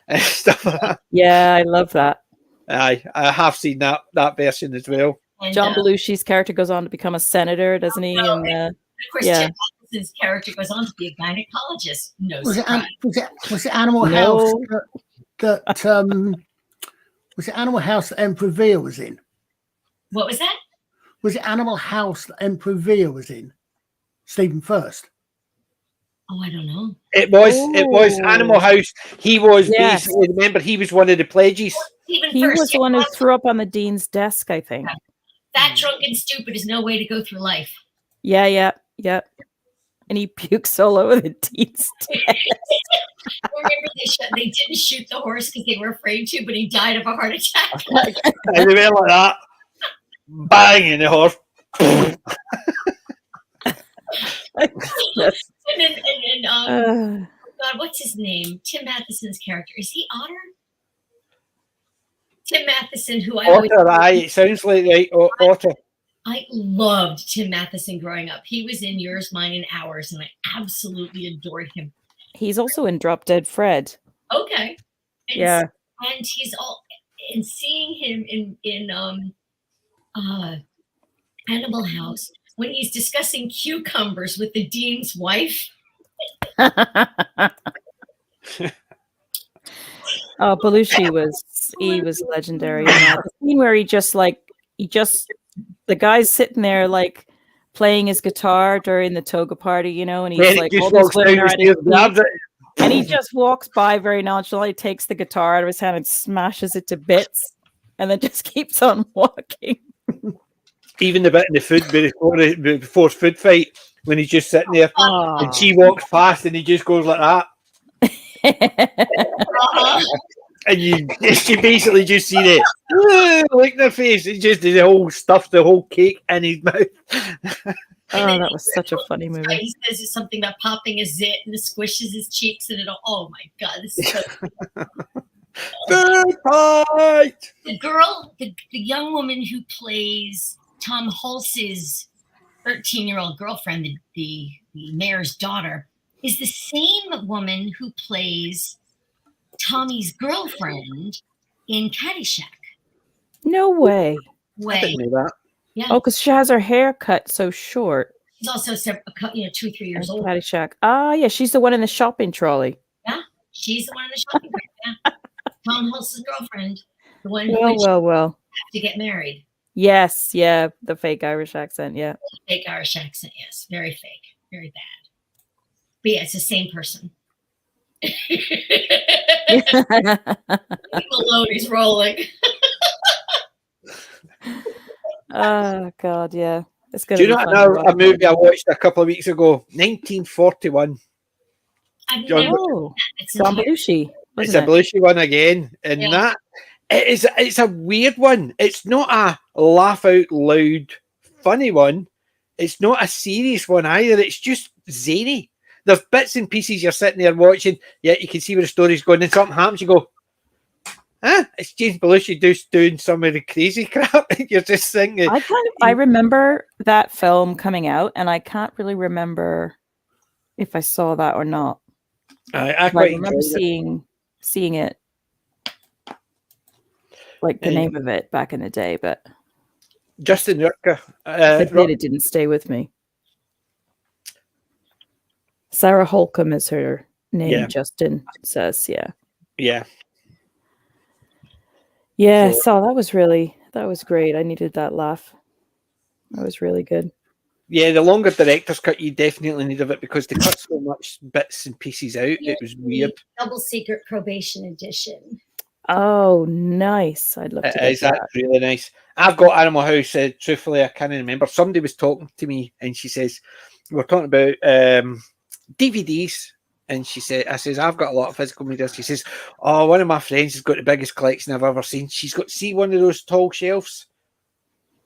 and stuff like that. Yeah, I love that. I have seen that version as well. and, John Belushi's character goes on to become a senator, doesn't he? no, And of course, yeah. Tim Atkinson's character goes on to be a gynecologist. No Was surprise. was it Animal No. House that was it Animal House that Emperor Veer was in? What was that? Was it Animal House that Emperor Veer was in? Stephen First. Oh, I don't know. It was Animal House. He was Yes. basically, remember, he was one of the pledges. Even He was the one who threw up on the dean's desk, I think. Fat, drunk, and stupid is no way to go through life. Yeah. And he pukes all over the dean's desk. Remember, they didn't shoot the horse because they were afraid to, but he died of a heart attack. And they went like that. Bang in the horse. And then, God, what's his name? Tim Matheson's character. Is he Otter? Tim Matheson, who I always... Otter, aye. It sounds like right. Otter. I loved Tim Matheson growing up. He was in Yours, Mine, and Ours, and I absolutely adored him. He's also in Drop Dead Fred. Okay. And Yeah. And he's all... And seeing him in Animal House, when he's discussing cucumbers with the dean's wife. Oh, Belushi was legendary. Yeah. The scene where the guy's sitting there like playing his guitar during the toga party, and he's like all these women are at his feet, and he just walks by very nonchalantly, takes the guitar out of his hand and smashes it to bits, and then just keeps on walking. Even the bit in the food before food fight when he's just sitting there and she walks past and he just goes like that. And you basically just see it like their face. It's just the whole stuff, the whole cake in his mouth. Oh, that was such a funny movie. He says it's something about popping a zit and it squishes his cheeks and it'll. Oh my God, this is so. The girl, the young woman who plays Tom Hulse's 13-year-old girlfriend, the mayor's daughter, is the same woman who plays Tommy's girlfriend in Caddyshack. No way. I didn't know that. Yeah. Oh, because she has her hair cut so short. She's also 2 or 3 years old. Caddyshack. Ah, yeah, she's the one in the shopping trolley. Yeah, she's the one in the shopping cart. Yeah. Tom Hulse's girlfriend, the one who Well. have to get married. Yes, yeah, the fake Irish accent, yeah. Fake Irish accent, yes. Very fake. Very bad. But yeah, it's the same person. Alone, he's rolling. Oh, God, yeah. It's gonna Do you be not fun to know watch. a movie I watched a couple of weeks ago? 1941. I've John- never Oh, it's John Belushi. It's a Belushi one again. And that it's a weird one. It's not a laugh out loud funny one. It's not a serious one either. It's just zany. There's bits and pieces you're sitting there watching, yet you can see where the story's going, and something happens, you go, it's James Belushi just doing some of the crazy crap. You're just thinking. I remember that film coming out, and I can't really remember if I saw that or not. I I remember seeing it, like the name of it back in the day, but Justin Rutger. it didn't stay with me. Sarah Holcomb is her name. Yeah. Justin says, yeah. Yeah. So that was great. I needed that laugh. That was really good. Yeah, the longer director's cut, you definitely needed it because they cut so much bits and pieces out. It was weird. Double Secret Probation Edition. Oh, nice. I'd love to get that. That's really nice. I've got Animal House. Truthfully, I can't remember. Somebody was talking to me and she says, we were talking about DVDs And she said, I says, I've got a lot of physical media. She says, oh, one of my friends has got the biggest collection I've ever seen. She's got, see one of those tall shelves?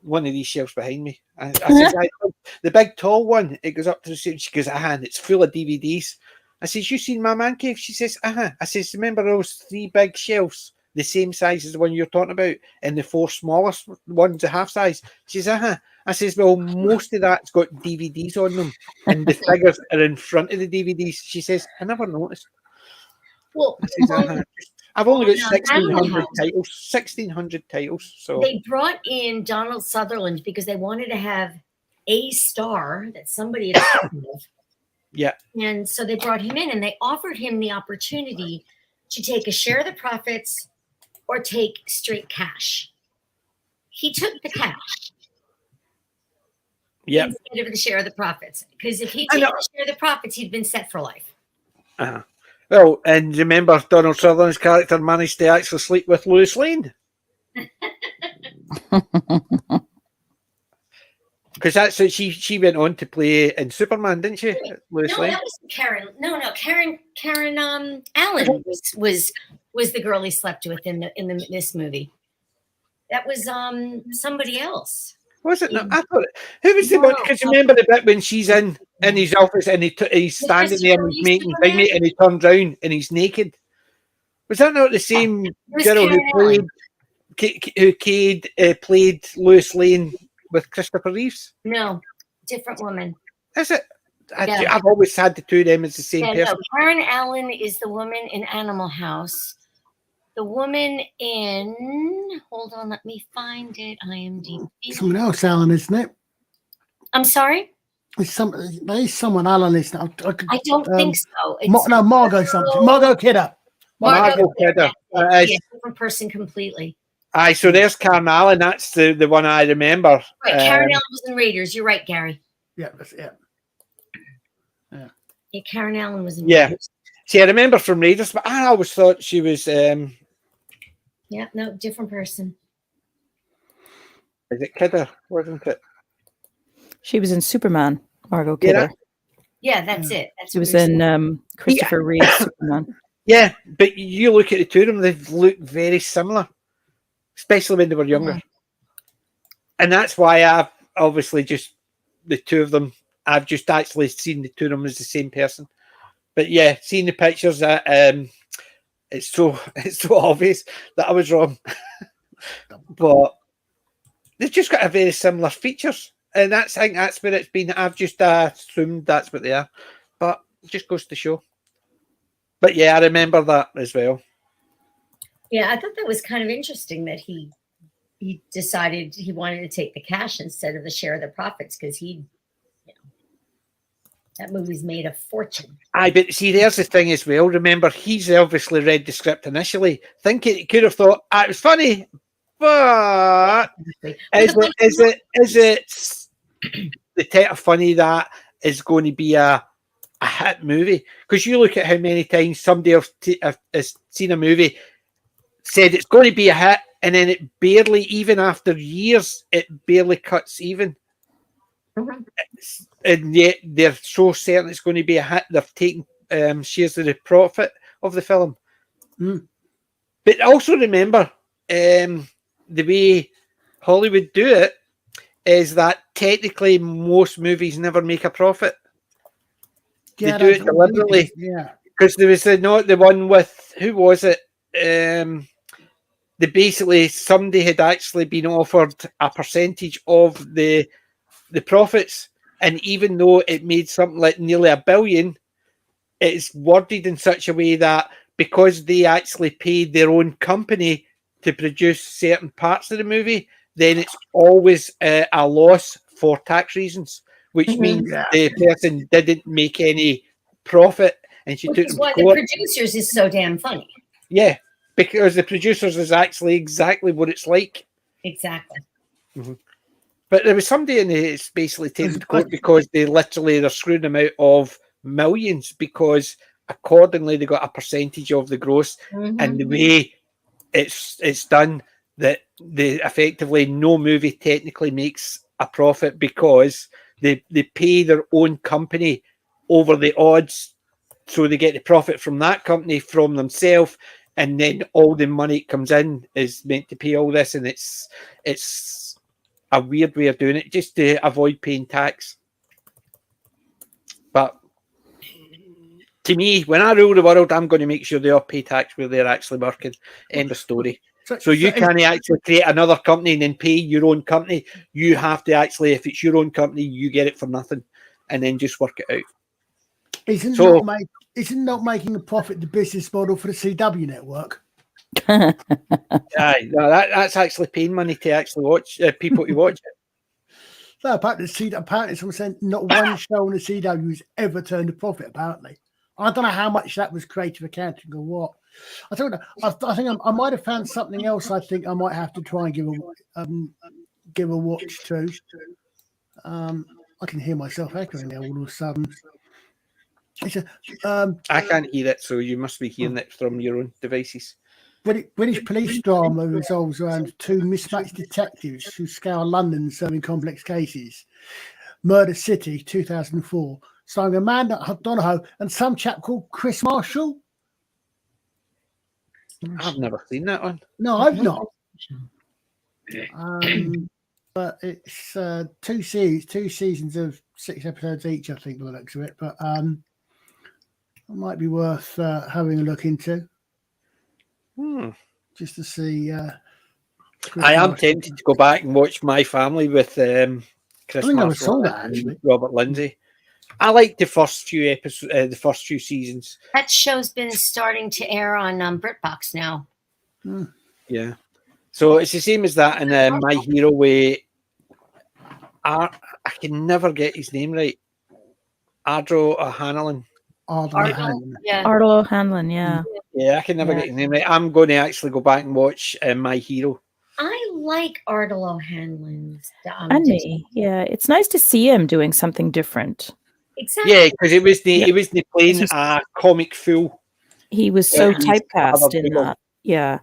One of these shelves behind me. I says, the big tall one, it goes up to the ceiling. She goes, and it's full of DVDs. I says, you seen my man cave? She says, I says, remember those 3 big shelves, the same size as the one you're talking about, and the 4 smallest ones, the half size? She says, I says, well, most of that's got DVDs on them, and the figures are in front of the DVDs. She says, I never noticed. Well, I says, I've only got 1,600 titles. 1,600 titles. So they brought in Donald Sutherland because they wanted to have a star that somebody had heard of. Yeah. And so they brought him in, and they offered him the opportunity to take a share of the profits or take straight cash. He took the cash. Yeah. Instead of the share of the profits. Because if he took the share of the profits, he'd been set for life. Well, and remember, Donald Sutherland's character managed to actually sleep with Lois Lane. Because that's what she went on to play in Superman, didn't she? Lois Lane? That was Karen. Karen Allen was the girl he slept with in this movie. That was somebody else. Was it? No, I thought who was the one? Because remember the bit when she's in his office and he's standing there and he's making big mate and he turns around and he's naked. Was that not the same girl who played Lois Lane with Christopher Reeves? No, different woman. Is it? I've always had the two of them as the same person. No, Karen Allen is the woman in Animal House. The woman in, hold on, let me find it. IMDb. Someone else, Alan, isn't it? I'm sorry? There is someone Alan, isn't it? I don't think so. Margot something. Margot Kidder. Margot Kidder. Different person completely. Aye, so there's Karen Allen. That's the one I remember. Right, Karen Allen was in Raiders. You're right, Gary. Yeah, that's it. Yeah, Karen Allen was in Raiders. See, I remember from Raiders, but I always thought she was... Yeah, no, different person. Is it Kidder, wasn't it? She was in Superman, Margot Kidder. Yeah, that's it. That's she was in Christopher Reeve's Superman. Yeah, but you look at the two of them, they look very similar, especially when they were younger. And that's why I've obviously just, the two of them, I've just actually seen the two of them as the same person. But yeah, seeing the pictures, it's so obvious that I was wrong. But they've just got a very similar features. And I think that's where it's been. I've just assumed that's what they are. But it just goes to show. But yeah, I remember that as well. Yeah, I thought that was kind of interesting that he decided he wanted to take the cash instead of the share of the profits because that movie's made a fortune. But see, there's the thing as well. Remember, he's obviously read the script initially, thinking he could have thought it was funny, but is it the type of funny that is going to be a hit movie? Because you look at how many times somebody has seen a movie, said it's going to be a hit, and then it barely, even after years, it barely cuts even. And yet they're so certain it's going to be a hit. They've taken shares of the profit of the film. But also remember, the way Hollywood do it is that technically most movies never make a profit. They do it deliberately. Yeah. Because there was not the one with, who was it? Basically somebody had actually been offered a percentage of the profits, and even though it made something like nearly $1 billion, it's worded in such a way that because they actually paid their own company to produce certain parts of the movie, then it's always a loss for tax reasons, which means the person didn't make any profit, and she took them to court. The producers is so damn funny. Yeah, because the producers is actually exactly what it's like. Exactly. But there was somebody in it's basically taken to court because they're screwing them out of millions because accordingly they got a percentage of the gross, and the way it's done that they effectively no movie technically makes a profit because they pay their own company over the odds so they get the profit from that company from themselves, and then all the money that comes in is meant to pay all this, and it's a weird way of doing it just to avoid paying tax. But to me, when I rule the world, I'm going to make sure they all pay tax where they're actually working. End of story. So you can't actually create another company and then pay your own company. You have to actually, if it's your own company, you get it for nothing, and then just work it out. Isn't not making a profit the business model for the CW network? Aye, no, that's actually paying money to actually watch people to watch it. No, apparently someone said not one show on the CW has ever turned a profit. Apparently, I don't know how much that was creative accounting or what. I don't know. I think I might have found something else. I think I might have to try and give a watch to. I can hear myself echoing there all of a sudden. I can't hear it, so you must be hearing it from your own devices. British police drama revolves around two mismatched detectives who scour London solving complex cases. Murder City, 2004, starring Amanda Donohoe and some chap called Chris Marshall. I've never seen that one. No, I've not. But it's two seasons of 6 episodes each, I think, by the looks of it. But it might be worth having a look into. Just to see. I am tempted to go back and watch My Family with Chris Marshall and Robert Lindsay. I like the first few episodes, the first few seasons. That show's been starting to air on BritBox now. Yeah, so it's the same as that in My Hero, where I can never get his name right. Ardro O'Hanlon. Ardle O'Hanlon, yeah. Yeah, I can never get his name right. I'm going to actually go back and watch My Hero. I like Ardle O'Hanlon's. And me, yeah. It's nice to see him doing something different. Exactly. Yeah, because he was playing a comic fool. He was so typecast in that. Yeah.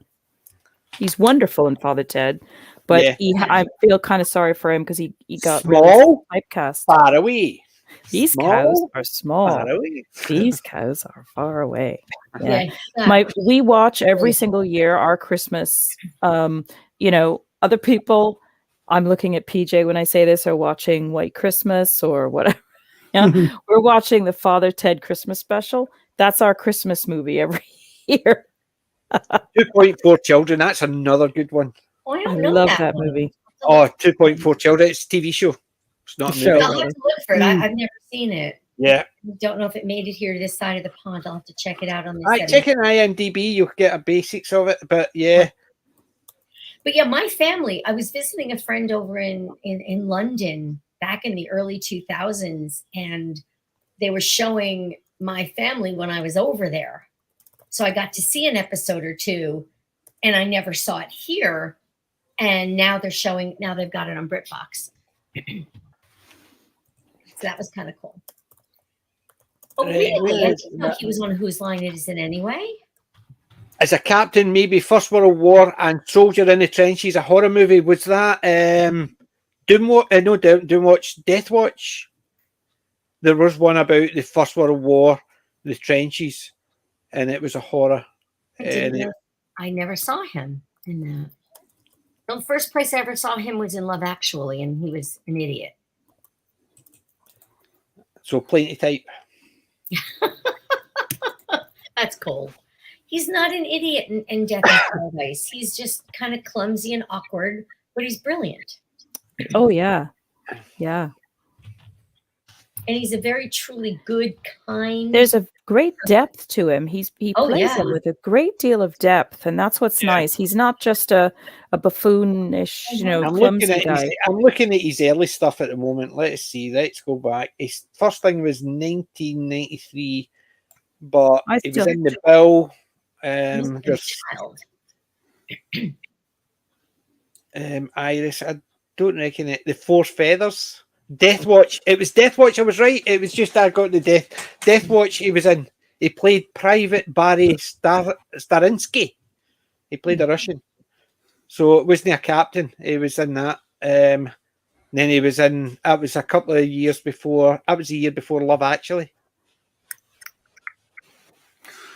He's wonderful in Father Ted, but I feel kind of sorry for him because he got small, really typecast. Far away. These cows are small. These cows are far away. Yeah. We watch every single year our Christmas. Other people, I'm looking at PJ when I say this, are watching White Christmas or whatever. We're watching the Father Ted Christmas special. That's our Christmas movie every year. 2.4 Children. That's another good one. I love that movie. 2.4 Children. It's a TV show. It's not a movie. I'll have to look for it. I've never seen it. Yeah. I don't know if it made it here to this side of the pond. I'll have to check it out on this. Check in IMDb. You'll get a basics of it. But yeah. But yeah, my family. I was visiting a friend over in London back in the early 2000s, and they were showing My Family when I was over there. So I got to see an episode or two, and I never saw it here. And now they've got it on BritBox. So that was kind of cool. Oh, really? I didn't know he was on Whose Line It Is It Anyway. As a captain, maybe First World War and Soldier in the Trenches, a horror movie. Was that Doomwatch, Death Watch? There was one about the First World War, the trenches, and it was a horror. I never saw him in that. The first place I ever saw him was in Love Actually, and he was an idiot. So plenty type. That's cool. He's not an idiot in Death and Paradise. He's just kind of clumsy and awkward, but he's brilliant. Oh, yeah. Yeah. And he's a very truly good, kind. There's a great depth to him. He plays it with a great deal of depth, and that's what's nice. He's not just a buffoonish, clumsy guy. I'm looking at his early stuff at the moment. Let's see. Let's go back. His first thing was 1993, but he was in the Bill. Iris, I don't reckon it. The Four Feathers. Death Watch. It was Death Watch. I was right. It was just I got the Death Watch. He was in. He played Private Barry Starinsky. He played a Russian. So it wasn't a captain. He was in that. Then he was in. That was a couple of years before. That was a year before Love Actually.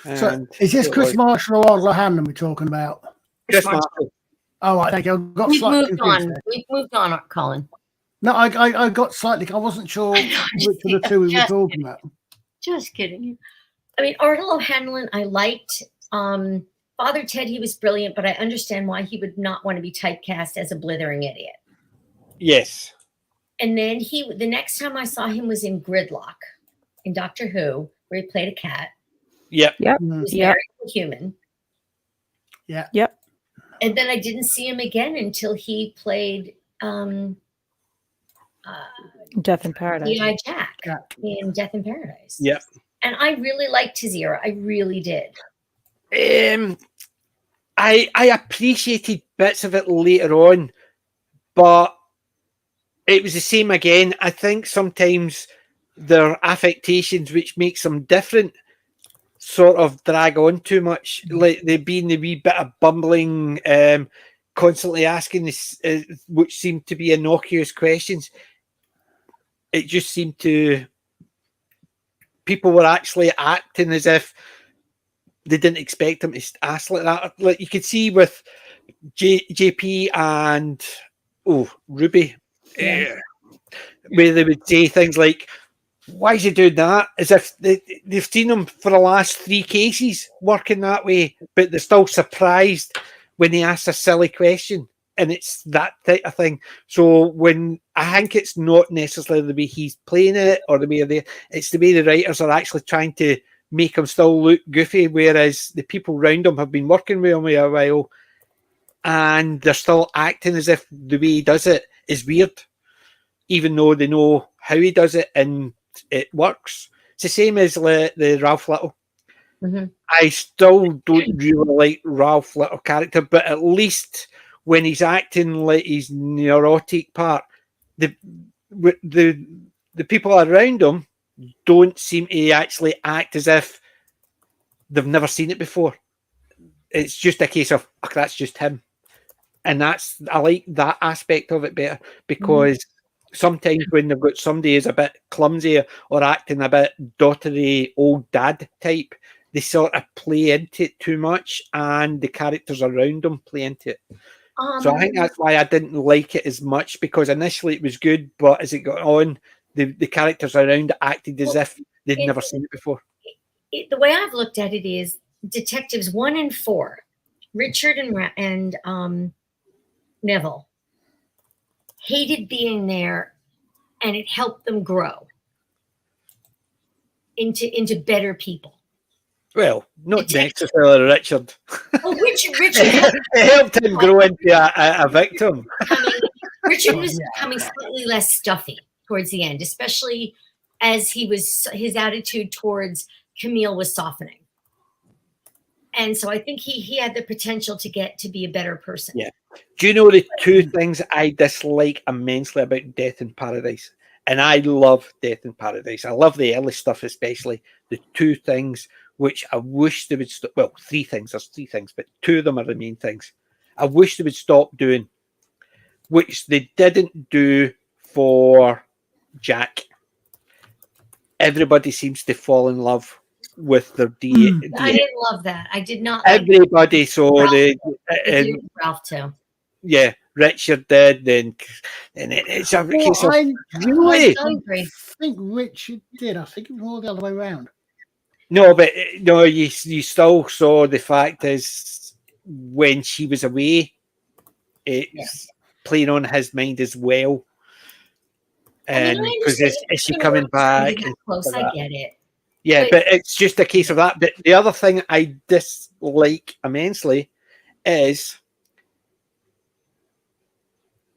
So And is this it Chris was Marshall or Ardler Hanlon we're talking about? Chris Marshall. Oh, right, thank you. I got We've slightly moved confused on. there. We've moved on, Colin. No, I got slightly. I wasn't sure which of the two we were Just talking kidding. about. Just kidding. I mean, Ardell O'Hanlon, I liked. Father Ted, he was brilliant, but I understand why he would not want to be typecast as a blithering idiot. Yes. And then the next time I saw him was in Gridlock in Doctor Who, where he played a cat. Yep. Yep. He was Yep. very human. Yeah. Yep. And then I didn't see him again until he played Death in Paradise. G.I. Jack Yeah. in Death in Paradise. Yep. And I really liked his era. I really did. I appreciated bits of it later on, but it was the same again. I think sometimes their affectations, which makes them different, sort of drag on too much. Like they being the wee bit of bumbling, constantly asking this, which seemed to be innocuous questions. It just seemed to people were actually acting as if they didn't expect them to ask like that. Like you could see with JP and Ruby, where they would say things like, "Why is he doing that?" As if they've seen him for the last 3 cases working that way, but they're still surprised when he asks a silly question. And it's that type of thing. So when I think it's not necessarily the way he's playing it or the way it's the way the writers are actually trying to make him still look goofy, whereas the people around him have been working with him a while and they're still acting as if the way he does it is weird, even though they know how he does it and it works. It's the same as the Ralph Little. Mm-hmm. I still don't really like Ralph Little character, but at least when he's acting like his neurotic part, the people around him don't seem to actually act as if they've never seen it before. It's just a case of, oh, that's just him. And I like that aspect of it better, because sometimes when they've got somebody who's a bit clumsy or acting a bit dottery old dad type, they sort of play into it too much and the characters around them play into it. So I think that's why I didn't like it as much, because initially it was good, but as it got on, the characters around it acted as if they'd never seen it before. The way I've looked at it is Detectives 1 and 4, Richard and Neville hated being there, and it helped them grow into better people. Well, not necessarily Richard. Oh, Richard it helped him grow into a victim. Richard was becoming slightly less stuffy towards the end, especially as his attitude towards Camille was softening. And so I think he had the potential to be a better person. Yeah. Do you know the 2 things I dislike immensely about Death in Paradise? And I love Death in Paradise. I love the early stuff, especially. The 2 things which I wish they would stop. Well, 3 things. There's 3 things, but 2 of them are the main things. I wish they would stop doing, which they didn't do for Jack. Everybody seems to fall in love with their DNA. I didn't love that. I did not. Everybody. So Ralph too. Yeah, Richard did, and it's a case of really. I think Richard did. I think it was more the other way around. No, but no, you still saw the fact is when she was away, it's playing on his mind as well. And because is she coming back? Close, I get it. Yeah, but it's just a case of that. But the other thing I dislike immensely is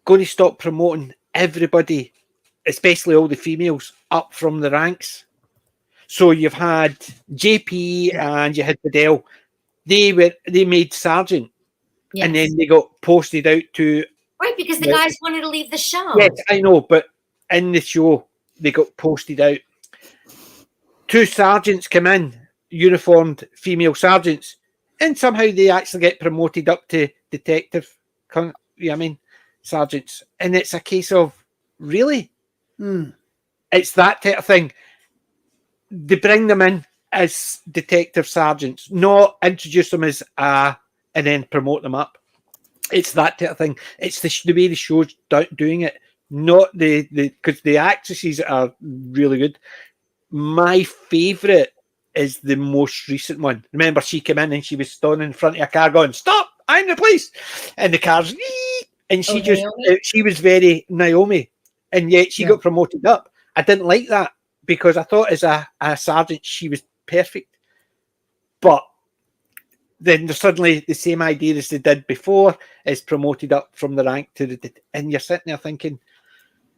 going to stop promoting everybody, especially all the females, up from the ranks. So you've had JP and you had Fidel. They made sergeant, and then they got posted out to because the guys wanted to leave the show. Yes, I know, but in the show they got posted out. 2 sergeants come in, uniformed female sergeants, and somehow they actually get promoted up to detective. Sergeants, and it's a case of really, it's that type of thing. They bring them in as detective sergeants, not introduce them as and then promote them up. It's that type of thing. It's the way the show's doing it, not because the actresses are really good. My favourite is the most recent one. Remember, she came in and she was standing in front of a car going, "Stop! I'm the police!" And the car's, and she she was very Naomi, and yet she got promoted up. I didn't like that because I thought as a sergeant she was perfect, but then there's suddenly the same idea as they did before is promoted up from the rank to the, and you're sitting there thinking,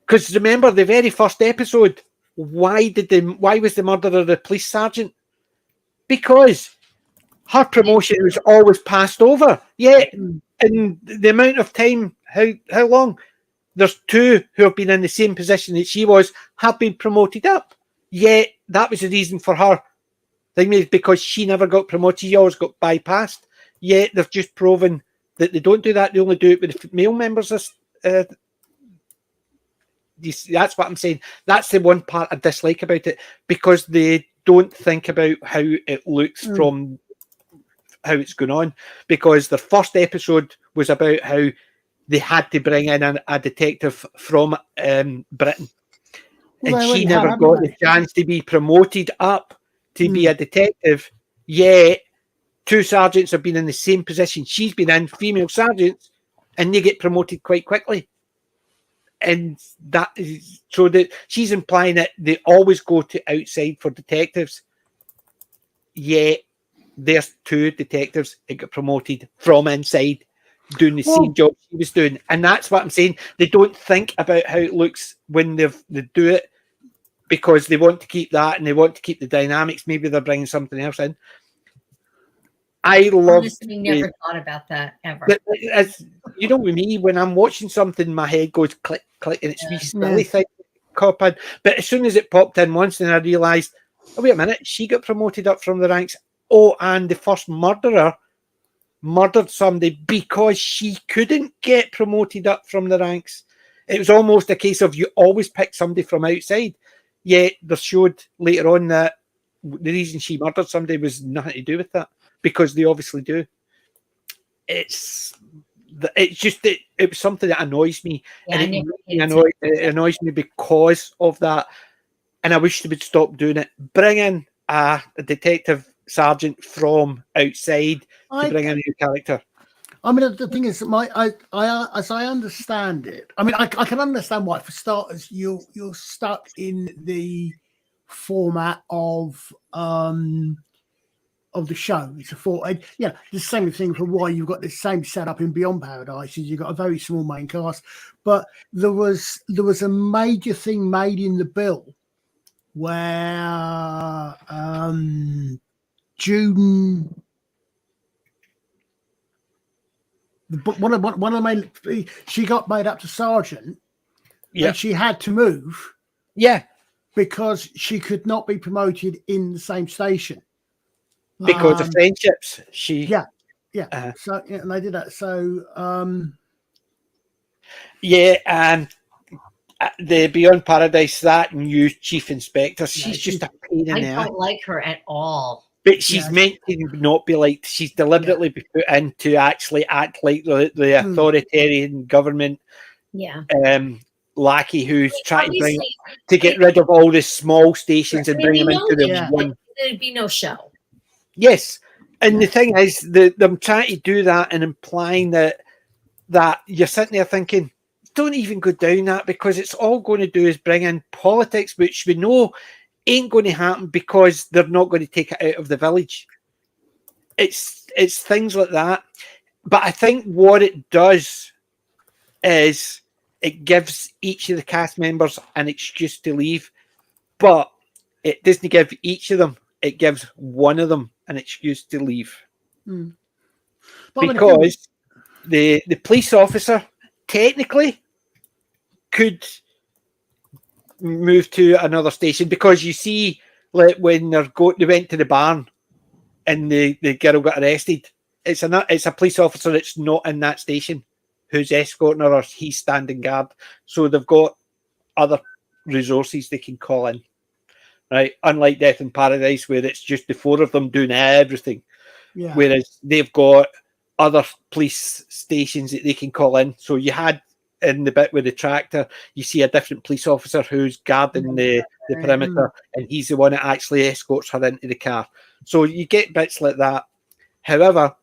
because remember the very first episode, why was the murderer the police sergeant? Because her promotion was always passed over. Yet in the amount of time, how long? There's two who have been in the same position that she was, have been promoted up. Yet that was the reason for her. Because she never got promoted, she always got bypassed. Yet they've just proven that they don't do that. They only do it with the male members. That's what I'm saying. That's the one part I dislike about it, because they don't think about how it looks from how it's going on. Because the first episode was about how they had to bring in a detective from Britain. And she never got the chance to be promoted up to be a detective, yet two sergeants have been in the same position she's been in, female sergeants, and they get promoted quite quickly. And that is so that she's implying that they always go to outside for detectives, yet there's two detectives that get promoted from inside doing the same job she was doing. And that's what I'm saying. They don't think about how it looks when they do it, because they want to keep that and they want to keep the dynamics. Maybe they're bringing something else in. I honestly never thought about that ever. As you know, with me, when I'm watching something, my head goes click, click, and it's wee silly thing cop in. But as soon as it popped in once, then I realised, oh, wait a minute, she got promoted up from the ranks. Oh, and the first murderer murdered somebody because she couldn't get promoted up from the ranks. It was almost a case of you always pick somebody from outside. Yet they showed later on that the reason she murdered somebody was nothing to do with that, because they obviously do. It was something that annoys me, and it annoys me because of that. And I wish they would stop doing it. Bring in a detective sergeant from outside to bring in a new character. I mean, the thing is, as I understand it, I mean, I can understand why. For starters, you're stuck in the format of the show. It's the same thing for why you've got the same setup in Beyond Paradise. Is you've got a very small main cast, but there was a major thing made in the bill where June. One of the main, she got made up to sergeant, and she had to move, because she could not be promoted in the same station because of friendships. So and they did that. So and the Beyond Paradise, that new chief inspector, she's just a pain in the ass. I don't like her at all. But she's meant to not be liked. She's deliberately been put in to actually act like the authoritarian government lackey who's trying to get rid of all the small stations and bring them into the one. There'd be no show. Yes. And the thing is, them trying to do that and implying that you're sitting there thinking, don't even go down that, because it's all going to do is bring in politics, which we know ain't going to happen because they're not going to take it out of the village. It's things like that. But I think what it does is it gives each of the cast members an excuse to leave, but it doesn't give each of them. It gives one of them an excuse to leave. Because the police officer technically could move to another station, because you see, like when they went to the barn and the girl got arrested, it's a police officer that's not in that station who's escorting her, or he's standing guard. So they've got other resources they can call in. right? Unlike Death in Paradise, where it's just the four of them doing everything. Yeah. Whereas they've got other police stations that they can call in. So you had in the bit with the tractor, you see a different police officer who's guarding the perimeter, and he's the one that actually escorts her into the car. So you get bits like that. However,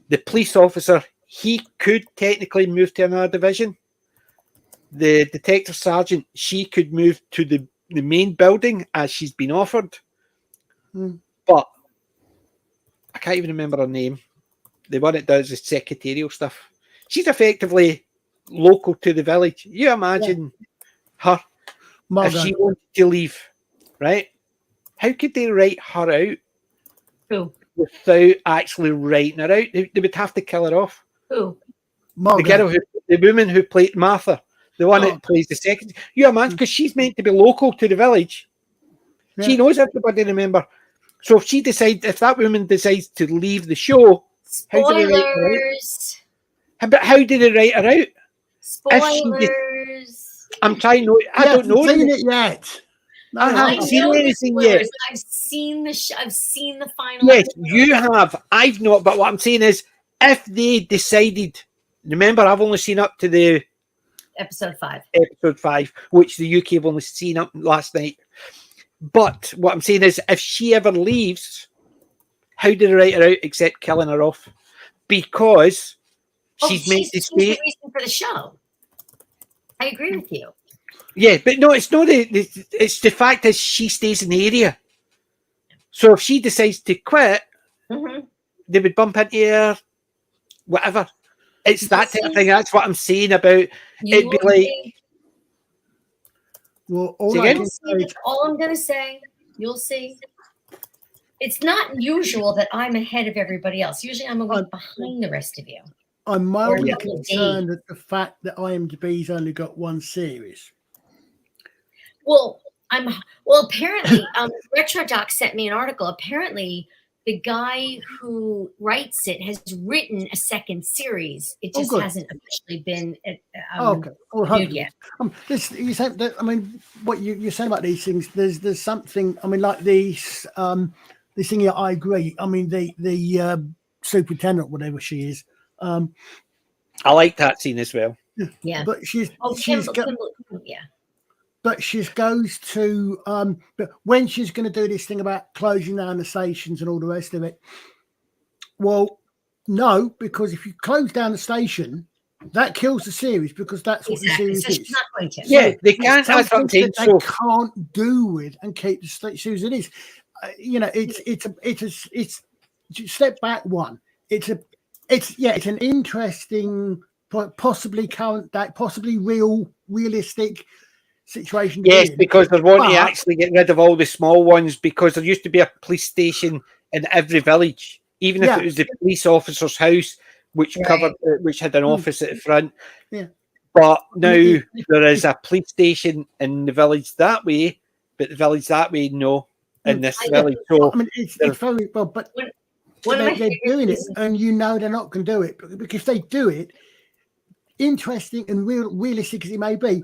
the police officer, he could technically move to another division. The detective sergeant, she could move to the main building as she's been offered. But I can't even remember her name. The one that does the secretarial stuff. She's effectively local to the village. You imagine her Margot. if she wanted to leave, right? How could they write her out Who? without actually writing her out? They would have to kill her off. Who? Margot. The woman who played Martha, the one that plays the secretary. You imagine, because she's meant to be local to the village. Yeah. She knows everybody, remember. So if that woman decides to leave the show, how do they write her out? But how did they write her out? Spoilers. I'm trying to. I don't know. Seen it yet? No, I haven't seen anything yet. I've seen the I've seen the final. Yes, episode. you have. I've not. But what I'm saying is, if they decided, remember, I've only seen up to the episode 5, which the UK have only seen up last night. But what I'm saying is, if she ever leaves, how do they write her out except killing her off? Because she's meant to stay. The reason for the show. I agree with you. Yeah, but no, it's not. It's the fact that she stays in the area. So if she decides to quit, they would bump into her, whatever. It's that type of thing. That's what I'm saying about it'd be like. Well, all I'm going to say, you'll see. It's not usual that I'm ahead of everybody else. Usually I'm a week behind the rest of you. I'm mildly concerned at the fact that IMDb's only got one series. Well, apparently, RetroDoc sent me an article. Apparently, the guy who writes it has written a second series. It just hasn't officially been viewed yet. You said that, I mean, what you're saying about these things, there's something, I mean, like this thing here, I agree. I mean, the superintendent, whatever she is. I like that scene as well. Yeah. But But she goes to, but when she's going to do this thing about closing down the stations and all the rest of it, well, no, because if you close down the station, that kills the series because that's what the series is. Not going to. Yeah, they can't have something they can't do with and keep the series it is. It's step back one. It's an interesting, possibly current, possibly realistic situation. Yes, because they're wanting to actually get rid of all the small ones, because there used to be a police station in every village, even if it was the police officer's house, which covered, which had an office at the front. Yeah. But now there is a police station in the village that way, but the village that way, no, in this village. So I mean, it's very well, but they're doing it, and they're not going to do it, because if they do it, interesting and realistic as it may be,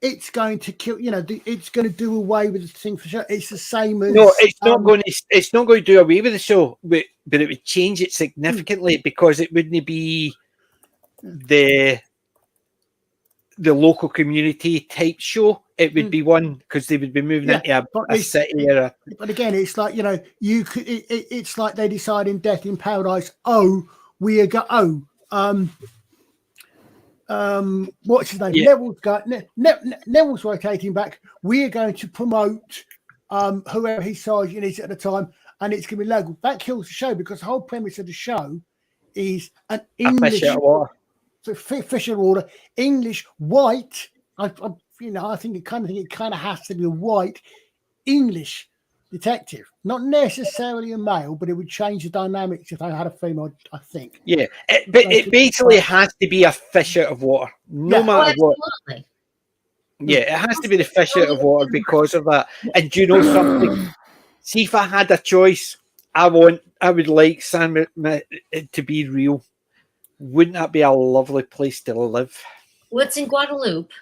it's going to kill. It's going to do away with the thing for sure. It's the same as it's not going to. It's not going to do away with the show, but it would change it significantly because it wouldn't be the local community type show. It would be one because they would be moving into a city. But again, it's like you could. It's like they decide in Death in Paradise. Oh, we are what's his name? Neville's rotating back. We are going to promote whoever his sergeant is at the time, and it's going to be local. That kills the show because the whole premise of the show is an English fish out of water, English white. I think it kind of has to be a white English detective, not necessarily a male, but it would change the dynamics if I had a female, I think. Yeah, but it basically has to be a fish out of water, no matter what. Yeah, it has to be the fish out of water because of that. And do you know something? See, if I had a choice, I would like San to be real. Wouldn't that be a lovely place to live? What's in Guadeloupe?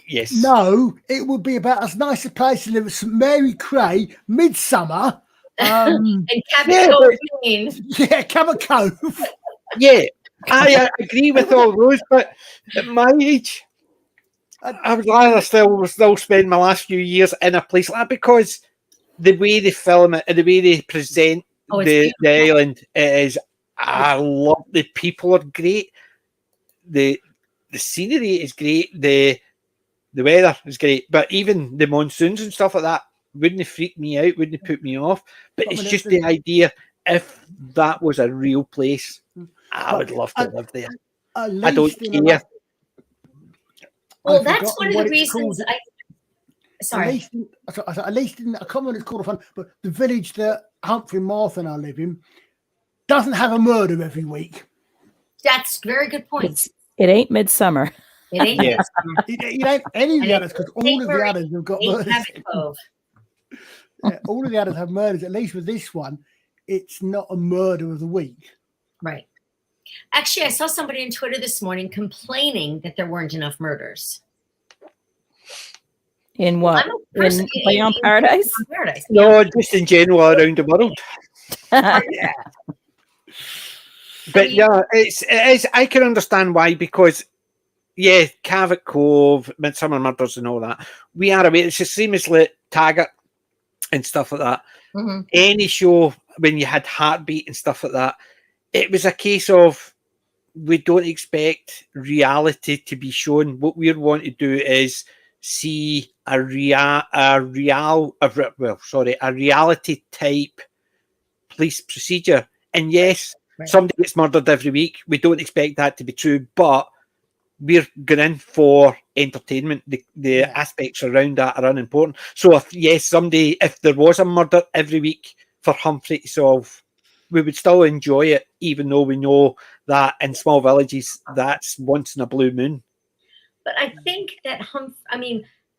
Yes. No, it would be about as nice a place to live as St Mary Cray, Midsummer. And Cabot yeah, Cove, but- Maine. Yeah, Cabot Cove. Yeah, I agree with all those, but at my age, I would rather still spend my last few years in a place like that, because the way they film it and the way they present It's the island is, I love. The people are great. The scenery is great. The weather is great, but even the monsoons and stuff like that wouldn't freak me out, wouldn't put me off. But it's just the idea, if that was a real place, I would love to live there. I don't care. Well, that's one of the reasons I. Sorry. At least in, I can't remember what it's called offhand, but the village that Humphrey and Martha and I live in doesn't have a murder every week. That's a very good point. It ain't Midsummer. It ain't Yeah. Midsummer. It ain't any of the others, because all of the others have got Ain't murders. Cabot Cove. Yeah, all of the others have murders. At least with this one, it's not a murder of the week. Right. Actually, I saw somebody on Twitter this morning complaining that there weren't enough murders. In what? I'm a person In Beyond Paradise? Paradise. No, just in general around the world. Yeah. But yeah, it is. I can understand why, because yeah, Cabot Cove, Midsummer Murders, and all that. We are aware. It's the same as like Taggart and stuff like that. Mm-hmm. Any show when you had Heartbeat and stuff like that, it was a case of, we don't expect reality to be shown. What we want to do is see a reality type police procedure. And yes, somebody gets murdered every week. We don't expect that to be true, but we're going in for entertainment. The aspects around that are unimportant. So if there was a murder every week for Humphrey to solve, we would still enjoy it, even though we know that in small villages, that's once in a blue moon. But I think that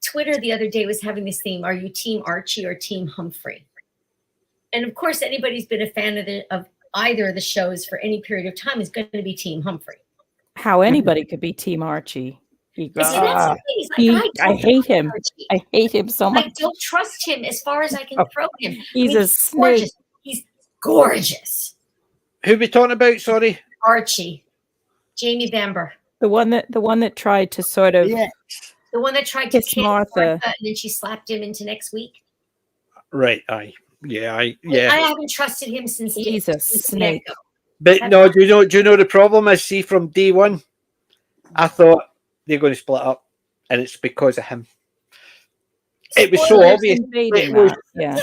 Twitter the other day was having this theme: are you Team Archie or Team Humphrey? And of course, anybody who's been a fan of either of the shows for any period of time is going to be Team Humphrey. How anybody could be Team Archie. I hate him. Archie. I hate him so much. I don't trust him as far as I can throw him. He's a snake. Gorgeous. He's gorgeous. Who are we talking about? Sorry, Archie, Jamie Bamber. The one that tried to sort of the one that tried to kiss Martha, and then she slapped him into next week. Right. I haven't trusted him since he's a snake. But no, do you know the problem is? See, from day one, I thought they're going to split up, and it's because of him. It was so obvious. It was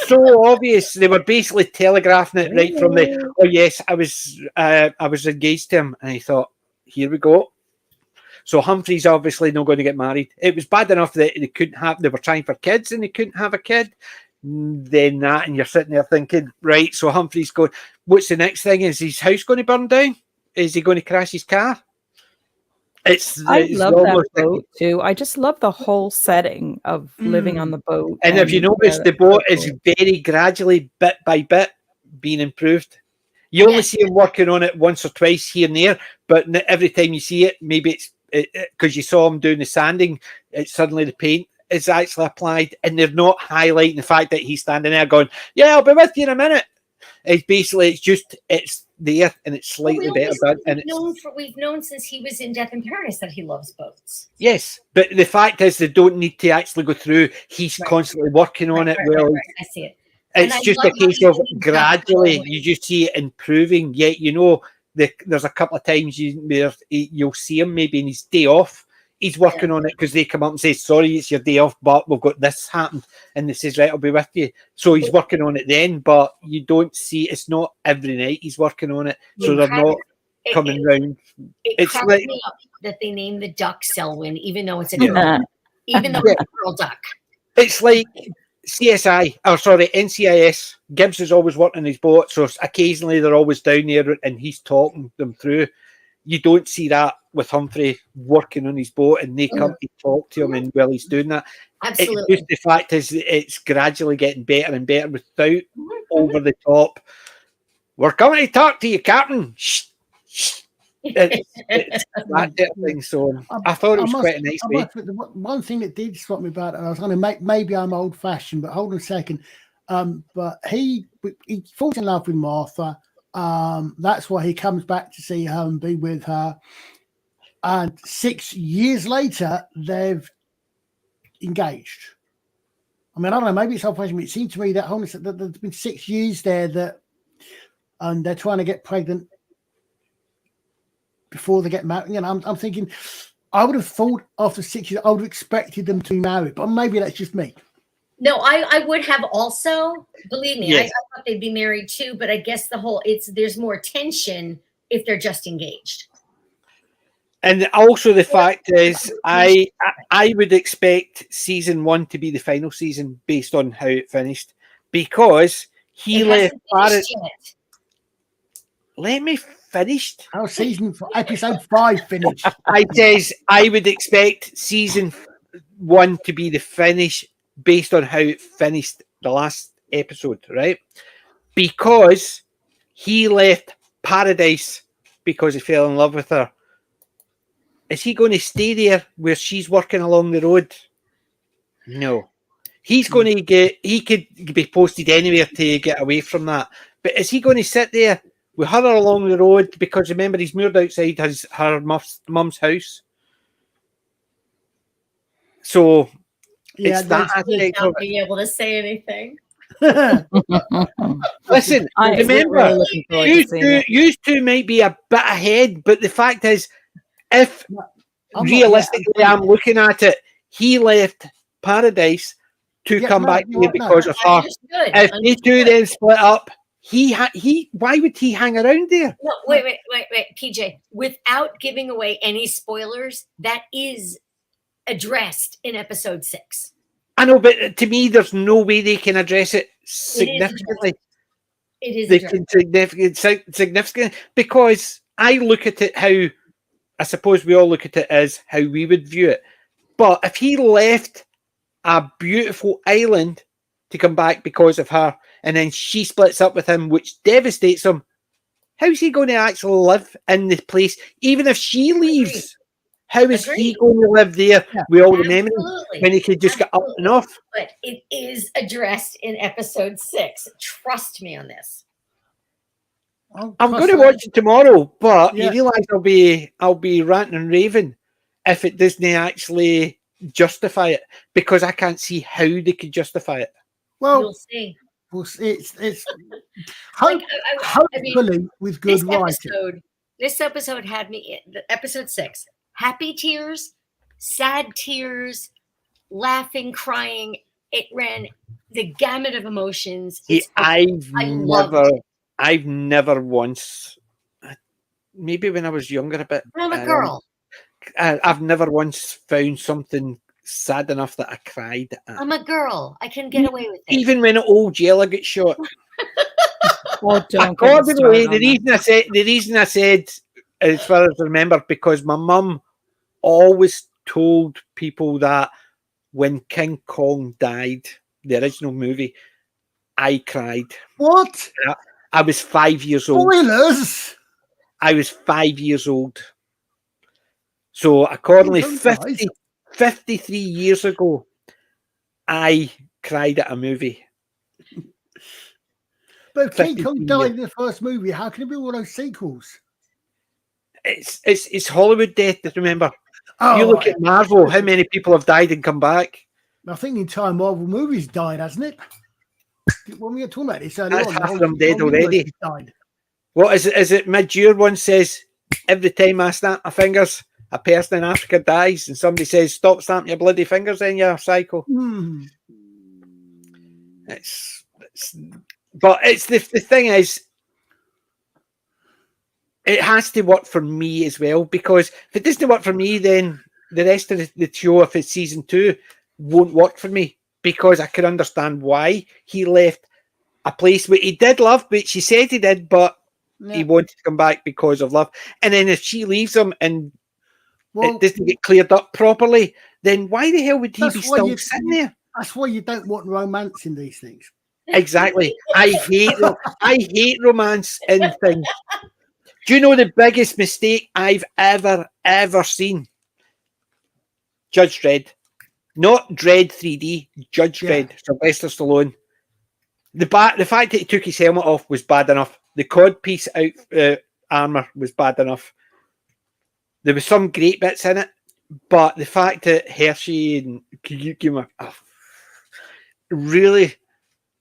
so obvious. They were basically telegraphing it right from the. Oh yes, I was engaged to him, and I thought, here we go. So Humphrey's obviously not going to get married. It was bad enough that they couldn't have. They were trying for kids, and they couldn't have a kid. Then that, and you're sitting there thinking, right? So Humphrey's going. What's the next thing? Is his house going to burn down? Is he going to crash his car? I love that boat too. I just love the whole setting of living on the boat. And if you notice, the boat is very gradually, bit by bit, being improved. You only see him working on it once or twice here and there, but every time you see it, maybe it's because you saw him doing the sanding, it's suddenly the paint is actually applied, and they're not highlighting the fact that he's standing there going, "Yeah, I'll be with you in a minute." It's basically it's there and it's slightly better. We've known since he was in Death in Paradise that he loves boats. Yes, but the fact is they don't need to actually go through. He's constantly working on it. I see it. It's just a case of gradually you just see it improving. Yet there's a couple of times you'll see him maybe in his day off. He's working on it because they come up and say, "Sorry, it's your day off, but we've got this happened," and they says, "Right, I'll be with you." So he's working on it then, but you don't see. It's not every night he's working on it, so they're not coming round. It's like me up that they name the duck Selwyn, even though it's a girl, even though it's a girl duck. It's like NCIS. Gibbs is always working on his boat, so occasionally they're always down there and he's talking them through. You don't see that with Humphrey working on his boat and they come to talk to him and while he's doing that. Absolutely. It's just the fact is it's gradually getting better and better without over the top. We're coming to talk to you, Captain. Shh. it's that sort of thing. So I thought it was quite a nice way. One thing that did stop me about it, and I was going to maybe I'm old fashioned, but hold on a second. But he falls in love with Martha. That's why he comes back to see her and be with her. And 6 years later, they've engaged. I mean, I don't know, maybe it's old fashioned, but it seemed to me that there's been 6 years there that and they're trying to get pregnant before they get married. You know, I'm thinking, I would have thought after 6 years, I would have expected them to be married, but maybe that's just me. No, I would have also, believe me, Yes. I thought they'd be married too, but I guess there's more tension if they're just engaged. And also the fact is, I would expect season 1 to be the final season based on how it finished, because he left Paradise. Let me finish. How episode 5 finished? I would expect season 1 to be the finish based on how it finished the last episode, right? Because he left Paradise because he fell in love with her. Is he going to stay there where she's working along the road? No. He's going to he could be posted anywhere to get away from that. But is he going to sit there with her along the road? Because remember, he's moored outside her mum's house. So it's that aspect of being able to say anything. Listen, remember, you two might be a bit ahead, but the fact is, if realistically I'm looking at it, he left Paradise to come back here because of her. If they two then split up, why would he hang around there? No, wait, PJ. Without giving away any spoilers, that is addressed in episode 6. I know, but to me, there's no way they can address it significantly. It is they can significant because I look at it how I suppose we all look at it as how we would view it. But if he left a beautiful island to come back because of her, and then she splits up with him, which devastates him, how's he going to actually live in the place? Even if she leaves, how is he going to live there with all the memories when he could just get up and off? But it is addressed in episode 6. Trust me on this. I'm going to watch it tomorrow, but you realise I'll be ranting and raving if it doesn't actually justify it, because I can't see how they could justify it. Well, you'll see. We'll see. It's hopefully with good writing. This episode had me episode 6. Happy tears, sad tears, laughing, crying. It ran the gamut of emotions. I've never once, maybe when I was younger a bit. I'm a girl. I've never once found something sad enough that I cried at. I'm a girl. I can get away with it. Even when old Jella gets shot. Accordingly, the reason I said, as far as I remember, because my mum always told people that when King Kong died, the original movie, I cried. What? I was 5 years old. Spoilers! I was 5 years old. So accordingly, 53 years ago, I cried at a movie. But if King Kong died in the first movie, how can it be all those sequels? It's Hollywood death, remember. You look at Marvel, how many people have died and come back? I think the entire Marvel movies died, hasn't it? When we were talking about this earlier on, half of them dead already. Died. What is it? Is it mid-year one says, every time I snap my fingers, a person in Africa dies, and somebody says, stop snapping your bloody fingers then, you psycho. But the thing is, it has to work for me as well, because if it doesn't work for me, then the rest of the show, if it's season 2, won't work for me, because I can understand why he left a place where he did love, but she said he did, but he wanted to come back because of love. And then if she leaves him and it doesn't get cleared up properly, then why the hell would he be still sitting there? That's why you don't want romance in these things. Exactly. I hate romance in things. Do you know the biggest mistake I've ever seen? Judge Dredd. Not Dredd 3D, Judge Dredd, Sylvester Stallone. The fact that he took his helmet off was bad enough. The codpiece armor was bad enough. There was some great bits in it, but the fact that Hershey and Geeky really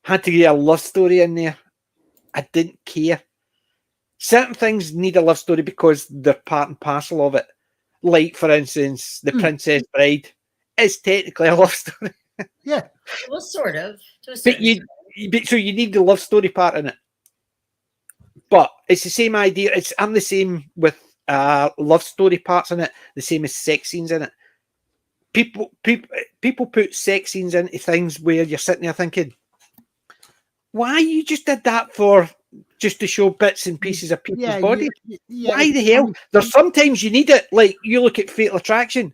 had to get a love story in there, I didn't care. Certain things need a love story because they're part and parcel of it. Like, for instance, The Princess Bride is technically a love story. Yeah. Well, sort of. So you need the love story part in it. But it's the same idea. I'm the same with love story parts in it, the same as sex scenes in it. People put sex scenes into things where you're sitting there thinking, why you just did that for just to show bits and pieces of people's body? Why the hell? There's sometimes you need it. Like you look at Fatal Attraction.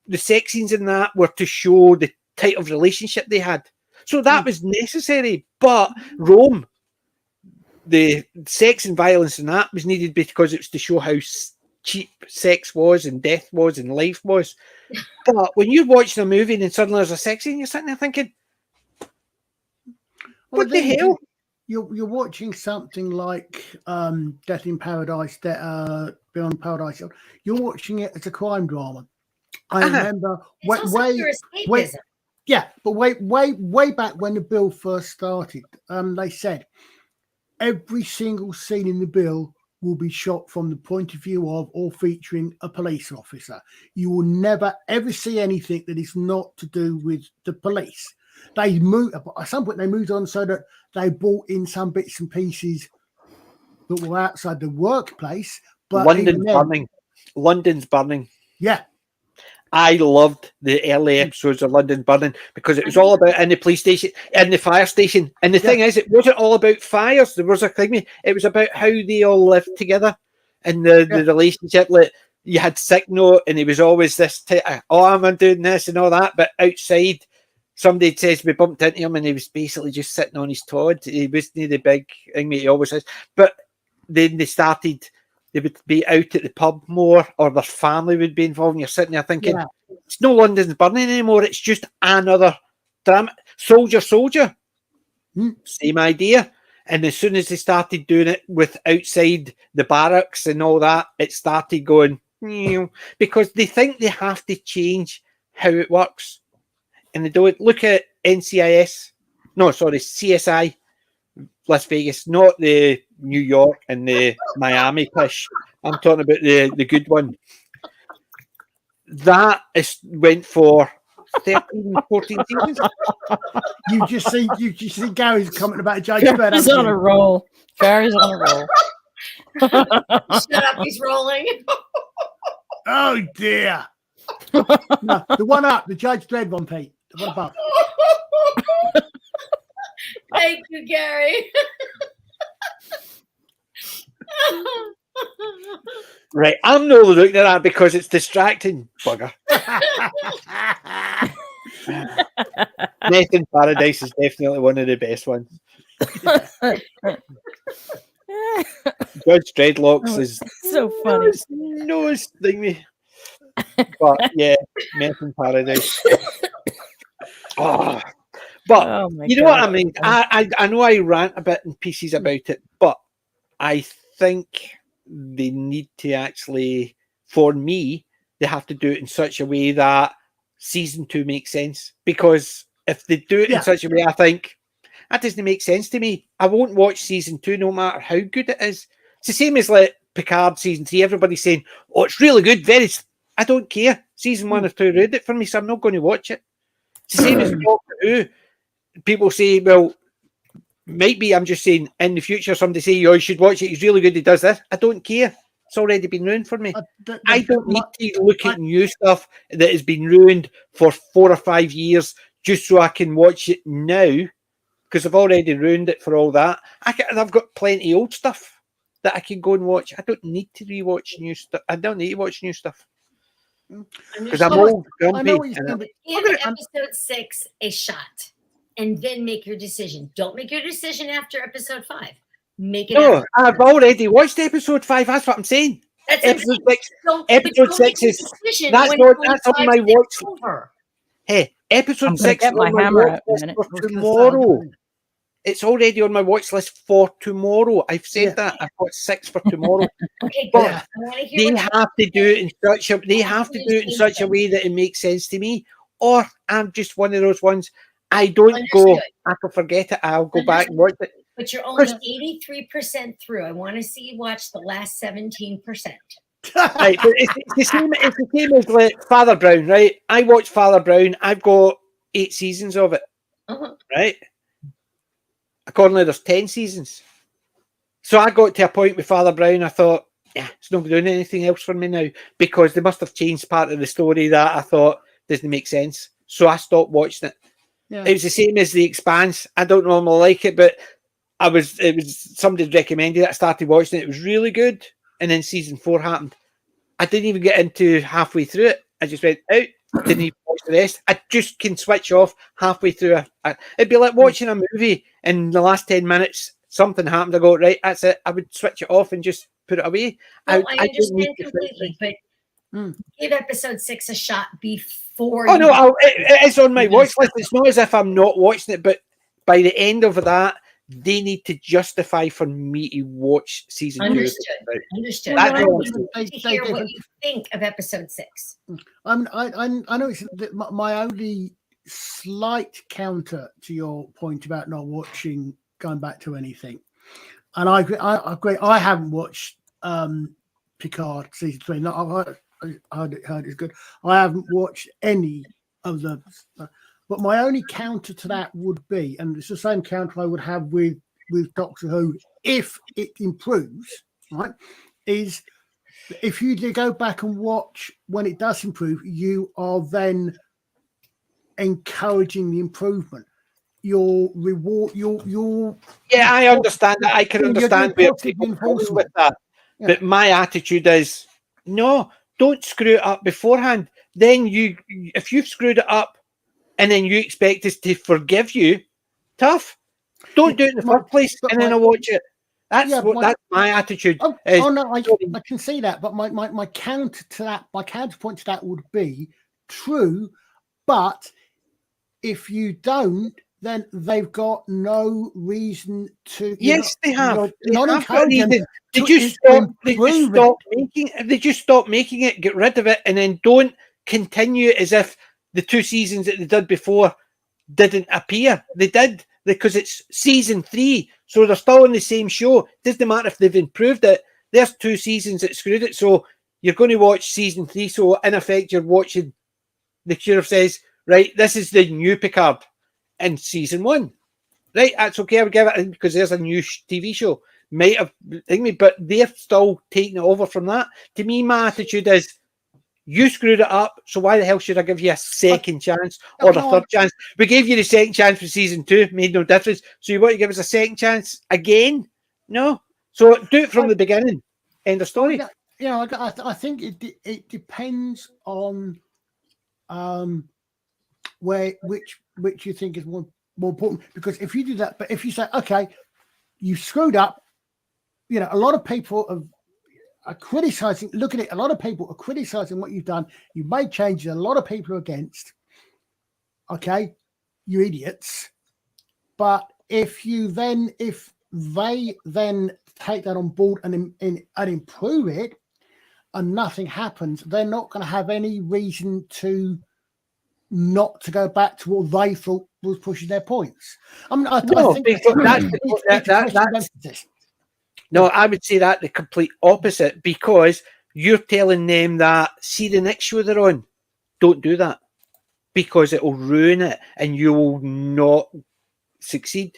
The sex scenes in that were to show the type of relationship they had. So that was necessary. But Rome, the sex and violence in that was needed because it was to show how cheap sex was and death was and life was. But when you're watching a movie and suddenly there's a sex scene, you're sitting there thinking, what the hell? You're watching something like Death in Paradise, Beyond Paradise. You're watching it as a crime drama. I remember way back when the bill first started, they said every single scene in the bill will be shot from the point of view of or featuring a police officer. You will never ever see anything that is not to do with the police. They moved at some point. They moved on so that they brought in some bits and pieces that were outside the workplace. But London's burning. Yeah. I loved the early episodes of London Burning because it was all about in the police station, in the fire station. And the thing is, it wasn't all about fires. There was a thing. It was about how they all lived together and the relationship. Like you had Sick Note, and he was always this, I'm doing this and all that. But outside, somebody says we bumped into him and he was basically just sitting on his Todd. He wasn't the big thing that he always is. But then they would be out at the pub more, or their family would be involved, and you're sitting there thinking, it's no London's Burning anymore, it's just another drama. Soldier. Same idea. And as soon as they started doing it with outside the barracks and all that, it started going, because they think they have to change how it works. And they don't. Look at CSI, Las Vegas, not the New York and the Miami push. I'm talking about the good one. That went for 13, 14 seasons. You just see Gary's comment about Judge Dredd. He's on a roll. Gary's on a roll. Shut up, he's rolling. Oh dear. No, the one up, the Judge Dredd one, Pete. The one above. Thank you, Gary. Right, I'm not looking at that because it's distracting, bugger. Nathan Paradise is definitely one of the best ones. Judge Dreadlocks is so funny. Nose thingy. But yeah, Nathan Paradise. But you know what I mean? I know I rant a bit in pieces about it, but I think they need to actually, for me, they have to do it in such a way that season 2 makes sense. Because if they do it in such a way, I think that doesn't make sense to me. I won't watch season 2 no matter how good it is. It's the same as like Picard season 3. Everybody's saying, "Oh, it's really good." I don't care. Season 1 or 2 ruined it for me, so I'm not going to watch it. It's the same as Doctor Who. People say, well, might be, I'm just saying, in the future, somebody say, you should watch it, he's really good, he does this. I don't care. It's already been ruined for me. I don't need to look at new stuff that has been ruined for 4 or 5 years just so I can watch it now, because I've already ruined it for all that. I've got plenty of old stuff that I can go and watch. I don't need to rewatch new stuff. I don't need to watch new stuff. Because I'm old. Give episode 6 a shot and then make your decision. Don't make your decision after episode 5. make it No, happen. I've already watched episode 5. That's what I'm saying. That's Episode insane. 6. Don't- Episode but don't 6 make is- a decision that's when on- only that's on 5, my 6 watch. over. Hey, episode I'm gonna 6 get is my on my hammer watch out in a list minute. for I was gonna say, tomorrow. It's already on my watch list for tomorrow. I've said Yeah. that. I've got 6 for tomorrow. Okay, But good. I want to hear they what have to do it in such a way that it makes sense to me. Or I'm just one of those ones. I don't go. Understood. I can forget it. I'll go back and watch it. But you're only 83% through. I want to see you watch the last 17%. Right, but it's the same. It's the same as like Father Brown, right? I watched Father Brown. I've got 8 seasons of it, Uh-huh. right? Accordingly, there's 10 seasons. So I got to a point with Father Brown. I thought, yeah, it's not doing anything else for me now because they must have changed part of the story that I thought doesn't make sense. So I stopped watching it. Yeah. It was the same as The Expanse. I don't normally like it, but it was somebody recommended it. I started watching it. It was really good. And then season 4 happened. I didn't even get into halfway through it. I just went out, didn't even watch the rest. I just can switch off halfway through. It'd be like watching a movie and the last 10 minutes, something happened. I go, right, that's it. I would switch it off and just put it away. Well, don't I understand need to completely, but Mm. give episode 6 a shot before Oh you. no, it is on my watch list. It's not as if I'm not watching it, but by the end of that, they need to justify for me to watch season 2. Understood. Understood. That's I all want I'm to hear what you think of episode 6. I know it's my only slight counter to your point about not watching, going back to anything, and I agree. I haven't watched Picard season 3. No, I heard it's good. I haven't watched any of the. But my only counter to that would be, and it's the same counter I would have with Doctor Who, if it improves, right, is if you do go back and watch when it does improve, you are then encouraging the improvement. Your reward, your Yeah, I understand that. I can You're understand doing where positive people come reinforcement. with that. Yeah. But my attitude is, no, don't screw it up beforehand. Then if you've screwed it up and then you expect us to forgive you, tough. Don't do it in the first place and then I'll watch it. That's my attitude. no, I can see that, but my counter to that, my counterpoint to that would be true, but if you don't, then they've got no reason to. Yes, they have. Not encouraging them. They just stop making it, get rid of it, and then don't continue as if the 2 seasons that they did before didn't appear. They did, because it's season 3, so they're still on the same show. It doesn't matter if they've improved it. There's 2 seasons that screwed it, so you're going to watch season 3. So in effect, you're watching. The sheriff says, right, this is the new Picard in season 1. Right, that's okay. I would give it, because there's a new TV show. Might have, but they're still taking it over from that. To me, my attitude is, you screwed it up, so why the hell should I give you a second chance or a third chance? We gave you the second chance for season 2, made no difference. So you want to give us a second chance again? No. So do it from the beginning. End of story. Yeah, I think it depends on which you think is more important. Because if you do that, but if you say, okay, you screwed up, a lot of people are criticizing. Look at it. A lot of people are criticizing what you've done. You made changes. A lot of people are against. Okay, you idiots. But if they then take that on board and improve it, and nothing happens, they're not going to have any reason to not to go back to what they thought was pushing their points. I mean, I think no, I would say that the complete opposite, because you're telling them that, see the next show they're on, don't do that, because it will ruin it and you will not succeed.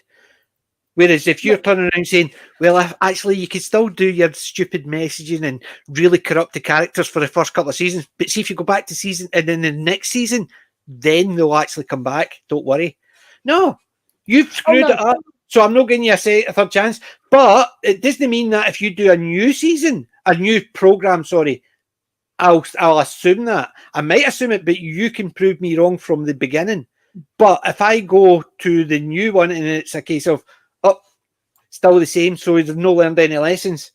Whereas if you're turning around saying, well, actually, you can still do your stupid messaging and really corrupt the characters for the first couple of seasons, but see if you go back to season, and then the next season, then they'll actually come back. Don't worry. No, you've screwed it up. So I'm not giving you a third chance. But it doesn't mean that if you do a new season, a new program, I'll assume that. I might assume it, but you can prove me wrong from the beginning. But if I go to the new one and it's a case of, still the same. So they've not learned any lessons.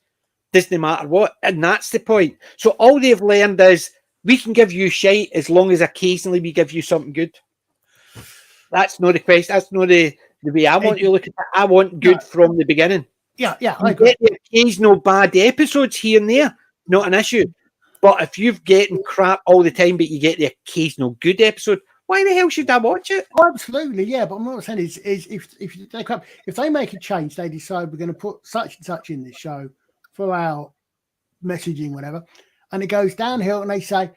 Doesn't matter what. And that's the point. So all they've learned is we can give you shite as long as occasionally we give you something good. That's not the question. That's not the way I want you to look at it. I want good from the beginning. Yeah, I get the occasional bad episodes here and there, not an issue. But if you've getting crap all the time, but you get the occasional good episode, why the hell should I watch it? Oh, absolutely, yeah. But I'm not saying is if they make a change, they decide we're going to put such and such in this show for our messaging, whatever, and it goes downhill, and they say,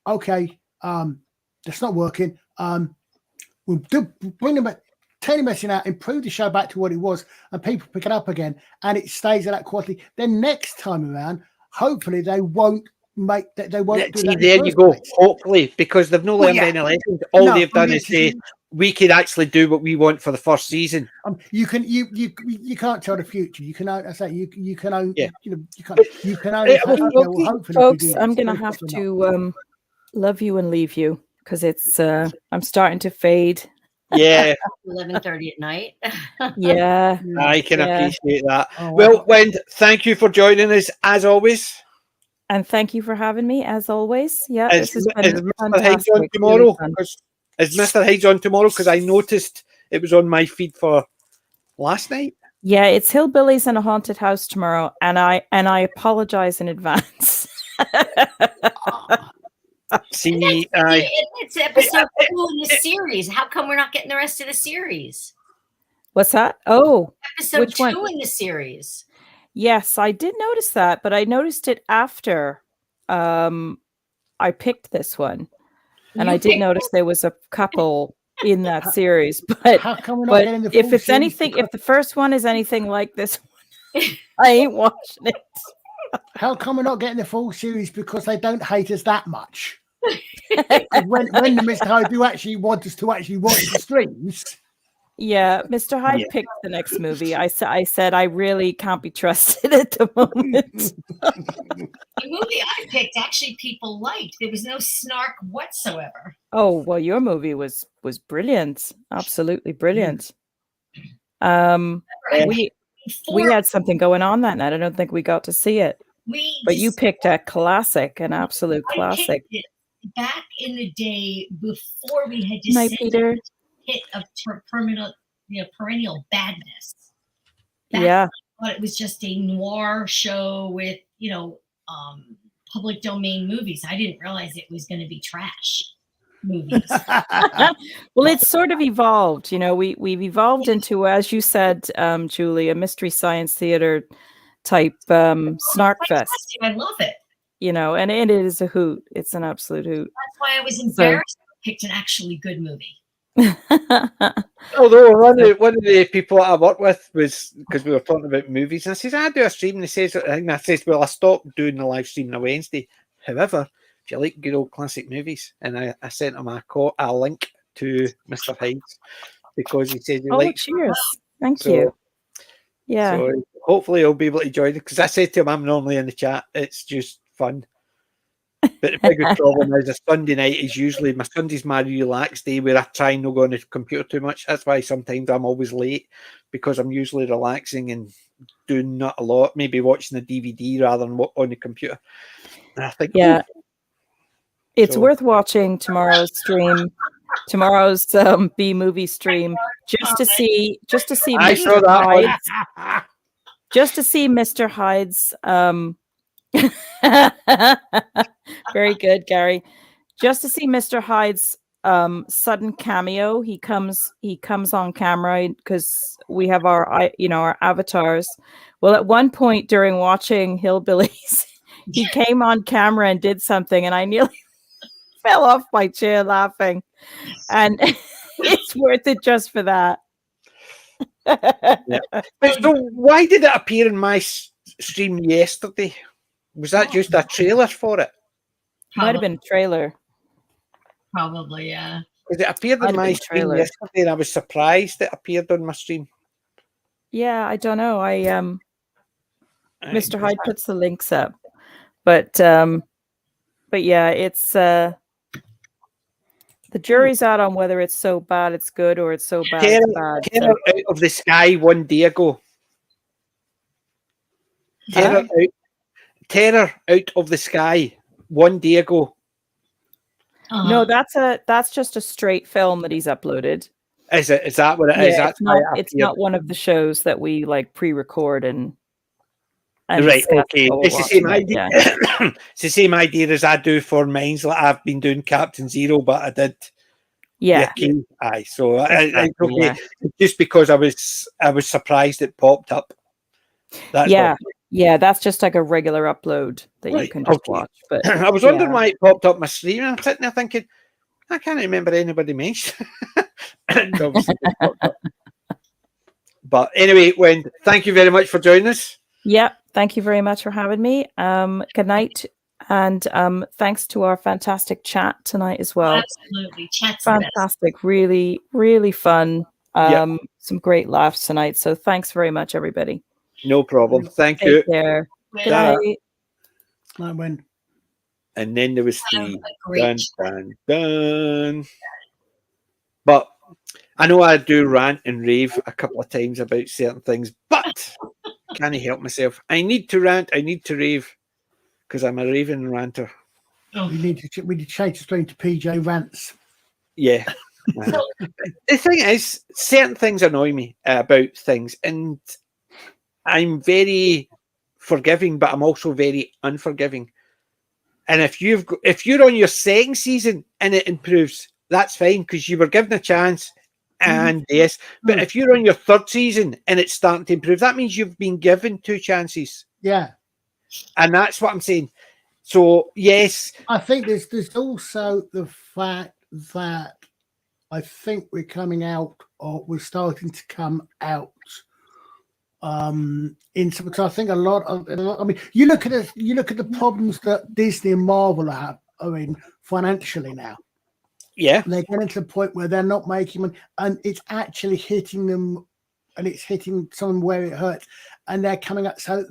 okay, that's not working. We'll bring them back, turn the messaging out, improve the show back to what it was, and people pick it up again, and it stays at that quality. Then next time around, hopefully they won't make that. They won't. See, there you go. Hopefully, because they've not learned any lessons. All they've done is say we could actually do what we want for the first season. You can't tell the future. You can. I say you can only. Yeah. You can only. Folks, I'm gonna have to love you and leave you because it's. I'm starting to fade. Yeah. 11:30 at night. Yeah. I can appreciate that. Oh, well, Wend, thank you for joining us as always. And thank you for having me, as always. Yeah, is Mr. Hyde's on tomorrow? Is Mr. Hyde's on tomorrow? Because I noticed it was on my feed for last night. Yeah, it's Hillbillies in a Haunted House tomorrow, and I apologize in advance. See, it's episode 2 in the series. How come we're not getting the rest of the series? What's that? Oh, episode 2 in the series. Yes, I did notice that, but I noticed it after I picked this one. And I did notice there was a couple in that series. But, if it's anything, if the first one is anything like this one, I ain't watching it. How come we're not getting the full series? Because they don't hate us that much. when the Mr. Hyde do actually want us to actually watch the streams. Yeah, Mr. Hyde picked the next movie. I said I really can't be trusted at the moment. The movie I picked, actually, people liked. There was no snark whatsoever. Oh well, your movie was brilliant, absolutely brilliant. We had something going on that night. I don't think we got to see it. But you picked a classic, an absolute classic. Back in the day, before we had descended hit of perennial badness. I thought it was just a noir show with, public domain movies. I didn't realize it was going to be trash movies. Well, it's sort of evolved. We've evolved into, as you said, Julie, a mystery science theater type snark fest. I love it. And it is a hoot. It's an absolute hoot. That's why I was embarrassed I picked an actually good movie. Although one of the people that I work with was, because we were talking about movies, and I says, I do a stream, and I says, well, I stopped doing the live stream on a Wednesday. However, if you like good old classic movies, and I sent him a link to Mr. Hyde's because he said he likes. Cheers! Thank you. Yeah. So hopefully he'll be able to join it, because I said to him, I'm normally in the chat. It's just fun. But the biggest problem is a Sunday night is usually my Sunday's my relaxed day where I try not go on the computer too much. That's why sometimes I'm always late, because I'm usually relaxing and doing not a lot, maybe watching a DVD rather than on the computer. And I think, it's worth watching tomorrow's stream, tomorrow's B movie stream, just to see Mr. Hyde's, just to see Mr. Hyde's. Very good, Gary. Just to see Mr. Hyde's sudden cameo. He comes on camera because we have our avatars. Well, at one point during watching Hillbillies, he came on camera and did something, and I nearly fell off my chair laughing. And it's worth it just for that. But so why did it appear in my stream yesterday? Was that just a trailer for it? Might have been a trailer. Probably, yeah. Because it appeared in my stream yesterday, and I was surprised it appeared on my stream. Yeah, I don't know. Mr. Hyde puts the links up, but yeah, it's the jury's out on whether it's so bad it's good or it's so bad it's bad. Out of the Sky one day ago Terror Out of the Sky 1 day ago. No, that's just a straight film that he's uploaded. Is it? Is that what it is? Yeah, That's it's not one of the shows that we like pre-record and right. discuss Okay, while we're it's the same watching it, idea. yeah. It's the same idea as I do for Mines. Like I've been doing Captain Zero, but I did. Yeah. Aye. So Exactly, it's okay. yeah. Just because I was surprised it popped up. That's Yeah. Yeah, that's just like a regular upload that you Right, can just okay. watch. But I was wondering why it popped up my stream. And I'm sitting there thinking, I can't remember anybody mentioned. And obviously it popped up. But anyway, Wen, thank you very much for joining us. yeah, thank you very much for having me. Good night. And thanks to our fantastic chat tonight as well. Absolutely. Chat's the best. Fantastic. Really, really fun. Some great laughs tonight. So thanks very much, everybody. No problem. Thank Take you. care. Good Ta-ra. night. I went. And then there was Have three. a great Dun, chat. dun, dun. But I know I do rant and rave a couple of times about certain things, but can't help myself. I need to rant, I need to rave, because I'm a raving ranter. We need to change the stream to PJ rants. Yeah. The thing is, certain things annoy me about things, and I'm very forgiving, but I'm also very unforgiving. And if you're on your second season and it improves, that's fine because you were given a chance. And yes, but if you're on your third season and it's starting to improve, that means you've been given 2 chances. Yeah, and that's what I'm saying. So yes, I think there's also the fact that I think we're coming out, or we're starting to come out. Because I think a lot of, I mean, you look at the problems that Disney and Marvel are in financially now. Yeah, they're getting to the point where they're not making money, and it's actually hitting them, and it's hitting someone where it hurts, and they're coming up. So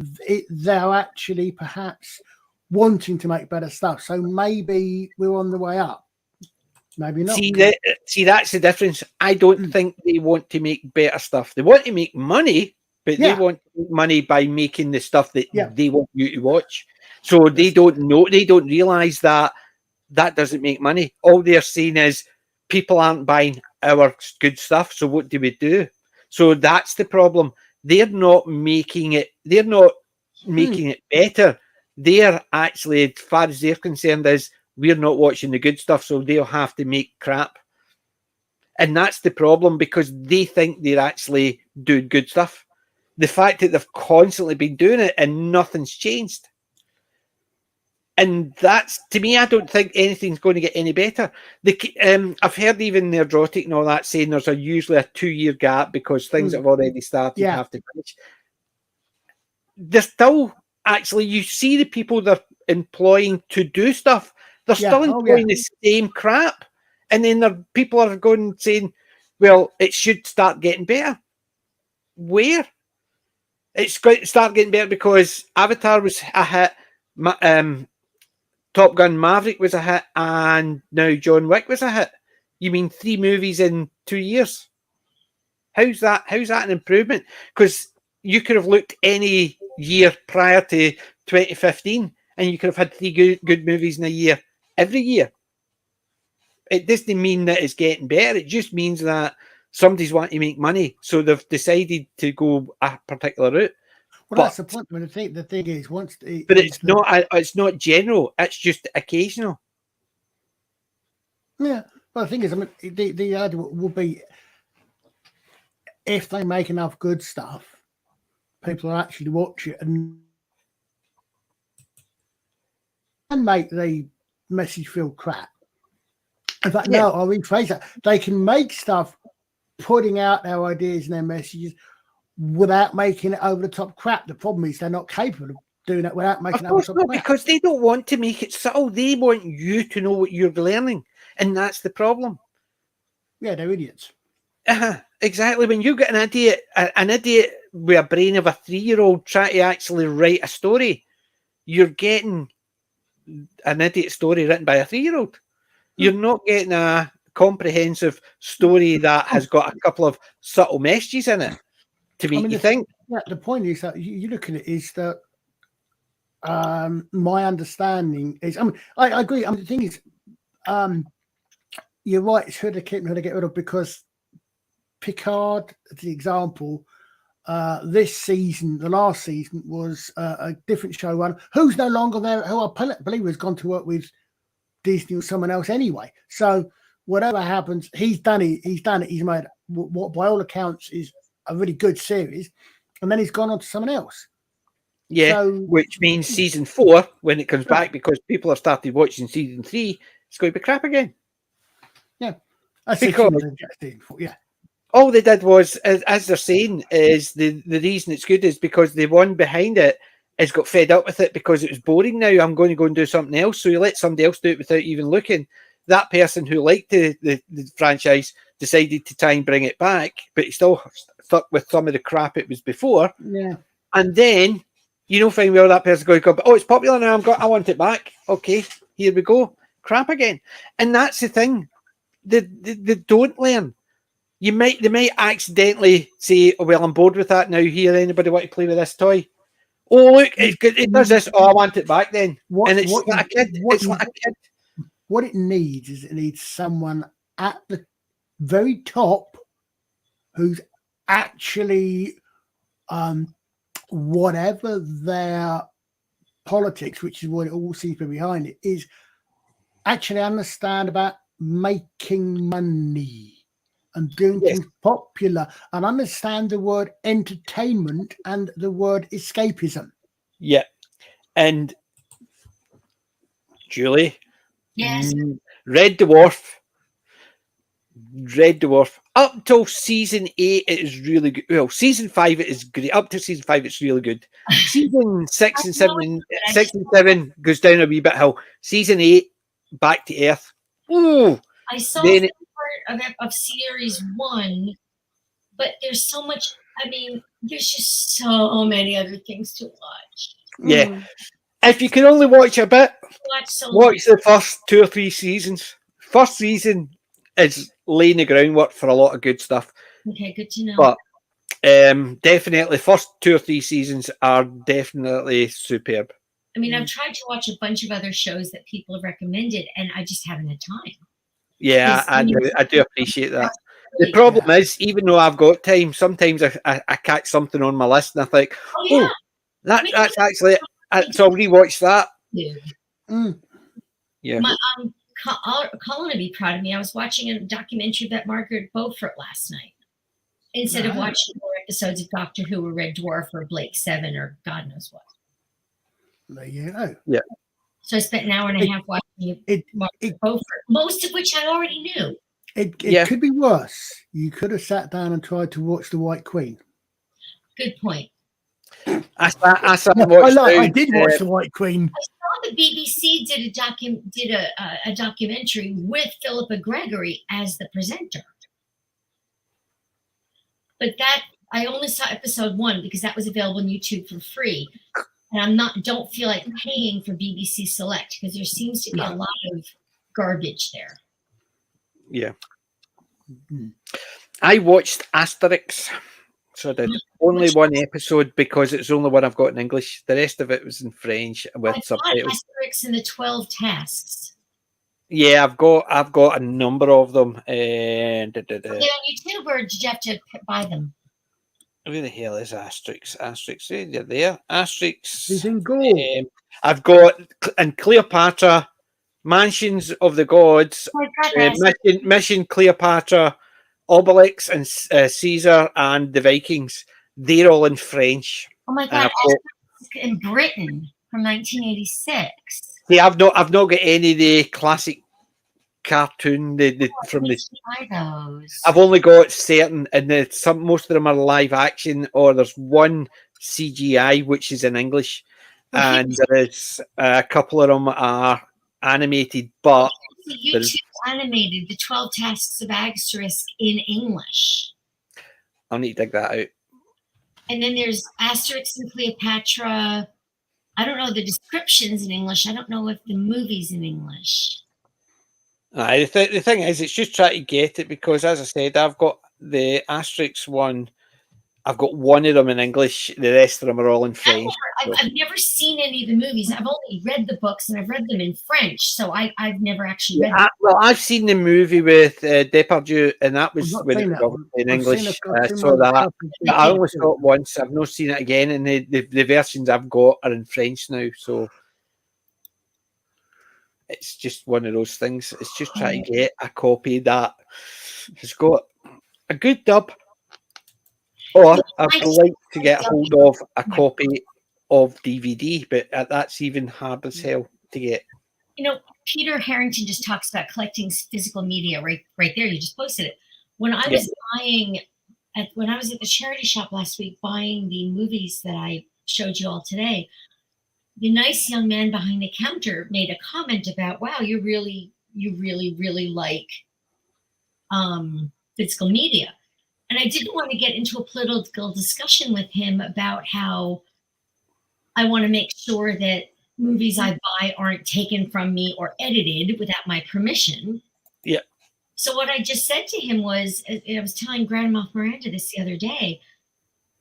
they're actually perhaps wanting to make better stuff. So maybe we're on the way up. Maybe not. See, that's the difference. I don't think they want to make better stuff. They want to make money. But they want to make money by making the stuff that they want you to watch. So they don't know, they don't realize that doesn't make money. All they're saying is people aren't buying our good stuff. So what do we do? So that's the problem. They're not making it better. They're actually, as far as they're concerned, is we're not watching the good stuff. So they'll have to make crap. And that's the problem, because they think they're actually doing good stuff. The fact that they've constantly been doing it and nothing's changed. And that's, to me, I don't think anything's going to get any better. I've heard even Nerdrotic and all that saying there's usually a 2-year gap because things that have already started have to finish. There's still, actually, you see the people they're employing to do stuff, they're still employing the same crap. And then people are going saying, well, it should start getting better. Where? It's going to start getting better because Avatar was a hit, Top Gun Maverick was a hit, and now John Wick was a hit. You mean 3 movies in 2 years? How's that an improvement? Because you could have looked any year prior to 2015 and you could have had 3 good movies in a year, every year. It doesn't mean that it's getting better. It just means that somebody's wanting to make money, so they've decided to go a particular route. Well, that's the point. The thing is, it's not general. It's just occasional. Yeah, well, the thing is, I mean, the argument will be if they make enough good stuff, people will actually watch it and make the message feel crap. In fact, no, I'll rephrase that. They can make stuff putting out their ideas and their messages without making it over the top crap. The problem is they're not capable of doing that without making it over the top crap. Because they don't want to make it subtle. They want you to know what you're learning, and that's the problem. Yeah, they're idiots. Exactly. When you get an idiot with a brain of a 3-year-old trying to actually write a story, you're getting an idiot story written by a 3-year-old. You're not getting a comprehensive story that has got a couple of subtle messages in it to make you think. Yeah, the point is that you look at it is that my understanding is, I mean, I agree. I mean, the thing is, you're right. It's who to keep and who to get rid of, because Picard, the example, this season, the last season, was a different showrunner who's no longer there, who I believe has gone to work with Disney or someone else anyway. So whatever happens, he's done it. He's done it. He's made what, by all accounts, is a really good series, and then he's gone on to someone else. Yeah, So, which means season 4, when it comes back, because people have started watching season 3, it's going to be crap again. Yeah, yeah. All they did was, as they're saying, is the reason it's good is because the one behind it has got fed up with it because it was boring. Now I'm going to go and do something else. So you let somebody else do it without even looking. That person who liked the franchise decided to try and bring it back, but he still stuck with some of the crap it was before. Yeah. And then, fine well, that person's going to go, oh, it's popular now. I want it back. Okay, here we go. Crap again. And that's the thing. They don't learn. They might accidentally say, oh, well, I'm bored with that now. Here, anybody want to play with this toy? Oh, look, it does this. Oh, I want it back then. It's like a kid. It's like a kid. What it needs is, it needs someone at the very top who's actually, whatever their politics, which is what it all seems to be behind it, is actually understand about making money and doing things popular, and understand the word entertainment and the word escapism. Yeah. And Julie, Yes. Red Dwarf, up till season 8, it is really good. Well, season 5, it is great. Up to season 5, it's really good. Season 6 and 7 goes down a wee bit hill. Season 8, back to earth. Ooh. I saw some part of series 1, but there's so much. I mean, there's just so many other things to watch. Yeah. If you can only watch a bit, watch the first 2 or 3 seasons. First season is laying the groundwork for a lot of good stuff. Okay, good to know. But definitely, first 2 or 3 seasons are definitely superb. I mean, I've tried to watch a bunch of other shows that people have recommended, and I just haven't had time. Yeah, I do appreciate that. The problem is, even though I've got time, sometimes I catch something on my list and I think, that's actually, so I'll rewatch that. Yeah. Colin would be proud of me. I was watching a documentary about Margaret Beaufort last night instead of watching more episodes of Doctor Who or Red Dwarf or Blake 7 or God knows what. There you go. Yeah. So I spent an hour and a half watching Margaret Beaufort, most of which I already knew. It could be worse. You could have sat down and tried to watch The White Queen. Good point. I did watch The White Queen. I saw the BBC did a documentary with Philippa Gregory as the presenter. But that I only saw episode 1 because that was available on YouTube for free. And don't feel like paying for BBC Select because there seems to be a lot of garbage there. Yeah. I watched Asterix. So I did only one episode because it's the only one I've got in English. The rest of it was in French with subtitles. Asterix and the 12 Tasks. Yeah, I've got a number of them. Are they on YouTube or did you have to buy them? Where the hell is Asterix? Asterix, they're there. Asterix. He's in gold. I've got and Cleopatra, Mansions of the Gods, Mission Cleopatra, Obelix and Caesar and the Vikings. They're all in French. Oh my God! In Britain from 1986. See, I've not got any of the classic cartoon. From the. Those. I've only got certain, and most of them are live action, or there's one CGI which is in English, and there's a couple of them are animated, but. YouTube animated the 12 Tasks of Asterix in English. I'll need to dig that out. And then there's Asterix and Cleopatra. I don't know the descriptions in English. I don't know if the movie's in English. The thing is, it's just trying to get it because, as I said, I've got the Asterix one I've got one of them in English. The rest of them are all in French. I've never seen any of the movies. I've only read the books, and I've read them in French. So I've never actually read them. Well, I've seen the movie with Depardieu, and that was I've not when seen it that was one. in I've seen English. a- I've I seen saw one that. with I only saw it once. I've not seen it again, and the versions I've got are in French now. So it's just one of those things. It's just trying to get a copy that has got a good dub. Or I would like to get hold of a copy of DVD, but that's even hard as hell to get. You know, Peter Harrington just talks about collecting physical media right there. You just posted it. When I was when I was at the charity shop last week buying the movies that I showed you all today, the nice young man behind the counter made a comment about, wow, you really like physical media. And I didn't want to get into a political discussion with him about how I want to make sure that movies I buy aren't taken from me or edited without my permission. Yeah. So what I just said to him was, I was telling Grandma Miranda this the other day,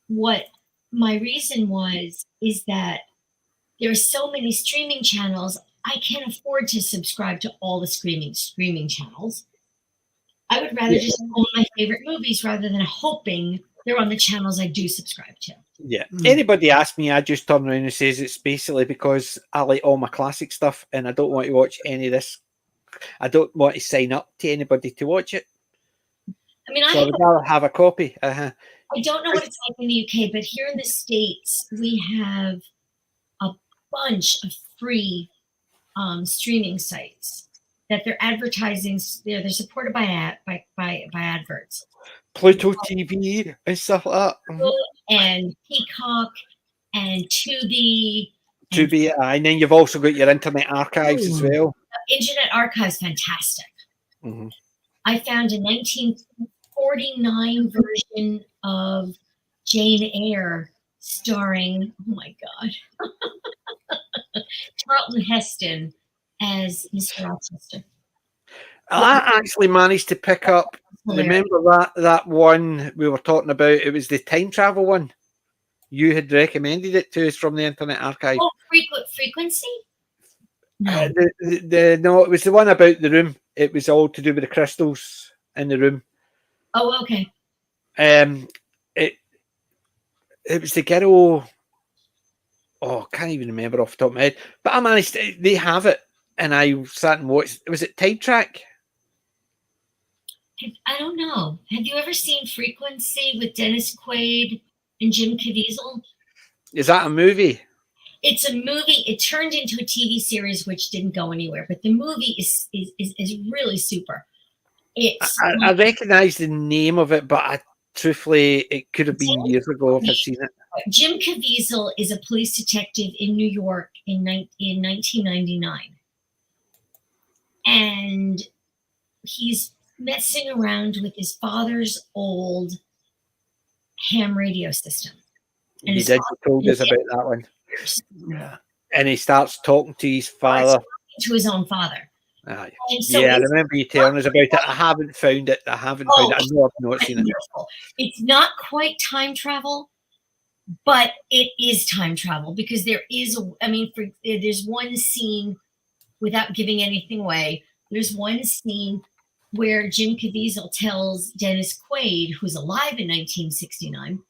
what my reason is that there are so many streaming channels, I can't afford to subscribe to all the streaming channels. I would rather just own my favorite movies rather than hoping they're on the channels I do subscribe to. Yeah. Anybody asks me, I just turn around and says it's basically because I like all my classic stuff and I don't want to watch any of this. I don't want to sign up to anybody to watch it. I mean, so I would rather have a copy. I don't know what it's like in the UK, but here in the States, we have a bunch of free streaming sites that they're advertising. They're supported by adverts. Pluto TV and stuff like that. And Peacock and Tubi. And then you've also got your Internet Archives as well. Internet Archives, fantastic. Mm-hmm. I found a 1949 version of Jane Eyre starring, oh my God, Charlton Heston as Mr. Rochester. I actually managed to pick up, remember that one we were talking about? It was the time travel one. You had recommended it to us from the Internet Archive. Oh, Frequency? No. No, it was the one about the room. It was all to do with the crystals in the room. Oh, okay. It was the girl. Oh, I can't even remember off the top of my head. But I managed to, they have it, and I sat and watched. Was it Time Track? I don't know. Have you ever seen Frequency with Dennis Quaid and Jim Caviezel? Is that a movie? It's a movie. It turned into a TV series, which didn't go anywhere. But the movie is really super. I recognize the name of it, but truthfully, it could have been years ago if I've seen it. Jim Caviezel is a police detective in New York in 1999. And he's messing around with his father's old ham radio system. And He told us about that one. Yeah. And he starts talking to his father. To his own father. I remember you telling us about it. I haven't found it. I know I've not seen it. It's not quite time travel, but it is time travel because there is, there's one scene, without giving anything away, there's one scene where Jim Caviezel tells Dennis Quaid, who's alive in 1969,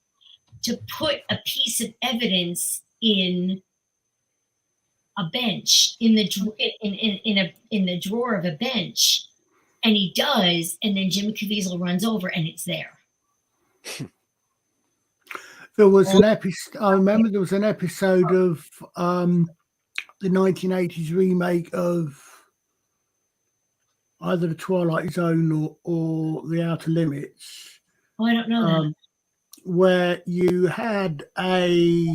to put a piece of evidence in a bench, in the drawer of a bench, and he does, and then Jim Caviezel runs over, and it's there. There was an episode. I remember there was an episode of the 1980s remake of either The Twilight Zone or The Outer Limits. Oh, I don't know that. Where you had a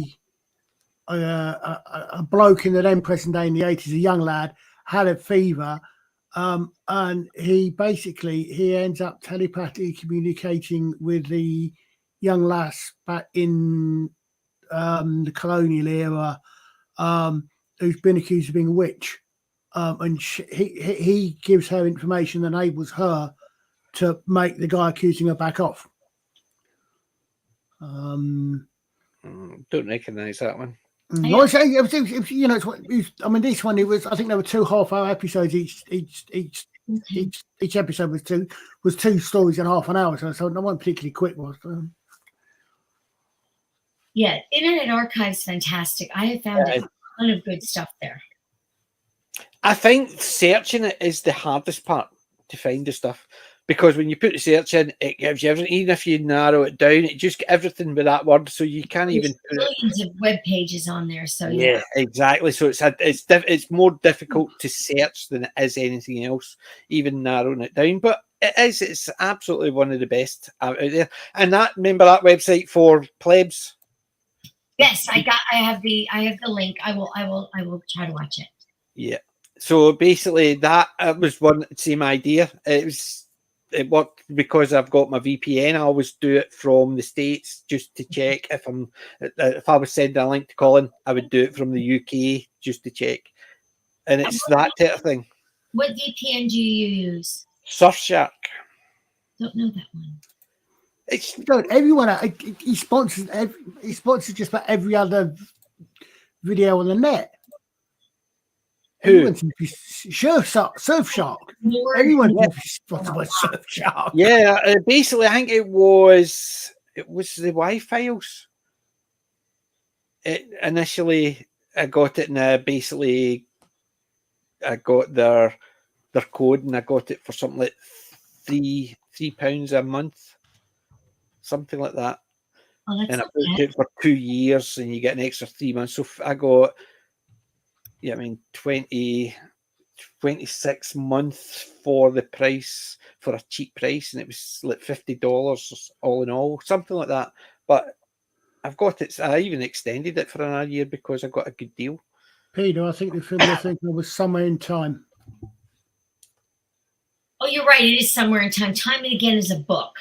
bloke in the then present day in the 80s, a young lad, had a fever, and he ends up telepathically communicating with the young lass back in the colonial era, who's been accused of being a witch, and he gives her information that enables her to make the guy accusing her back off. Don't recognise that one. No, it was, you know, I mean, this one, it was, I think there were 2 half-hour episodes each episode was 2 stories in half an hour, so no one particularly quick was. Yeah, Internet Archive's fantastic. I have found a ton of good stuff there. I think searching it is the hardest part to find the stuff, because when you put the search in, it gives you everything. Even if you narrow it down, it just get everything with that word, so you can't even put millions of web pages on there. So yeah, exactly. So it's more difficult to search than it is anything else, even narrowing it down. But it's absolutely one of the best out there. And remember that website for plebs? Yes, I have the link. I will try to watch it. Yeah. So basically, that was one same idea. It worked because I've got my VPN. I always do it from the States just to check if I was sending a link to Colin, I would do it from the UK just to check. And it's that type of thing. What VPN do you use? Surfshark. Don't know that one. Everyone he sponsors just about every other video on the net. Who? Surfshark. Everyone sponsored by Surfshark. Yeah, basically, I think it was the Wi-Files. Initially, I got it, and basically, I got their code, and I got it for something like £3 a month, something like that. Oh, and I booked it for 2 years, and you get an extra 3 months. So I got, 26 months for the price, for a cheap price, and it was like $50 all in all, something like that. But I've got it. I even extended it for another year because I got a good deal. Peter, I think the film you're thinking was Somewhere in Time. Oh, you're right. It is Somewhere in Time. Time and Again is a book.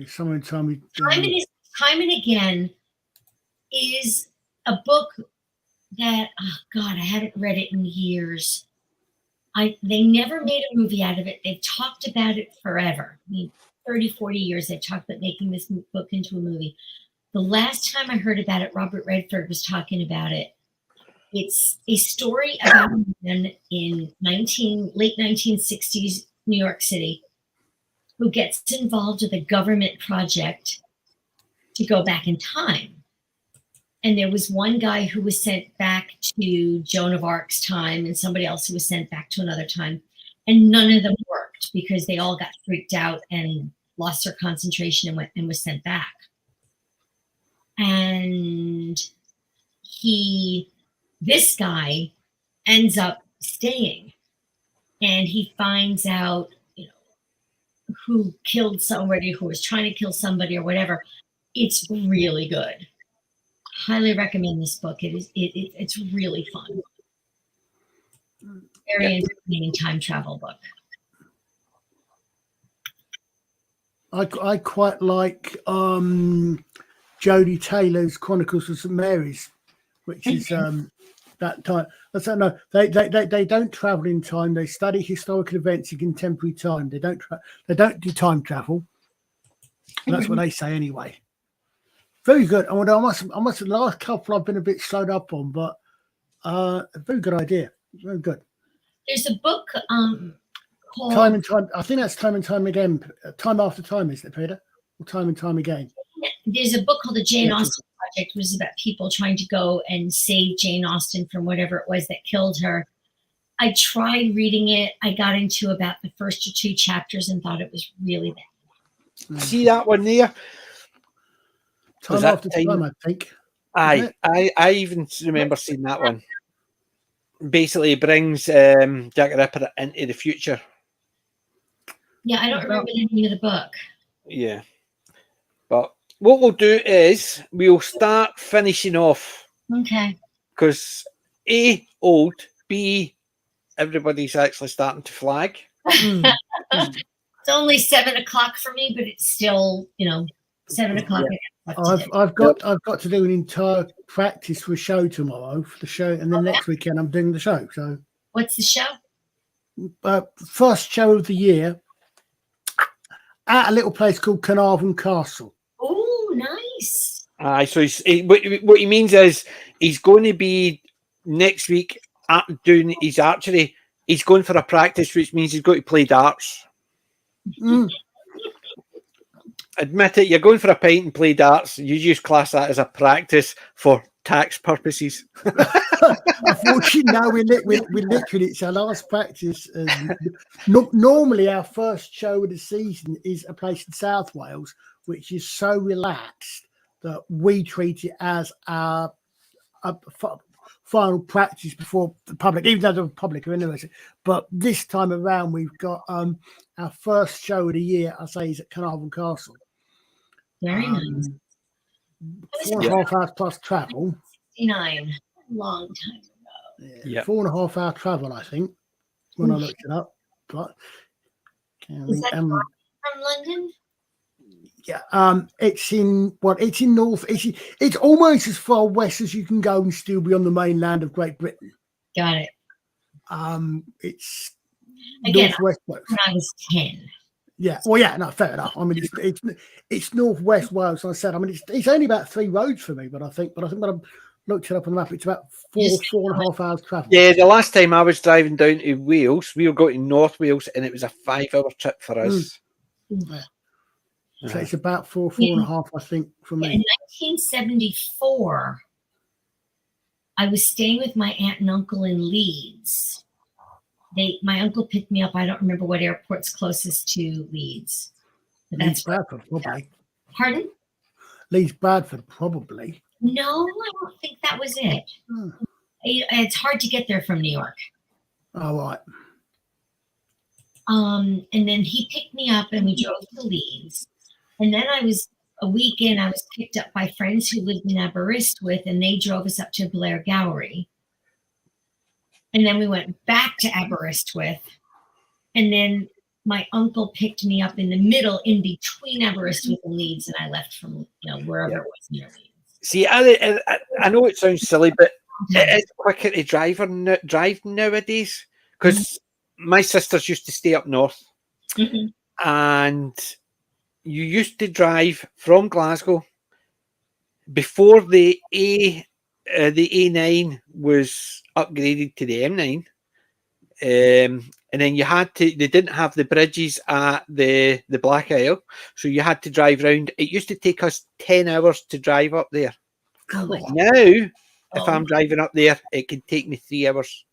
Somewhere in Time. Time and Again is a book that, oh God, I haven't read it in years. They never made a movie out of it. They've talked about it forever. 30, 40 years they've talked about making this book into a movie. The last time I heard about it, Robert Redford was talking about it. It's a story about a man in late 1960s New York City who gets involved with a government project to go back in time. And there was one guy who was sent back to Joan of Arc's time and somebody else who was sent back to another time. And none of them worked because they all got freaked out and lost their concentration and was sent back. And this guy ends up staying, and he finds out, who killed somebody, who was trying to kill somebody or whatever. It's really good. Highly recommend this book. It's really fun. Very entertaining time travel book. I quite like Jodie Taylor's Chronicles of St. Mary's, which is that time. I don't know. They don't travel in time. They study historical events in contemporary time. They don't do time travel. That's what they say anyway. Very good. I must. The last couple I've been a bit slowed up on, but a very good idea. Very good. There's a book called Time and Time. I think that's Time and Time Again. Time After Time, isn't it, Peter? Or Time and Time Again. There's a book called The Jane Austen Project, which is about people trying to go and save Jane Austen from whatever it was that killed her. I tried reading it. I got into about the first or 2 chapters and thought it was really bad. See that one there? Time After Time, I think. I even remember seeing that one. Basically, it brings Jack the Ripper into the future. Yeah, I don't remember the name of the book. Yeah. But what we'll do is we'll start finishing off. Okay. Because A, old, B, everybody's actually starting to flag. It's only 7 o'clock for me, but it's still, 7 o'clock. Yeah. I've got to do an entire practice for a show tomorrow for the show, and then next weekend I'm doing the show. So, what's the show? First show of the year at a little place called Carnarvon Castle. Oh, nice! Nice. So what he means is he's going to be next week doing his archery. He's going for a practice, which means he's got to play darts. Admit it, you're going for a pint and play darts. You just class that as a practice for tax purposes. Unfortunately, now we literally, it's our last practice. Normally, our first show of the season is a place in South Wales, which is so relaxed that we treat it as our final practice before the public, even though the public are interested. But this time around, we've got our first show of the year, I say, is at Carnarvon Castle. Very nice. 4.5 hours plus travel. 69, long time ago. Yeah, 4.5 hour travel, I think, when I looked it up. But is that from London? Yeah, it's in North. It's almost as far west as you can go and still be on the mainland of Great Britain. Got it. It's again northwest. When I was 10. Yeah, well, yeah, no, fair enough. I mean, it's northwest Wales. Like I said, I mean, it's only about 3 roads for me, but I think when I looked it up on the map, it's about 4.5 hours travel. Yeah, the last time I was driving down to Wales, we were going to North Wales, and it was a 5-hour trip for us. Yeah. So it's about 4.5, I think, for me. In 1974, I was staying with my aunt and uncle in Leeds. My uncle picked me up. I don't remember what airport's closest to Leeds. But Leeds Bradford, probably. Pardon? Leeds Bradford, probably. No, I don't think that was it. It's hard to get there from New York. Oh, right. And then he picked me up and we drove to Leeds. And then I was picked up by friends who lived in Aberystwyth, and they drove us up to Blair Gowrie. And then we went back to Aberystwyth. And then my uncle picked me up in the middle, in between Aberystwyth and Leeds, and I left from wherever it was near Leeds. See, I know it sounds silly, but it's quicker to drive nowadays, because my sisters used to stay up north, and you used to drive from Glasgow before the A9 was upgraded to the M9, and then they didn't have the bridges at the Black Isle, so you had to drive around. It used to take us 10 hours to drive up there. Now, if I'm driving up there, it can take me 3 hours.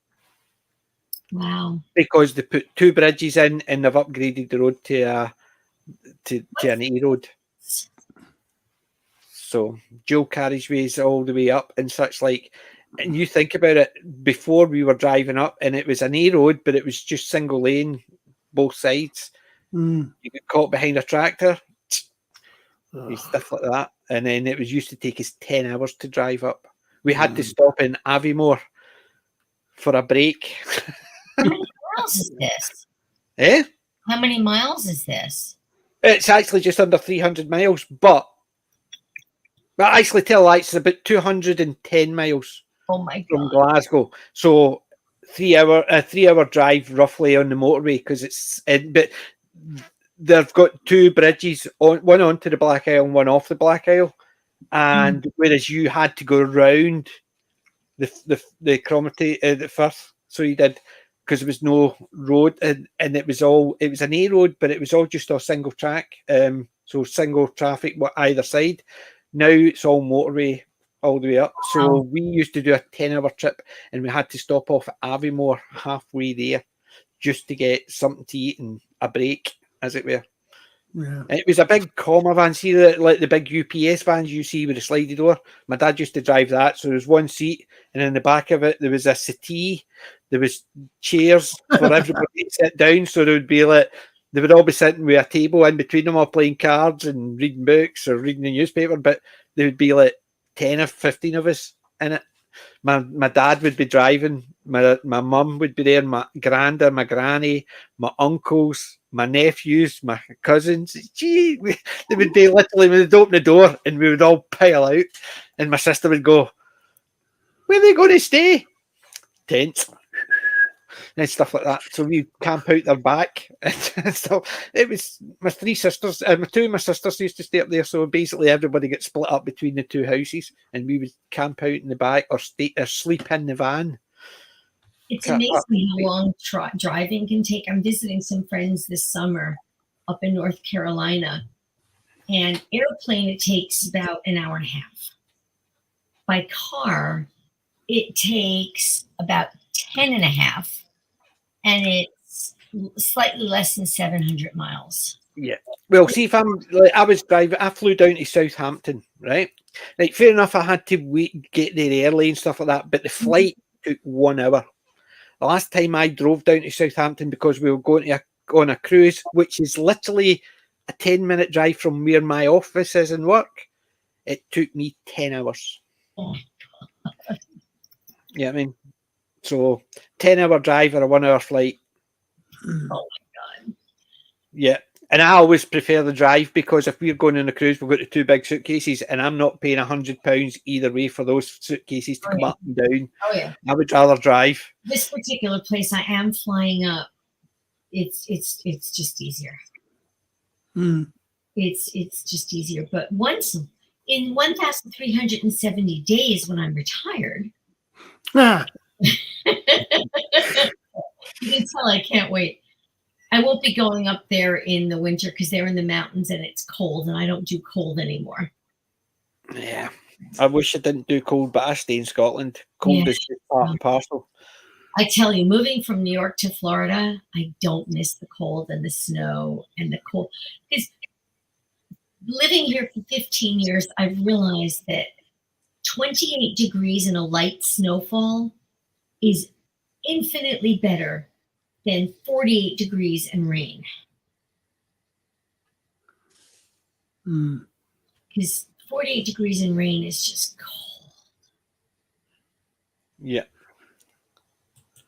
Wow. Because they put 2 bridges in and they've upgraded the road to an A road. So dual carriageways all the way up and such like. And you think about it, before we were driving up and it was an A road, but it was just single lane, both sides. You get caught behind a tractor, stuff like that. And then it used to take us 10 hours to drive up. We had to stop in Aviemore for a break. How many miles is this? How many miles is this? It's actually just under 300 miles, but actually tell lies, it's about 210 miles. Oh my God. From Glasgow. So 3 hour drive roughly on the motorway, because but they've got 2 bridges, one onto the Black Isle and one off the Black Isle, and whereas you had to go round the Cromarty the Firth, so you did, because there was no road, and it was an A road, but it was all just a single track, so single traffic either side. Now it's all motorway all the way up. So we used to do a 10-hour trip, and we had to stop off at Aviemore halfway there just to get something to eat and a break, as it were. Yeah. It was a big comma van, see like the big UPS vans you see with the slidey door. My dad used to drive that, so there was one seat, and in the back of it there was a settee. There was chairs for everybody to sit down, so there would be they would all be sitting with a table in between them, all playing cards and reading books or reading the newspaper. But there would be 10 or 15 of us in it. My dad would be driving. My mum would be there. My granda, my granny, my uncles, my nephews, my cousins. Gee, they would be literally, when they'd open the door and we would all pile out. And my sister would go, "Where are they going to stay?" Tent. and stuff like that. So we camp out their back. So it was my three sisters, two of my sisters used to stay up there. So basically everybody gets split up between the two houses, and we would camp out in the back or stay or sleep in the van. It's amazing how long driving can take. I'm visiting some friends this summer up in North Carolina, and airplane, it takes about an hour and a half. By car, it takes about 10 and a half, and it's slightly less than 700 miles. Yeah. Well, see, if I'm like, I was driving, I flew down to Southampton, right? Like, fair enough, I had to wait, get there early and stuff like that, but the flight took 1 hour. The last time I drove down to Southampton because we were going to on a cruise, which is literally a 10-minute drive from where my office is and work, it took me 10 hours. Oh. Yeah, I mean, so 10-hour drive or a 1-hour flight. Oh my God. Yeah. And I always prefer the drive because if we're going on a cruise, we've got the two big suitcases, and I'm not paying £100 either way for those suitcases to come up and down. Oh yeah. I would rather drive. This particular place I am flying up, it's just easier. It's just easier. But once in 1,370 days when I'm retired, you can tell I can't wait. I won't be going up there in the winter because they're in the mountains and it's cold, and I don't do cold anymore. Yeah. I wish I didn't do cold, but I stay in Scotland. Cold is just part and parcel. I tell you, moving from New York to Florida, I don't miss the cold and the snow and the cold. Because living here for 15 years, I've realized that 28 degrees in a light snowfall is infinitely better than 48 degrees and rain. Because 48 degrees and rain is just cold. Yeah.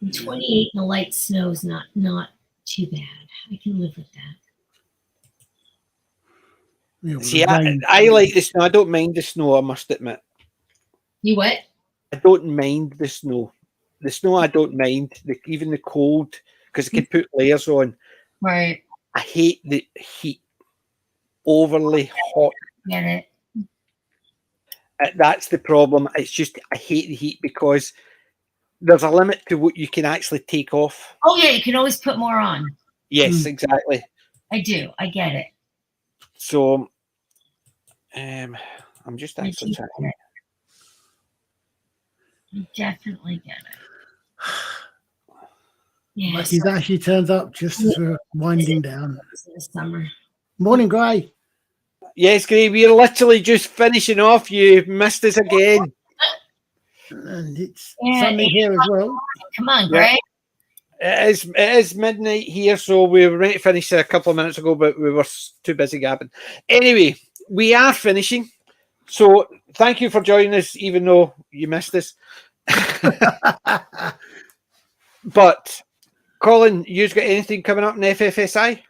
And 28 in a light snow is not too bad. I can live with that. See, I like the snow. I don't mind the snow, I must admit. You what? I don't mind the snow. The snow I don't mind. Even the cold, because I can put layers on. Right. I hate the heat. Overly hot. Get it. That's the problem. It's just I hate the heat because there's a limit to what you can actually take off. Oh yeah, you can always put more on. Yes, exactly. I do. I get it. So, I'm just actually checking. You definitely get it. Yeah. But he's actually turns up just as we're winding down. This summer. Morning, Gray. Yes, Gray, we're literally just finishing off. You missed us again. And it's Sunday here as well. Come on, Greg. It is midnight here, so we were ready to finish a couple of minutes ago, but we were too busy gabbing. Anyway, we are finishing. So thank you for joining us, even though you missed us. But Colin, you've got anything coming up in FFSI?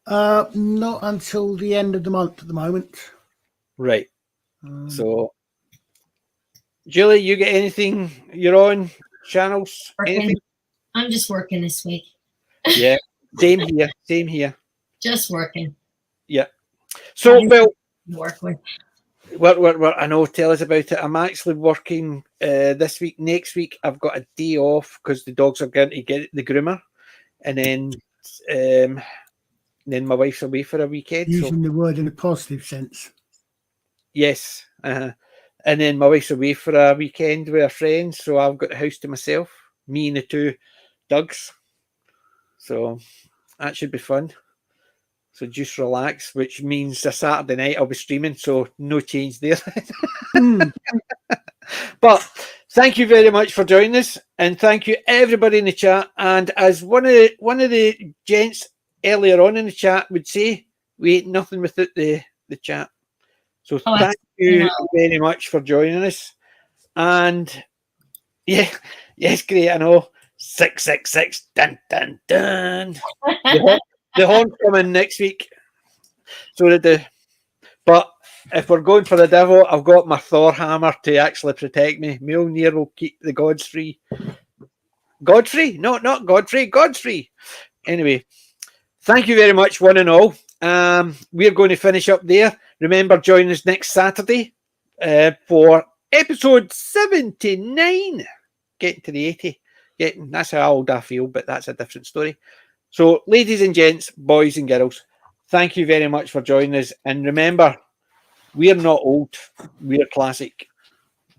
Not until the end of the month at the moment. Right. So, Julie, you get anything? You're on channels? Anything? I'm just working this week. Yeah. Same here. Same here. Just working. Yeah. So, well, work with. I know. Tell us about it. I'm actually working this week. Next week, I've got a day off because the dogs are going to get the groomer, and then my wife's away for a weekend. Using the word in a positive sense. Yes. And then my wife's away for a weekend with her friends, so I've got the house to myself, me and the two Dougs. So that should be fun. So just relax, which means a Saturday night I'll be streaming, so no change there. But thank you very much for joining us, and thank you everybody in the chat. And as one of the gents earlier on in the chat would say, we ain't nothing without the chat. So thank you very much for joining us. And yeah, yes, great, I know. 666, dun dun dun. The horn's coming next week. So they do. But if we're going for the devil, I've got my Thor hammer to actually protect me. Mjolnir will keep the gods free. Godfrey? No, not Godfrey. Godfrey. Anyway, thank you very much, one and all. We're going to finish up there. Remember, join us next Saturday for episode 79. Getting to the 80. That's how old I feel, but that's a different story. So, ladies and gents, boys and girls, thank you very much for joining us. And remember, we're not old, we're classic.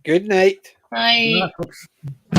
Good night. Bye. Yeah.